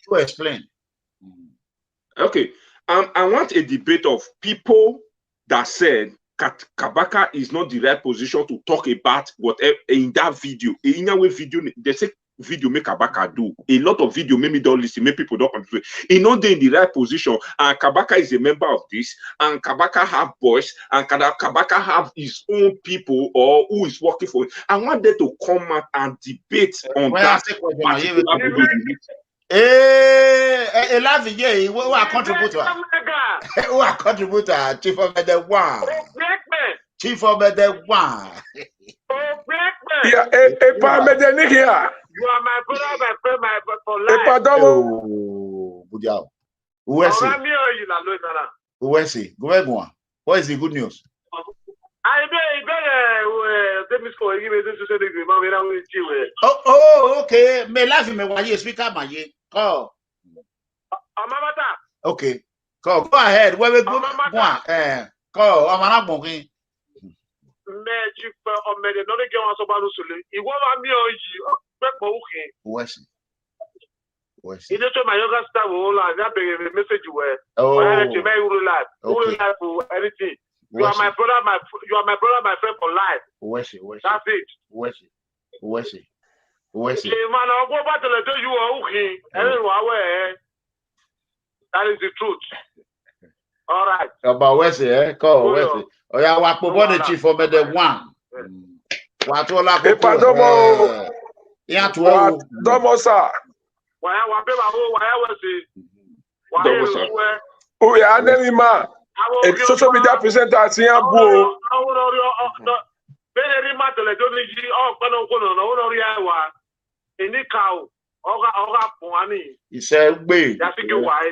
You explain. Okay, I want a debate of people that said Kabaka is not the right position to talk about whatever in that video. In a way, video they say video make Kabaka do a lot of video. Maybe don't listen, maybe people don't contribute. He not in the right position, and Kabaka is a member of this, and Kabaka have voice, and Kabaka have his own people or who is working for it. I want them to come out and debate on that. Who are contributor? Who are contributor? Chief of the one. Chief of the one. Yeah, here. You are my brother, my friend, my for life. Oh, good job. Who is he? Who is he? Go on. What is the good news? Oh, okay. Me laugh me when you speak up, my ye. Call. Okay. Call. Go ahead. Where we go? Call. I'm not going. He just told my younger staff, that message you were. Oh, anything. You are my brother, my friend for life. That's it. Who is he? Man, I'll go back to the day you are okay. That is the truth. All right. About Wesley, call Wesley. Oh, yeah, what the chief of the one. What all I go. Yeah, to Domosa. Why oh, yeah, Anelima. Social media presenter, television. Oh, no, any cow. He said, "Wait."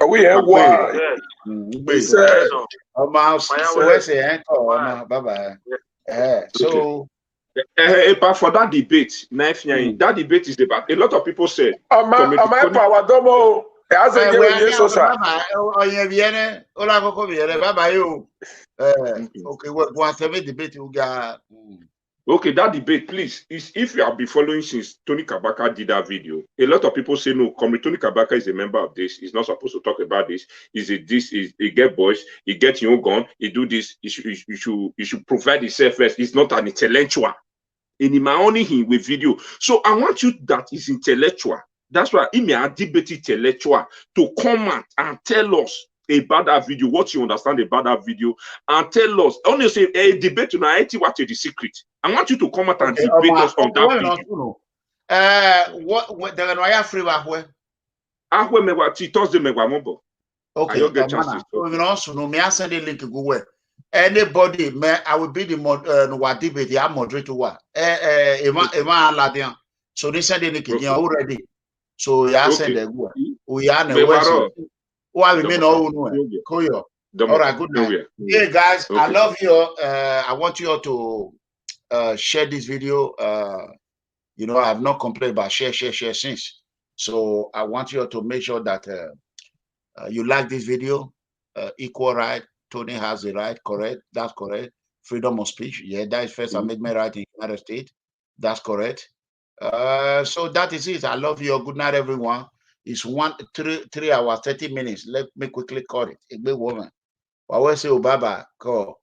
We have why? He said, so. But for that debate, that debate is about a lot of people said. Am I power double? Okay, that debate, please, is if you have been following since Tony Kabaka did that video, a lot of people say no, Comr Tony Kabaka is a member of this, he's not supposed to talk about this, he get boys, he get your gun, he do this, he should provide himself first, he's not an intellectual. And he might only him with video. So I want you that is intellectual. That's why he may have debate intellectual to comment and tell us about that video, what you understand about that video, and tell us. Only say a debate tonight, what is the secret? I want you to comment and debate us on that video. What the Noya free where? Me what Thursday me wa mobo. Okay, so no me send the link to go where. Anybody, I will be the debate. I moderate to what? Emma Ladian. So they send the link already. So yeah, send the go. We are no. Why we mean all no. Koyo. All right, good night. Hey guys, I love you. I want you all to share this video. You know, I have not complained about share since. So I want you all to make sure that you like this video. Equal right. Tony has the right, correct? That's correct. Freedom of speech. Yeah, that is First Amendment right in the United States. That's correct. So that is it. I love you. Good night, everyone. It's 3 hours, 30 minutes. Let me quickly call it. A big woman. I will say, Baba, call.